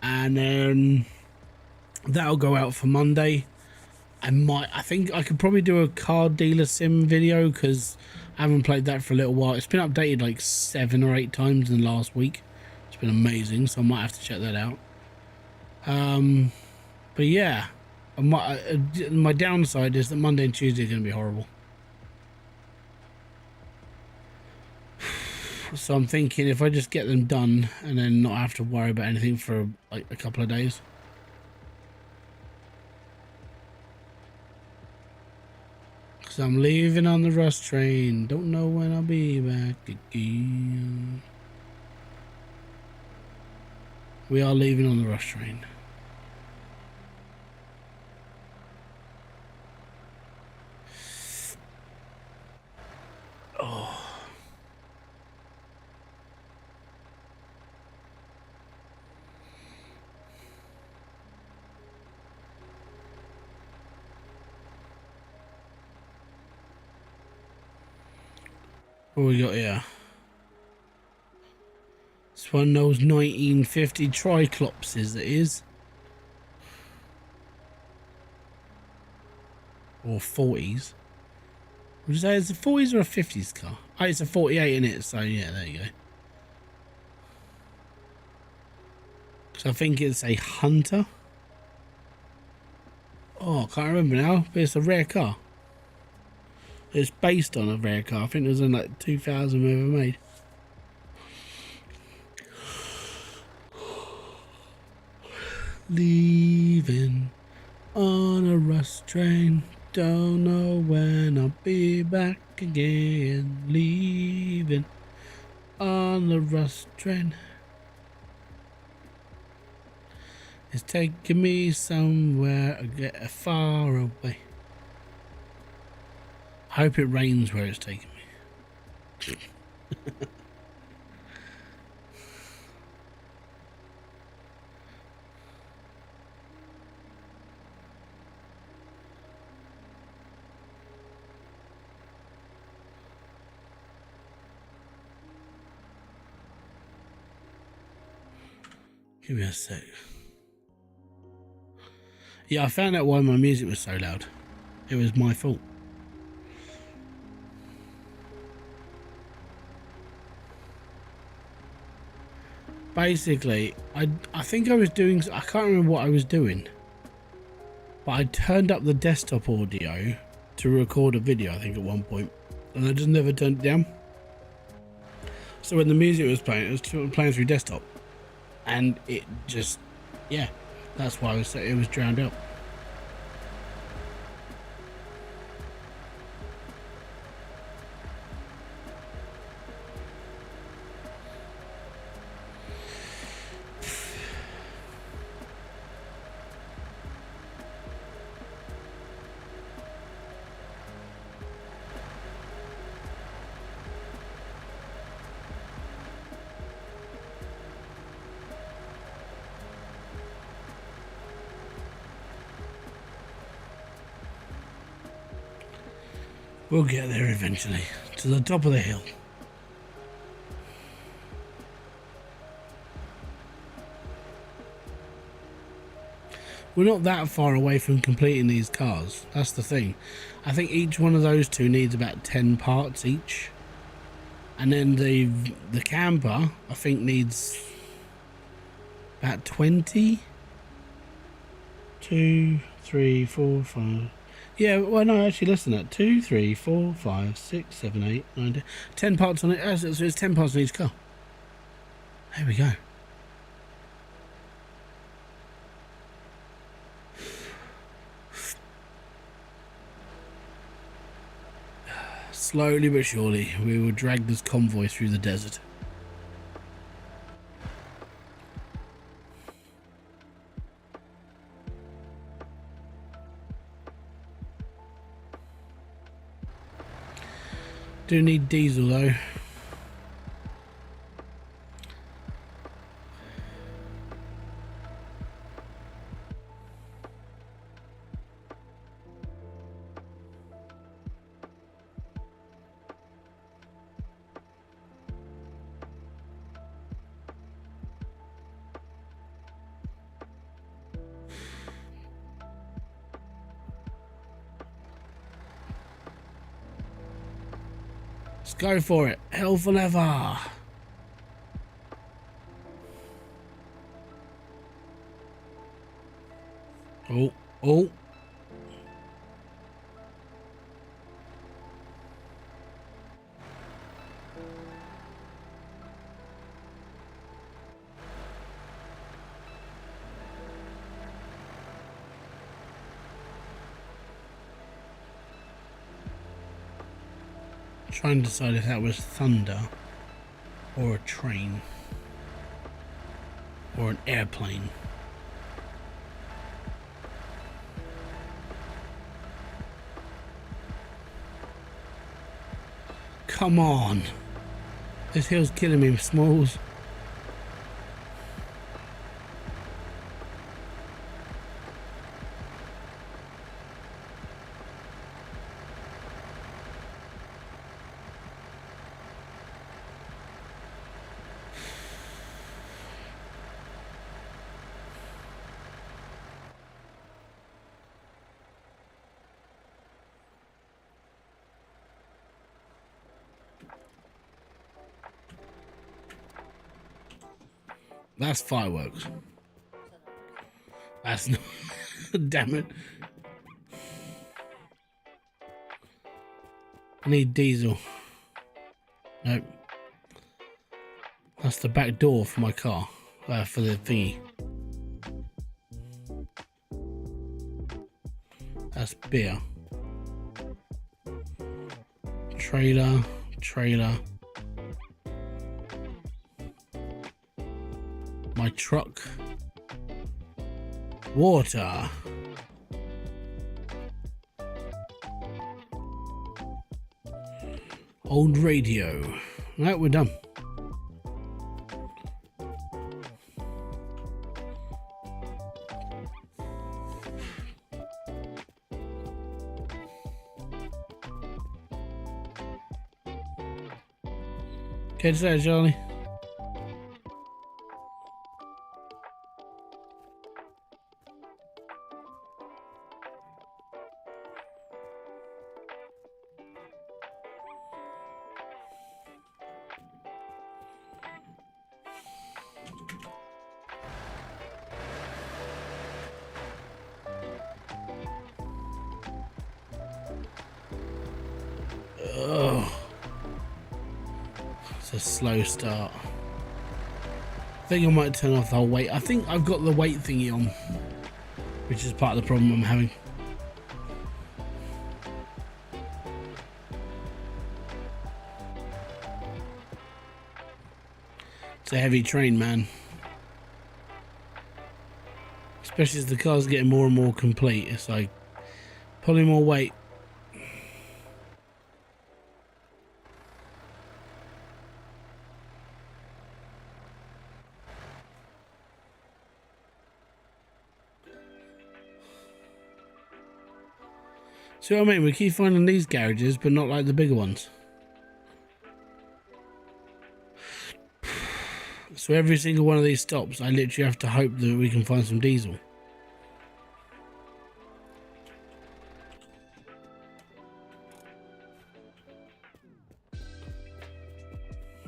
and then that'll go out for Monday. I think I could probably do a car dealer sim video because I haven't played that for a little while. It's been updated like 7 or 8 times in the last week. It's been amazing, so I might have to check that out. But yeah, my downside is that Monday and Tuesday are going to be horrible. So I'm thinking if I just get them done and then not have to worry about anything for like a couple of days. Because I'm leaving on the Rust train. Don't know when I'll be back again. We are leaving on the Rust train. Oh. What we got here? It's one of those 1950 Triclopses, it is. Or 40s. Would you say it's a 40s or a 50s car? Oh, it's a 48 in it, so yeah, there you go. So I think it's a Hunter. Oh, I can't remember now, but it's a rare car. It's based on a rare car. I think it was in like 2000 ever made. Leaving on a Rust train. Don't know when I'll be back again. Leaving on the Rust train. It's taking me somewhere I get far away. I hope it rains where it's taking me. Give me a sec. Yeah, I found out why my music was so loud. It was my fault. Basically, I think I was doing, I can't remember what I was doing, but I turned up the desktop audio to record a video, I think at one point, and I just never turned it down. So when the music was playing, it was playing through desktop, and it just, yeah, that's why it was drowned out. We'll get there eventually, to the top of the hill. We're not that far away from completing these cars, that's the thing. I think each one of those two needs about 10 parts each. And then the camper, I think, needs about 20. 2, 3, 4, 5. Yeah, well, no, actually, less than that. 2, 3, 4, 5, 6, 7, 8, 9, 10. 10 parts on it. So it's 10 parts on each car. There we go. Slowly but surely, we will drag this convoy through the desert. Do need diesel though. Let's go for it. Hell for leather. Oh, oh. Trying to decide if that was thunder or a train or an airplane. Come on. This hill's killing me, Smalls. That's fireworks. That's not. Damn it. I need diesel. Nope. That's the back door for my car. For the thingy. That's beer. Trailer. My truck. Water. Old radio. Right, we're done. Catch that, Charlie. Oh, it's a slow start. I think I might turn off the whole weight. I think I've got the weight thingy on, which is part of the problem I'm having. It's a heavy train, man. Especially as the car's getting more and more complete. It's like pulling more weight. See what I mean? We keep finding these garages, but not like the bigger ones. So every single one of these stops, I literally have to hope that we can find some diesel.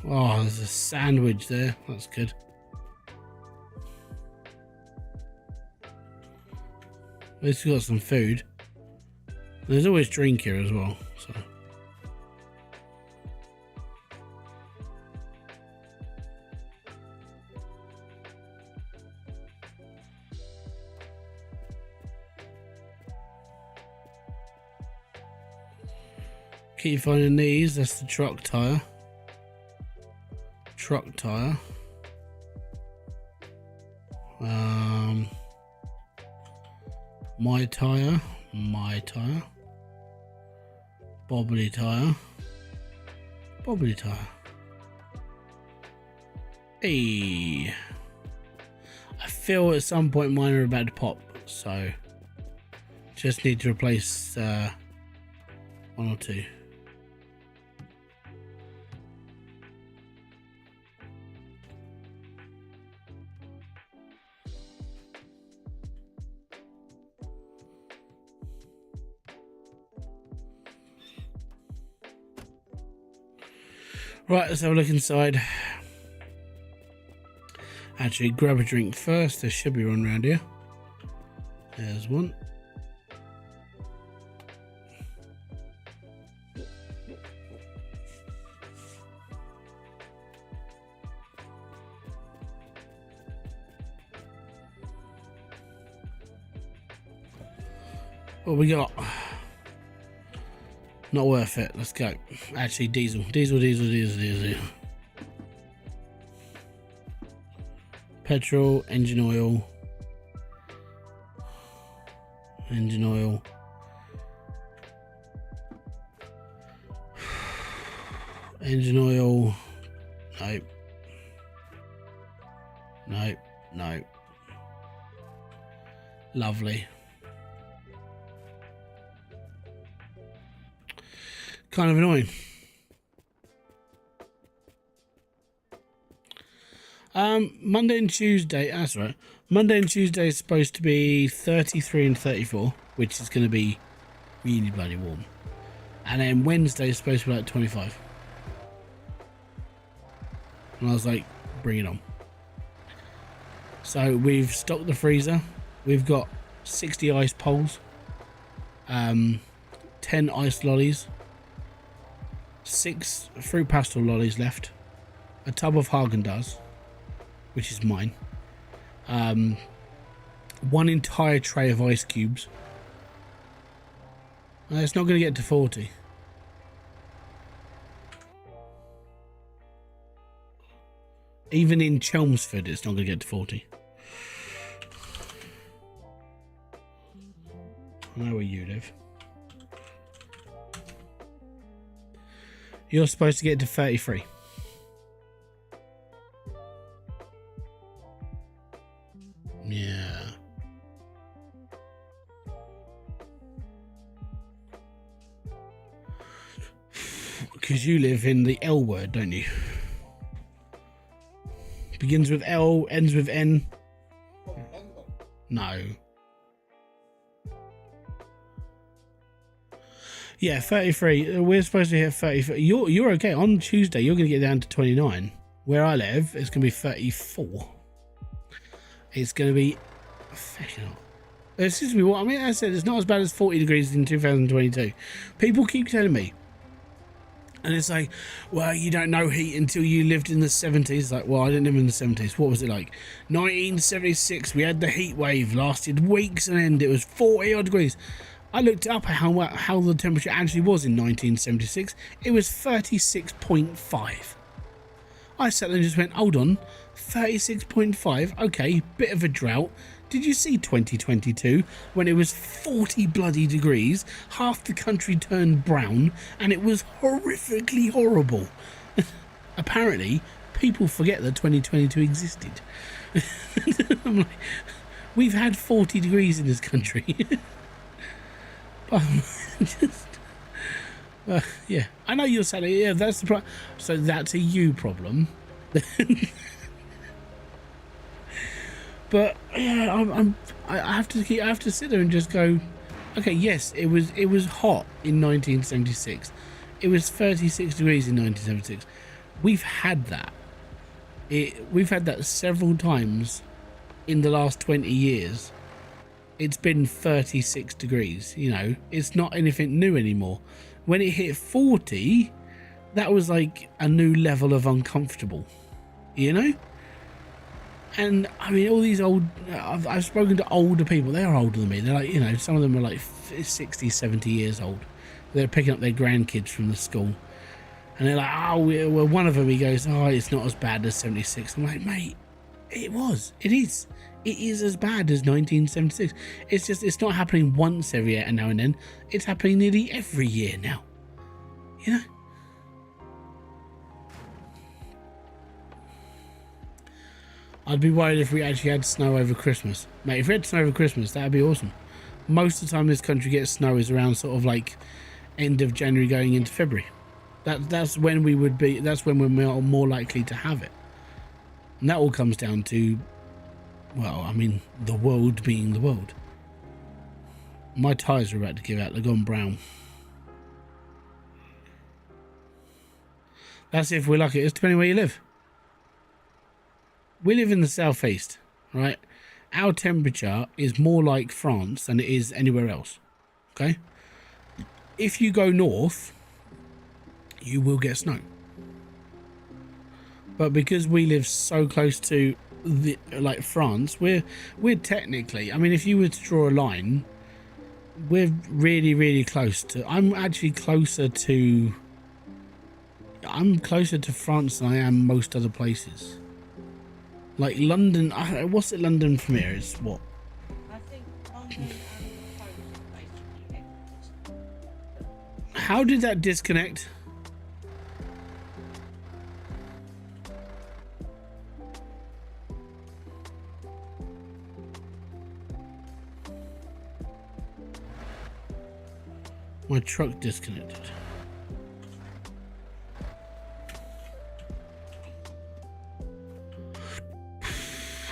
Oh, there's a sandwich there. That's good. At least we got some food. There's always drink here as well, so. Keep finding these. That's the truck tire. Truck tire. My tire. My tire. Bobbly tire. Bobbly tire. Hey. I feel at some point mine are about to pop, so just need to replace one or two. Right, let's have a look inside. Actually, grab a drink first. There should be one around here. There's one. What we got? Not worth it. Let's go. Actually, diesel. Diesel. Petrol, engine oil. Engine oil. Engine oil. Nope. Nope. Nope. Lovely. Kind of annoying. Monday and Tuesday, that's right. Monday and Tuesday is supposed to be 33 and 34, which is going to be really bloody warm. And then Wednesday is supposed to be like 25. And I was like, bring it on. So we've stocked the freezer. We've got 60 ice poles, 10 ice lollies, 6 fruit pastel lollies left, a tub of Haagen-Dazs, which is mine, one entire tray of ice cubes. It's not going to get to 40. Even in Chelmsford, it's not going to get to 40. I know where you live. You're supposed to get to 33. Yeah. Because you live in the L word, don't you? Begins with L, ends with N. No. Yeah, 33. We're supposed to hit 33. You're okay. On Tuesday, you're going to get down to 29. Where I live, it's going to be 34. It's going to be excuse me, what I mean, I said it's not as bad as 40 degrees in 2022. People keep telling me, and it's like, well, you don't know heat until you lived in the 70s. Like, well, I didn't live in the 70s. What was it like? 1976, we had the heat wave, lasted weeks and end. It was 40 odd degrees. I looked up at how the temperature actually was in 1976. It was 36.5. I sat there and just went, hold on, 36.5, okay, bit of a drought. Did you see 2022 when it was 40 bloody degrees, half the country turned brown, and it was horrifically horrible? Apparently, people forget that 2022 existed. I'm like, we've had 40 degrees in this country. Yeah, I know you're saying, yeah, that's the problem. So that's a you problem. But yeah, I have to sit there and just go, okay, yes, it was hot in 1976. It was 36 degrees in 1976. We've had that. We've had that several times in the last 20 years. It's been 36 degrees, you know. It's not anything new anymore. When it hit 40, that was like a new level of uncomfortable, you know? And I mean, all these old, I've spoken to older people. They are older than me. They're like, you know, some of them are like 60, 70 years old. They're picking up their grandkids from the school, and they're like, oh, well, one of them, he goes, oh, it's not as bad as 76. I'm like, mate, it is as bad as 1976. It's just, it's not happening once every year and now and then. It's happening nearly every year now, you know. I'd be worried if we actually had snow over Christmas. Mate, if we had snow over Christmas, that'd be awesome. Most of the time this country gets snow is around sort of like end of January going into February. That's when we would be, that's when we're more likely to have it. And that all comes down to, well, I mean, the world being the world. My tyres are about to give out, they're gone brown. That's if we're lucky. It's depending where you live. We live in the southeast, right? Our temperature is more like France than it is anywhere else, okay? If you go north, you will get snow. But because we live so close to like France, we're technically, I mean, if you were to draw a line, we're really close to, I'm closer to France than I am most other places. Like London, what's it, London from here is what? I think London and the coast basically. How did that disconnect? My truck disconnected.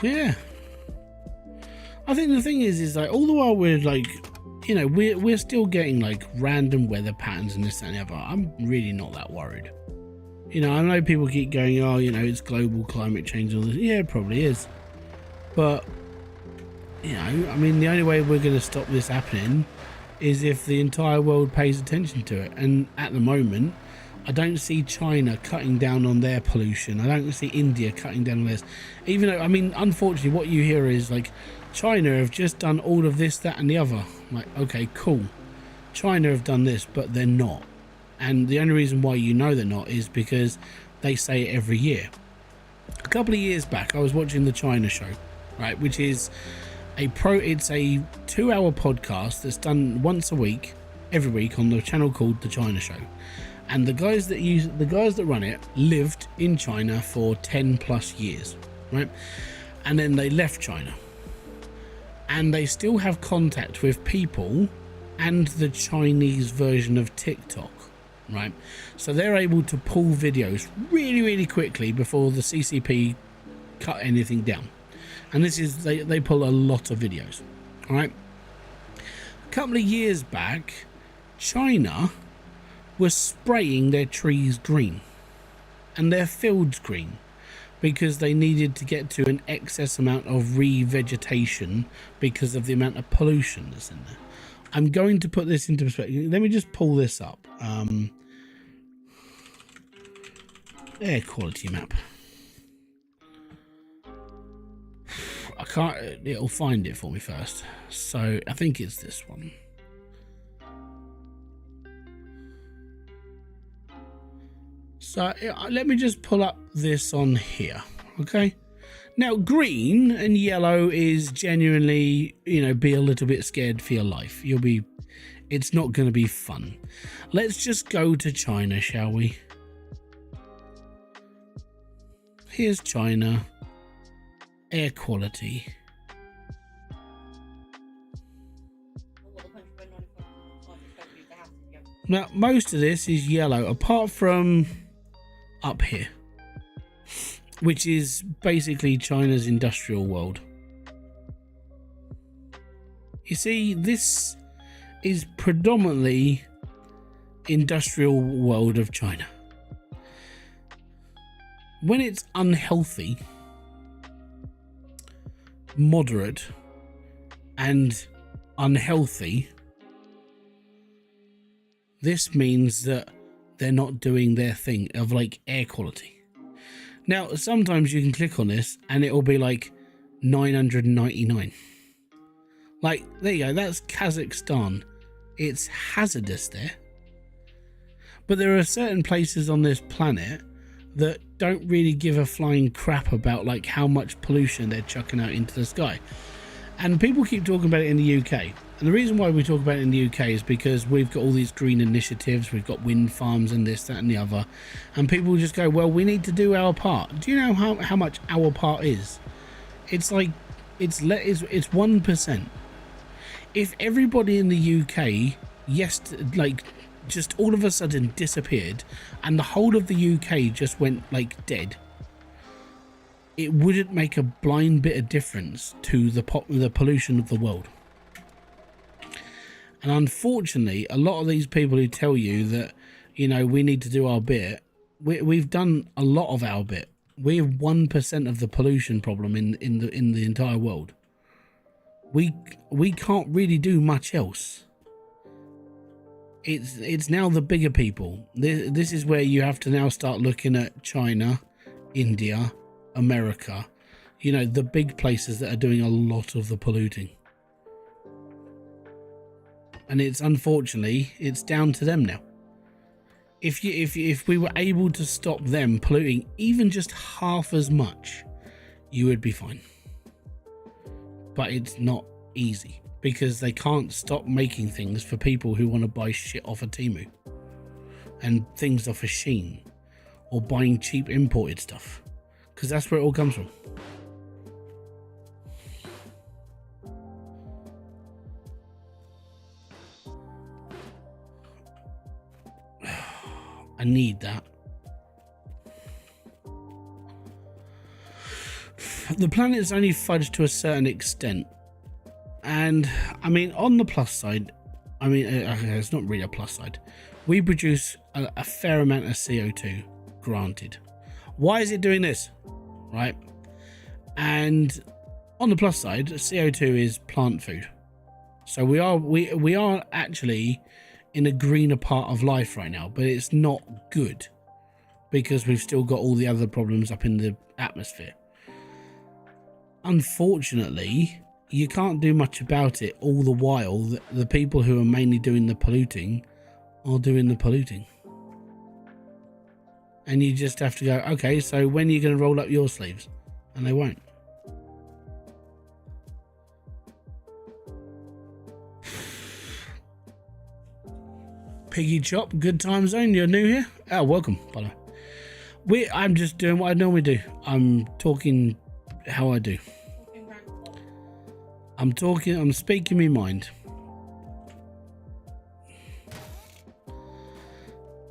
Yeah, I think the thing is like all the while we're like, you know, we're still getting like random weather patterns and this that, and the other. I'm really not that worried. You know, I know people keep going, oh, you know, it's global climate change and all this. Yeah, it probably is, but you know, I mean, the only way we're going to stop this happening is if the entire world pays attention to it. And at the moment, I don't see China cutting down on their pollution. I don't see India cutting down on this. Even though, I mean, unfortunately, what you hear is like, China have just done all of this, that, and the other. I'm like, okay, cool. China have done this, but they're not. And the only reason why you know they're not is because they say it every year. A couple of years back, I was watching the China Show, right, which is it's a 2-hour podcast that's done once a week, every week, on the channel called The China Show. And the guys that run it lived in China for 10 plus years, right? And then they left China, and they still have contact with people and the Chinese version of TikTok, right? So they're able to pull videos really quickly before the CCP cut anything down. And this is, they pull a lot of videos, all right? A couple of years back, China was spraying their trees green and their fields green because they needed to get to an excess amount of revegetation because of the amount of pollution that's in there. I'm going to put this into perspective. Let me just pull this up. Air quality map. I can't, it'll find it for me first. So I think it's this one. So let me just pull up this on here, okay? Now, green and yellow is genuinely, you know, be a little bit scared for your life. It's not going to be fun. Let's just go to China, shall we? Here's China. Air quality. Now, most of this is yellow, apart from up here, which is basically China's industrial world. You see, this is predominantly industrial world of China. When it's unhealthy, moderate, and unhealthy, this means that they're not doing their thing of like air quality. Now, sometimes you can click on this and it'll be like 999. Like, there you go, that's Kazakhstan. It's hazardous there. But there are certain places on this planet that don't really give a flying crap about like how much pollution they're chucking out into the sky. And people keep talking about it in the UK. And the reason why we talk about it in the UK is because we've got all these green initiatives, we've got wind farms and this, that and the other. And people just go, well, we need to do our part. Do you know how much our part is? It's like, it's 1%. If everybody in the UK, just all of a sudden disappeared and the whole of the UK just went like dead, it wouldn't make a blind bit of difference to the pollution of the world. And unfortunately, a lot of these people who tell you that, you know, we need to do our bit, we've done a lot of our bit. We're 1% of the pollution problem in the entire world. We can't really do much else. It's now the bigger people. This is where you have to now start looking at China, India, America, you know, the big places that are doing a lot of the polluting. And it's unfortunately, it's down to them now. If we were able to stop them polluting even just half as much, you would be fine. But it's not easy because they can't stop making things for people who want to buy shit off of Temu and things off of Shein or buying cheap imported stuff. Because that's where it all comes from. I need that. The planet's only fudged to a certain extent. And, I mean, on the plus side, I mean, it's not really a plus side. We produce a fair amount of CO2, granted. Why is it doing this? Right, and on the plus side, CO2 is plant food, so we are actually in a greener part of life right now, but it's not good because we've still got all the other problems up in the atmosphere. Unfortunately, you can't do much about it, all the while the people who are mainly doing the polluting are doing the polluting. And you just have to go, okay, so when are you going to roll up your sleeves? And they won't. Piggy Chop, good time zone. You're new here? Oh, welcome, by the way. I'm just doing what I normally do. I'm talking how I do. I'm speaking my mind.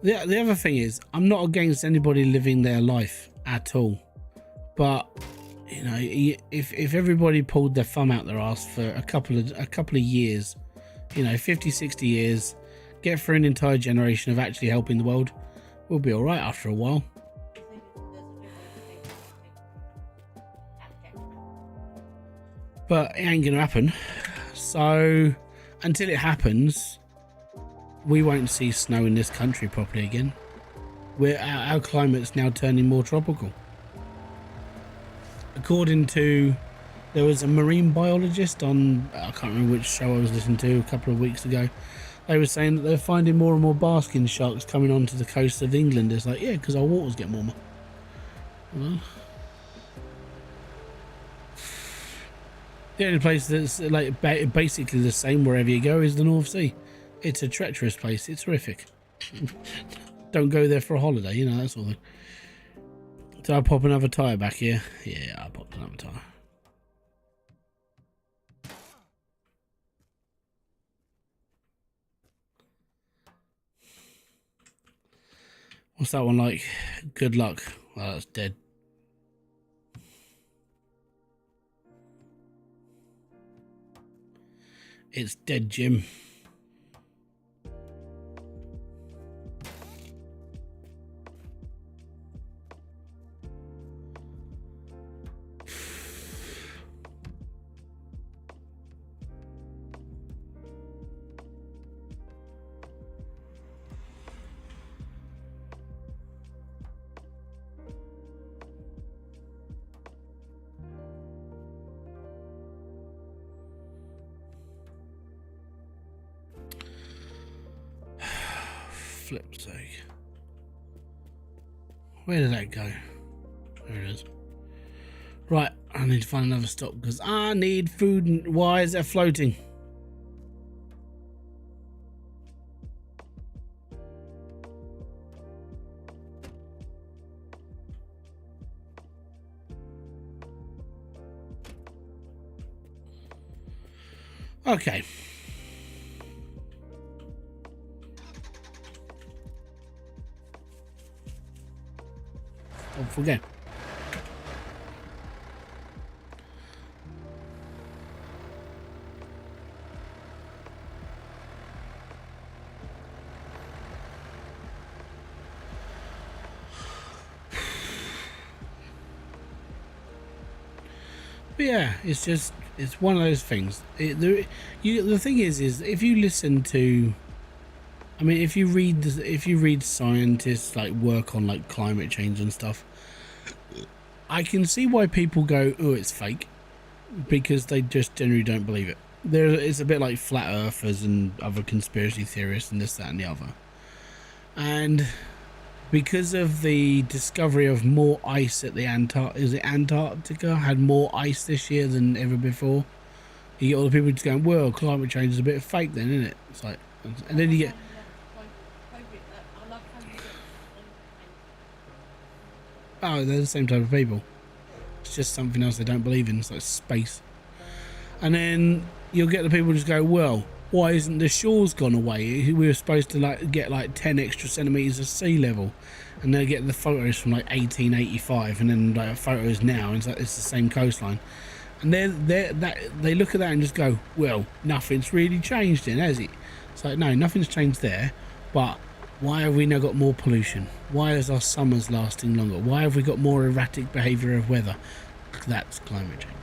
The other thing is, I'm not against anybody living their life at all, but you know, if everybody pulled their thumb out their ass for a couple of years, you know, 50, 60 years, get through an entire generation of actually helping the world, we'll be all right after a while. But it ain't gonna happen. So until it happens, we won't see snow in this country properly again. Our climate's now turning more tropical. According to, there was a marine biologist on, I can't remember which show I was listening to a couple of weeks ago. They were saying that they're finding more and more basking sharks coming onto the coast of England. It's like, yeah, because our waters get warmer. Well, the only place that's like basically the same wherever you go is the North Sea. It's a treacherous place. It's horrific. Don't go there for a holiday, you know, that sort of thing. Did I pop another tyre back here? Yeah, I popped another tyre. What's that one like? Good luck. Well, that's dead. It's dead, Jim. flip's sake. Where did that go? There it is. Right, I need to find another stop because I need food. And why is that floating? Okay. Off we go. But yeah, it's just, it's one of those things. The thing is if you listen to, I mean, if you read scientists like work on like climate change and stuff, I can see why people go, oh, it's fake, because they just generally don't believe it. It's a bit like flat earthers and other conspiracy theorists and this, that, and the other. And because of the discovery of more ice at the Antarctica had more ice this year than ever before, you get all the people just going, well, climate change is a bit fake then, isn't it? It's like, and then you get, oh, they're the same type of people. It's just something else they don't believe in. It's like space. And then you'll get the people just go, well, why isn't the shores gone away? We were supposed to like get like 10 extra centimeters of sea level, and they'll get the photos from like 1885, and then like photos now, and it's like it's the same coastline. And they look at that and just go, well, nothing's really changed then, has it? It's like, no, nothing's changed there, but why have we now got more pollution? Why is our summers lasting longer? Why have we got more erratic behaviour of weather? That's climate change.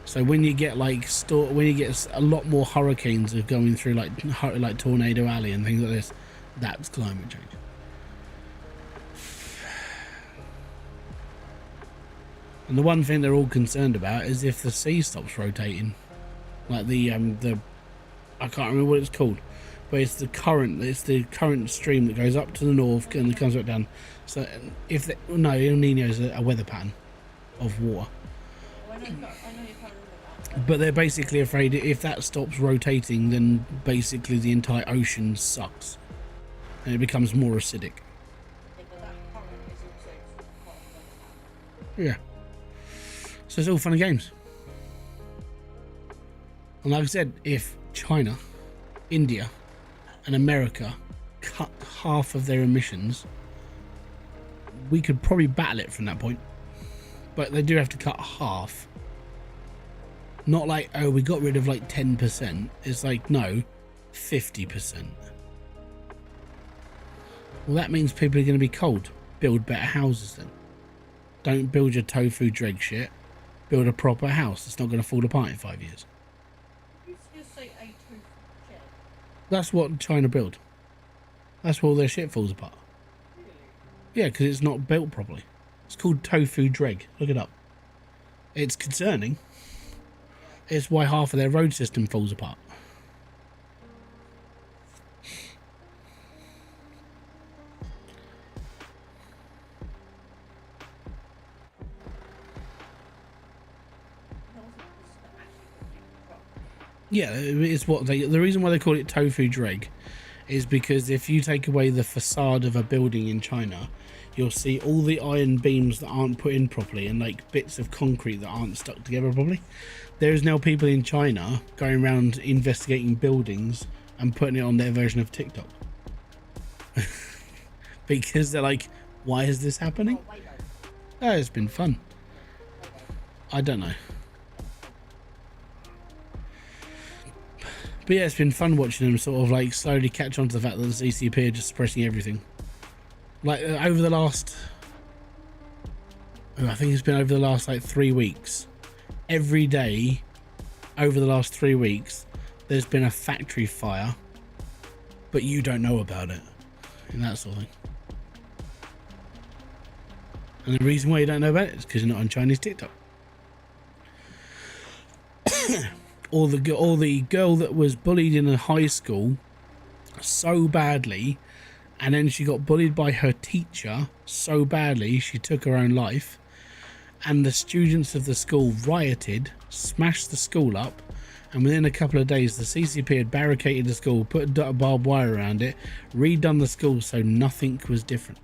So when you get like when you get a lot more hurricanes of going through like Tornado Alley and things like this, that's climate change. And the one thing they're all concerned about is if the sea stops rotating, like the I can't remember what it's called, but it's the current stream that goes up to the north and comes back down. So if El Nino is a weather pattern of water. I know you can't remember that. But they're basically afraid if that stops rotating, then basically the entire ocean sucks and it becomes more acidic. Yeah, but that current is also part of Yeah. So it's all fun and games. And like I said, if China, India and America cut half of their emissions, we could probably battle it from that point. But they do have to cut half. Not like, oh, we got rid of like 10%. It's like, no, 50%. Well, that means people are going to be cold. Build better houses then. Don't build your tofu dreg shit. Build a proper house. It's not going to fall apart in 5 years. You just say a tofu shed. That's what China build. That's where all their shit falls apart. Really? Yeah, because it's not built properly. It's called tofu dreg. Look it up. It's concerning. It's why half of their road system falls apart. Yeah, it's what the reason why they call it tofu dreg is because if you take away the facade of a building in China, you'll see all the iron beams that aren't put in properly and like bits of concrete that aren't stuck together properly. There is now people in China going around investigating buildings and putting it on their version of TikTok. Because they're like, why is this happening? Oh, it's been fun. I don't know. But yeah, it's been fun watching them sort of like slowly catch on to the fact that the CCP are just suppressing everything. Like over the last, I think it's been over the last like 3 weeks. Every day over the last 3 weeks, there's been a factory fire, but you don't know about it, and that sort of thing. And the reason why you don't know about it is because you're not on Chinese TikTok. Or the girl that was bullied in a high school so badly And then she got bullied by her teacher so badly she took her own life. And the students of the school rioted, smashed the school up, and within a couple of days the CCP had barricaded the school, put a barbed wire around it, redone the school so nothing was different.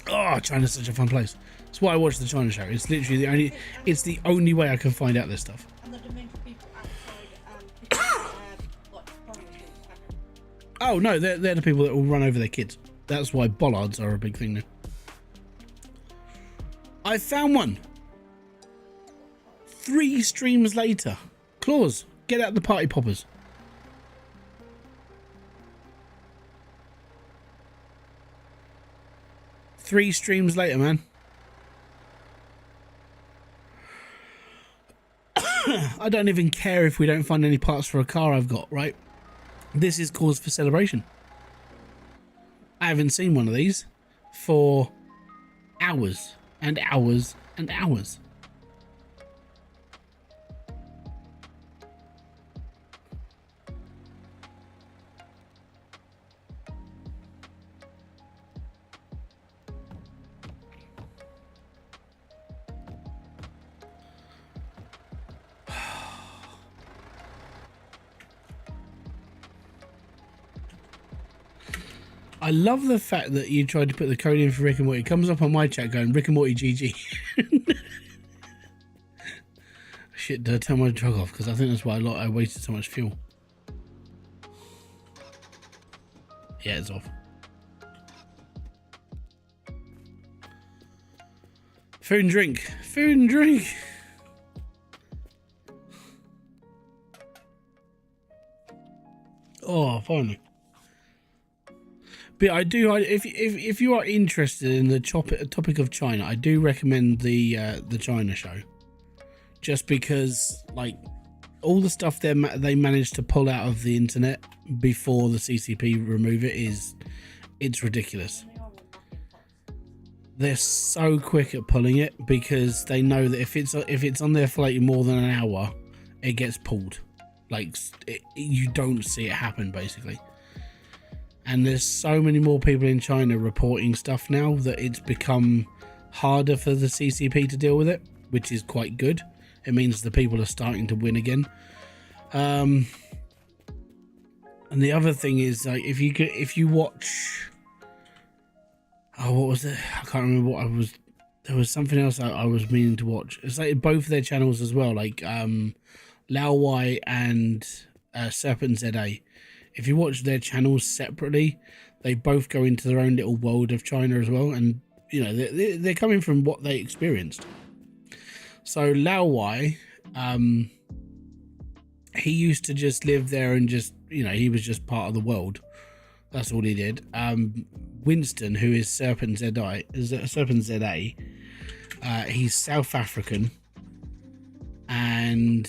Oh, China's such a fun place. That's why I watch the China show. It's literally the only way I can find out this stuff. And the demented people outside, like primary schools. Oh no, they're the people that will run over their kids. That's why bollards are a big thing now. I found one. 3 streams later. Claus, get out the party poppers. Three streams later, man. I don't even care if we don't find any parts for a car I've got, right? This is cause for celebration. I haven't seen one of these for hours and hours and hours. I love the fact that you tried to put the code in for Rick and Morty. It comes up on my chat going, Rick and Morty GG. Shit, did I turn my truck off? Because I think that's why I wasted so much fuel. Yeah, it's off. Food and drink. Food and drink. Oh, finally. But I do. If you are interested in the topic of China, I do recommend the China show, just because like all the stuff they managed to pull out of the internet before the CCP remove it's ridiculous. They're so quick at pulling it because they know that if it's on there for like more than an hour, it gets pulled. Like you don't see it happen basically. And there's so many more people in China reporting stuff now that it's become harder for the CCP to deal with it, which is quite good. It means the people are starting to win again. And the other thing is, like, if you watch, oh, what was it? I can't remember what there was something else I was meaning to watch. It's like both their channels as well, like Lao Y and Serpent ZA. If you watch their channels separately, they both go into their own little world of China as well. And, you know, they're coming from what they experienced. So Lao Y, he used to just live there and just, you know, he was just part of the world. That's all he did. Winston, who is Serpent ZA, he's South African. And,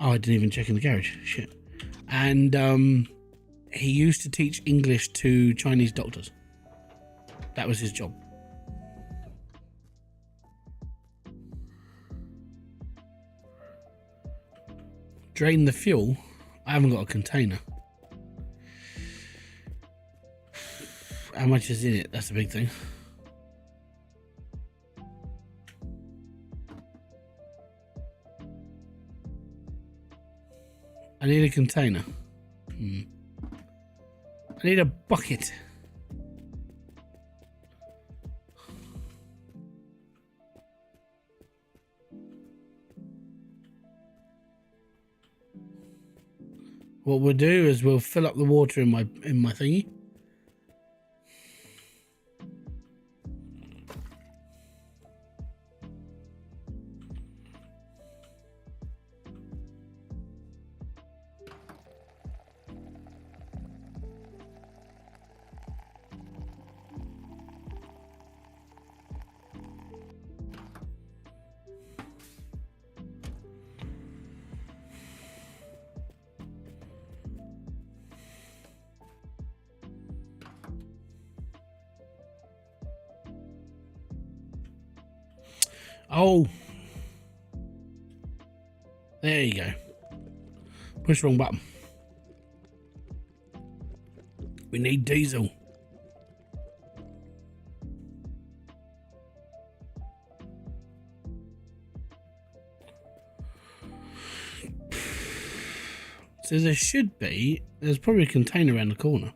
oh, I didn't even check in the garage. Shit. And, he used to teach English to Chinese doctors. That was his job. Drain the fuel. I haven't got a container. How much is in it? That's the big thing. I need a container. I need a bucket. What we'll do is we'll fill up the water in my thingy. Oh, there you go. Push the wrong button. We need diesel. So there should be, there's probably a container around the corner.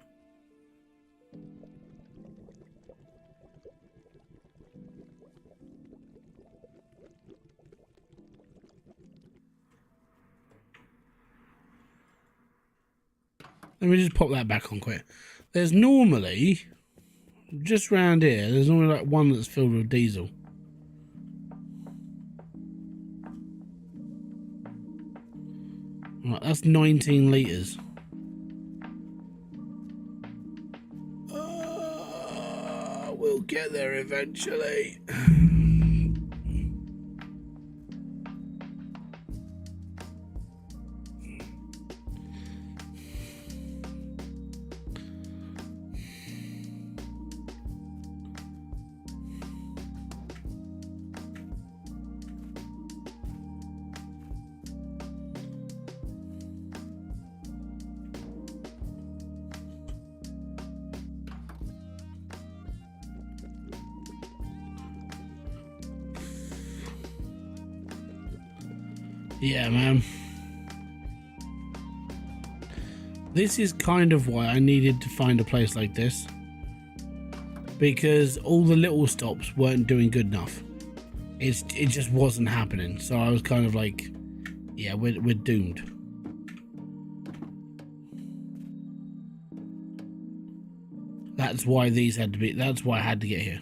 Let me just pop that back on quick. There's normally, just round here, there's normally like one that's filled with diesel. Right, that's 19 litres. We'll get there eventually. Yeah, man. This is kind of why I needed to find a place like this. Because all the little stops weren't doing good enough. It just wasn't happening. So I was kind of like, yeah, we're doomed. That's why these had to be, that's why I had to get here.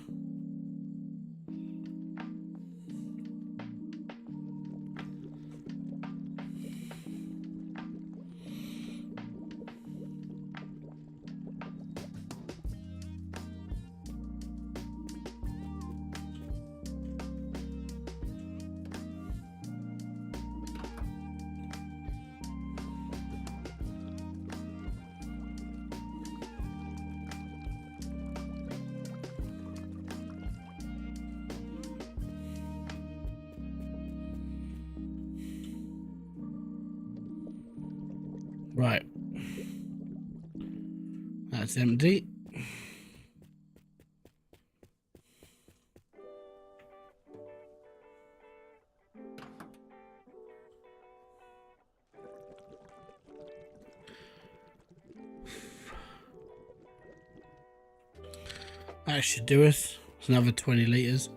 Right. That's empty. That should do us. It's another 20 litres.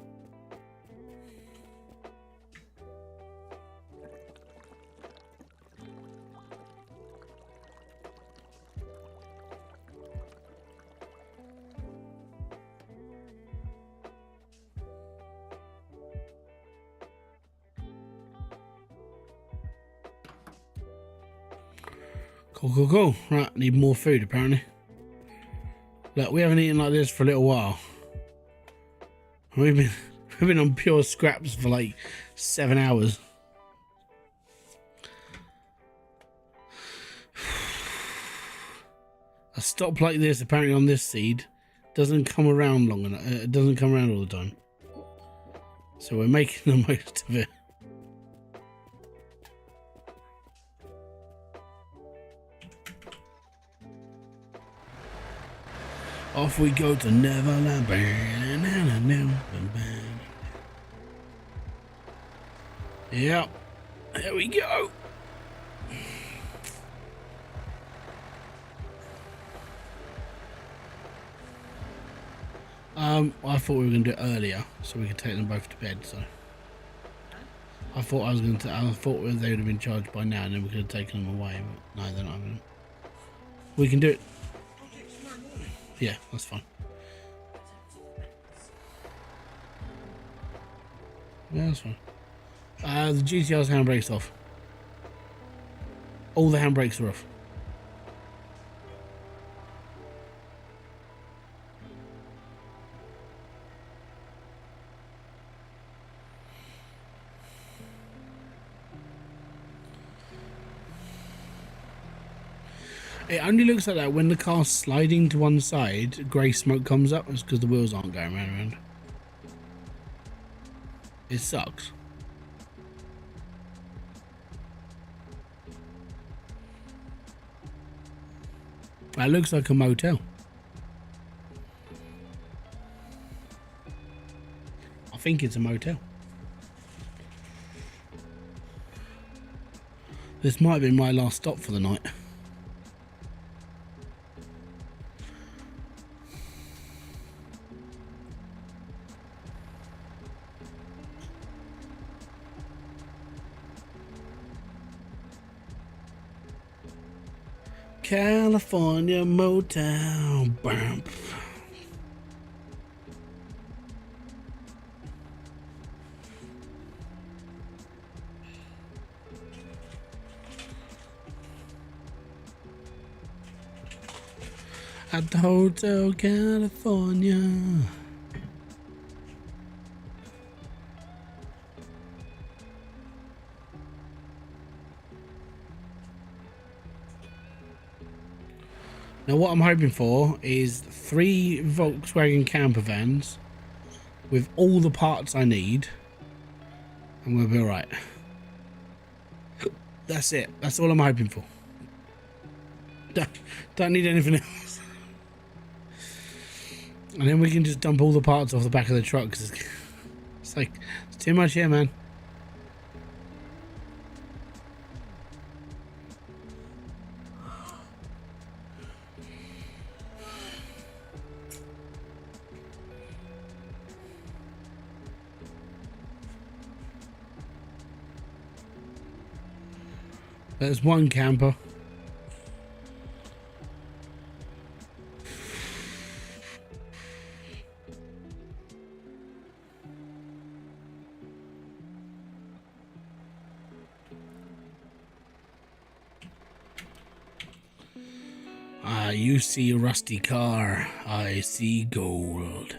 Cool. Right, need more food apparently. Look, we haven't eaten like this for a little while. We've been on pure scraps for like 7 hours. A stop like this apparently on this seed doesn't come around long enough. It doesn't come around all the time. So we're making the most of it. Off we go to Neverland. Yep, there we go. I thought we were going to do it earlier so we could take them both to bed. So I thought they would have been charged by now, and then we could have taken them away. But no, they're not having them. We can do it. Yeah, that's fine. Yeah, that's fine. The GTR's handbrake's off. All the handbrakes are off. It only looks like that when the car's sliding to one side, grey smoke comes up. It's because the wheels aren't going round and round. It sucks. That looks like a motel. think it's a motel. This might be my last stop for the night. California motel. Bam. At the Hotel California. Now what I'm hoping for is 3 Volkswagen camper vans with all the parts I need, and we'll be alright. That's it. That's all I'm hoping for. Don't need anything else. And then we can just dump all the parts off the back of the truck, 'cause it's like, it's too much here, man. There's one camper. You see a rusty car, I see gold.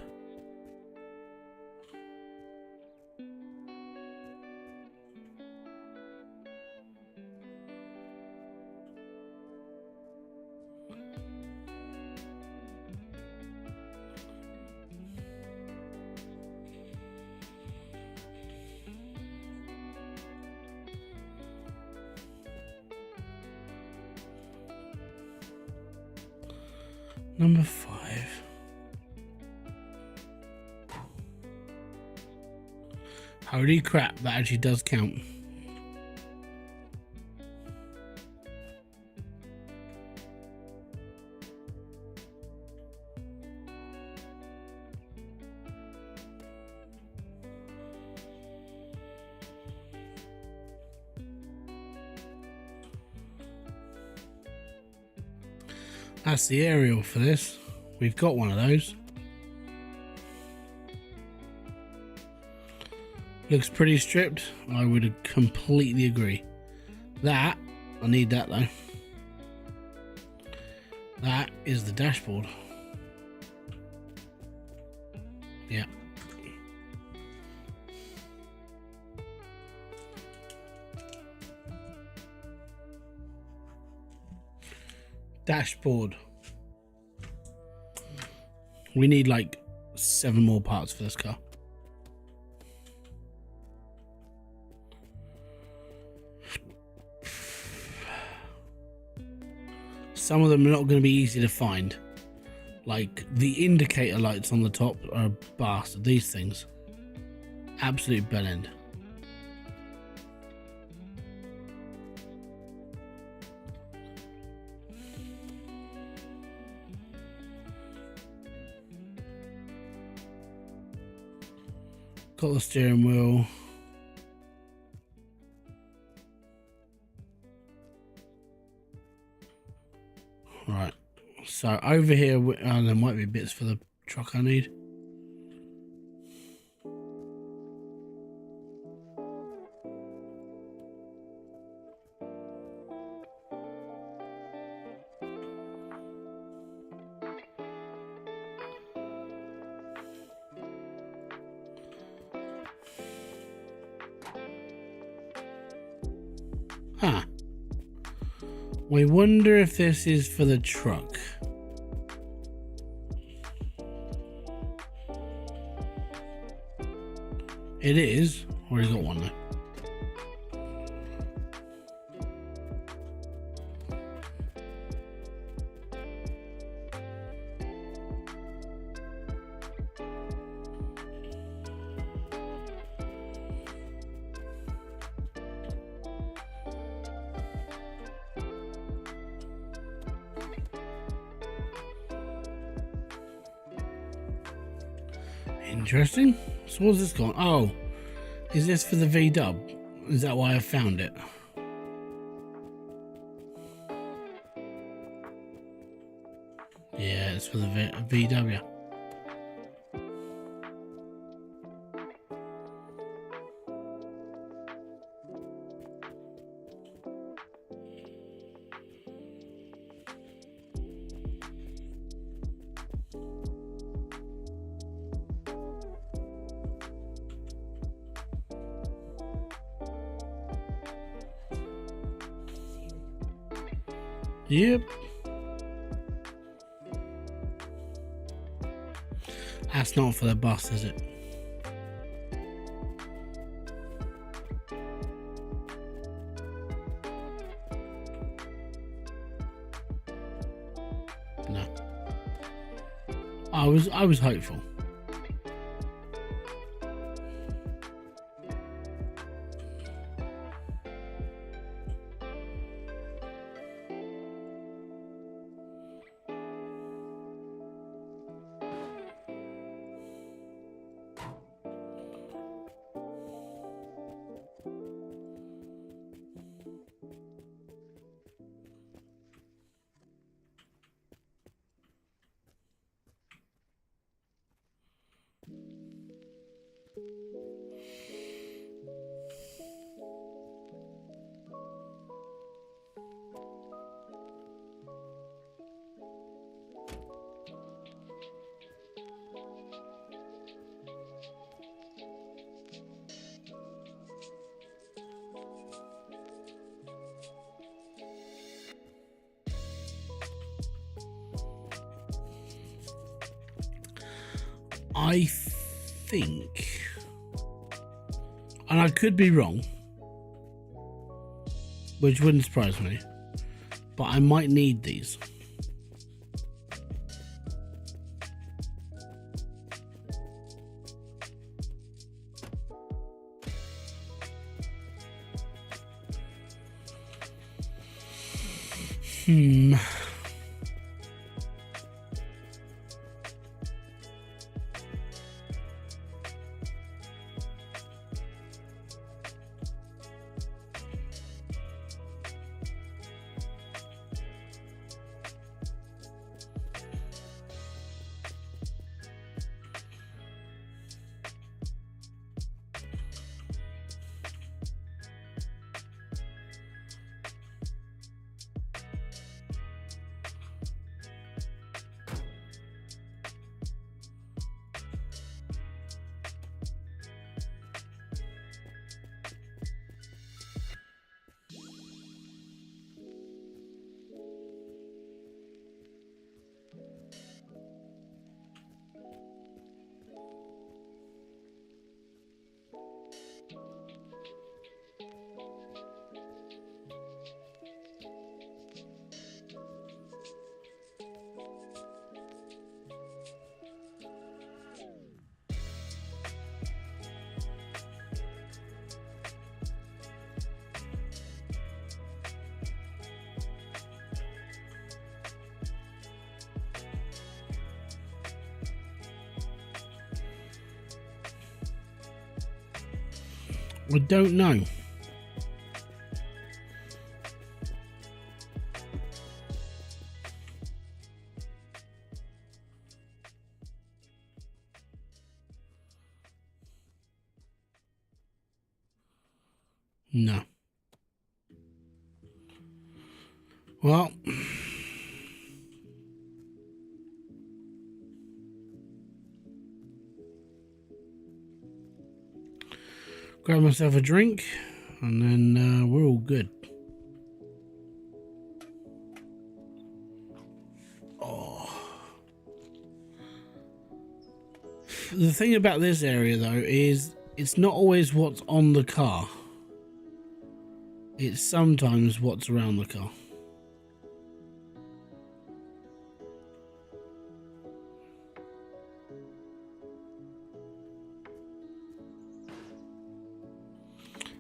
Number 5. Holy crap, that actually does count. That's the aerial for this. We've got one of those. Looks pretty stripped. I would completely agree. That, I need that though. That is the dashboard. Yeah. Dashboard. We need like 7 more parts for this car. Some of them are not going to be easy to find. Like the indicator lights on the top are a bastard. These things. Absolute bellend. Got the steering wheel. Right. So over here, there might be bits for the truck I need. Huh. We wonder if this is for the truck. It is. Or he's got one there. Interesting. So what's this gone? Oh, is this for the V-dub? Is that why I found it? Yeah, it's for the VW. Yep. That's not for the bus, is it? No. I was hopeful. I think, and I could be wrong, which wouldn't surprise me, but I might need these. I don't know. No. Well, grab myself a drink and then we're all good. Oh. The thing about this area though is it's not always what's on the car. It's sometimes what's around the car.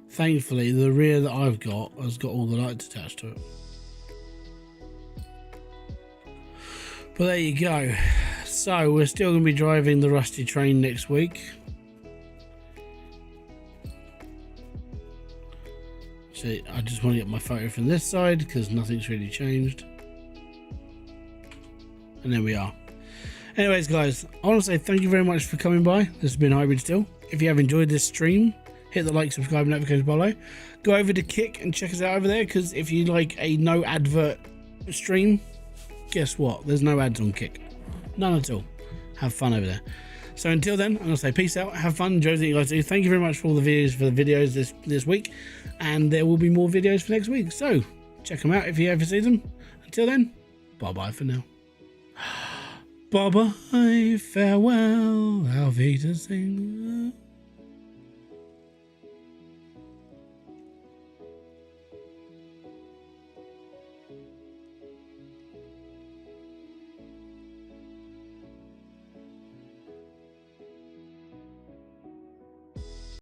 Thankfully, the rear that I've got has got all the lights attached to it. But there you go. So we're still going to be driving the rusty train next week. So I just want to get my photo from this side because nothing's really changed. And there we are. Anyways, guys, I want to say thank you very much for coming by. This has been Hybridsteel. If you have enjoyed this stream, hit the like, subscribe, and notifications below. Go over to Kick and check us out over there, because if you like a no advert stream, guess what? There's no ads on Kick. None at all. Have fun over there. So until then, I'm going to say peace out, have fun, enjoy everything you guys do. Thank you very much for all the videos this week, and there will be more videos for next week. So check them out if you ever see them. Until then, bye-bye for now. Bye-bye, farewell, auf Wiedersehen.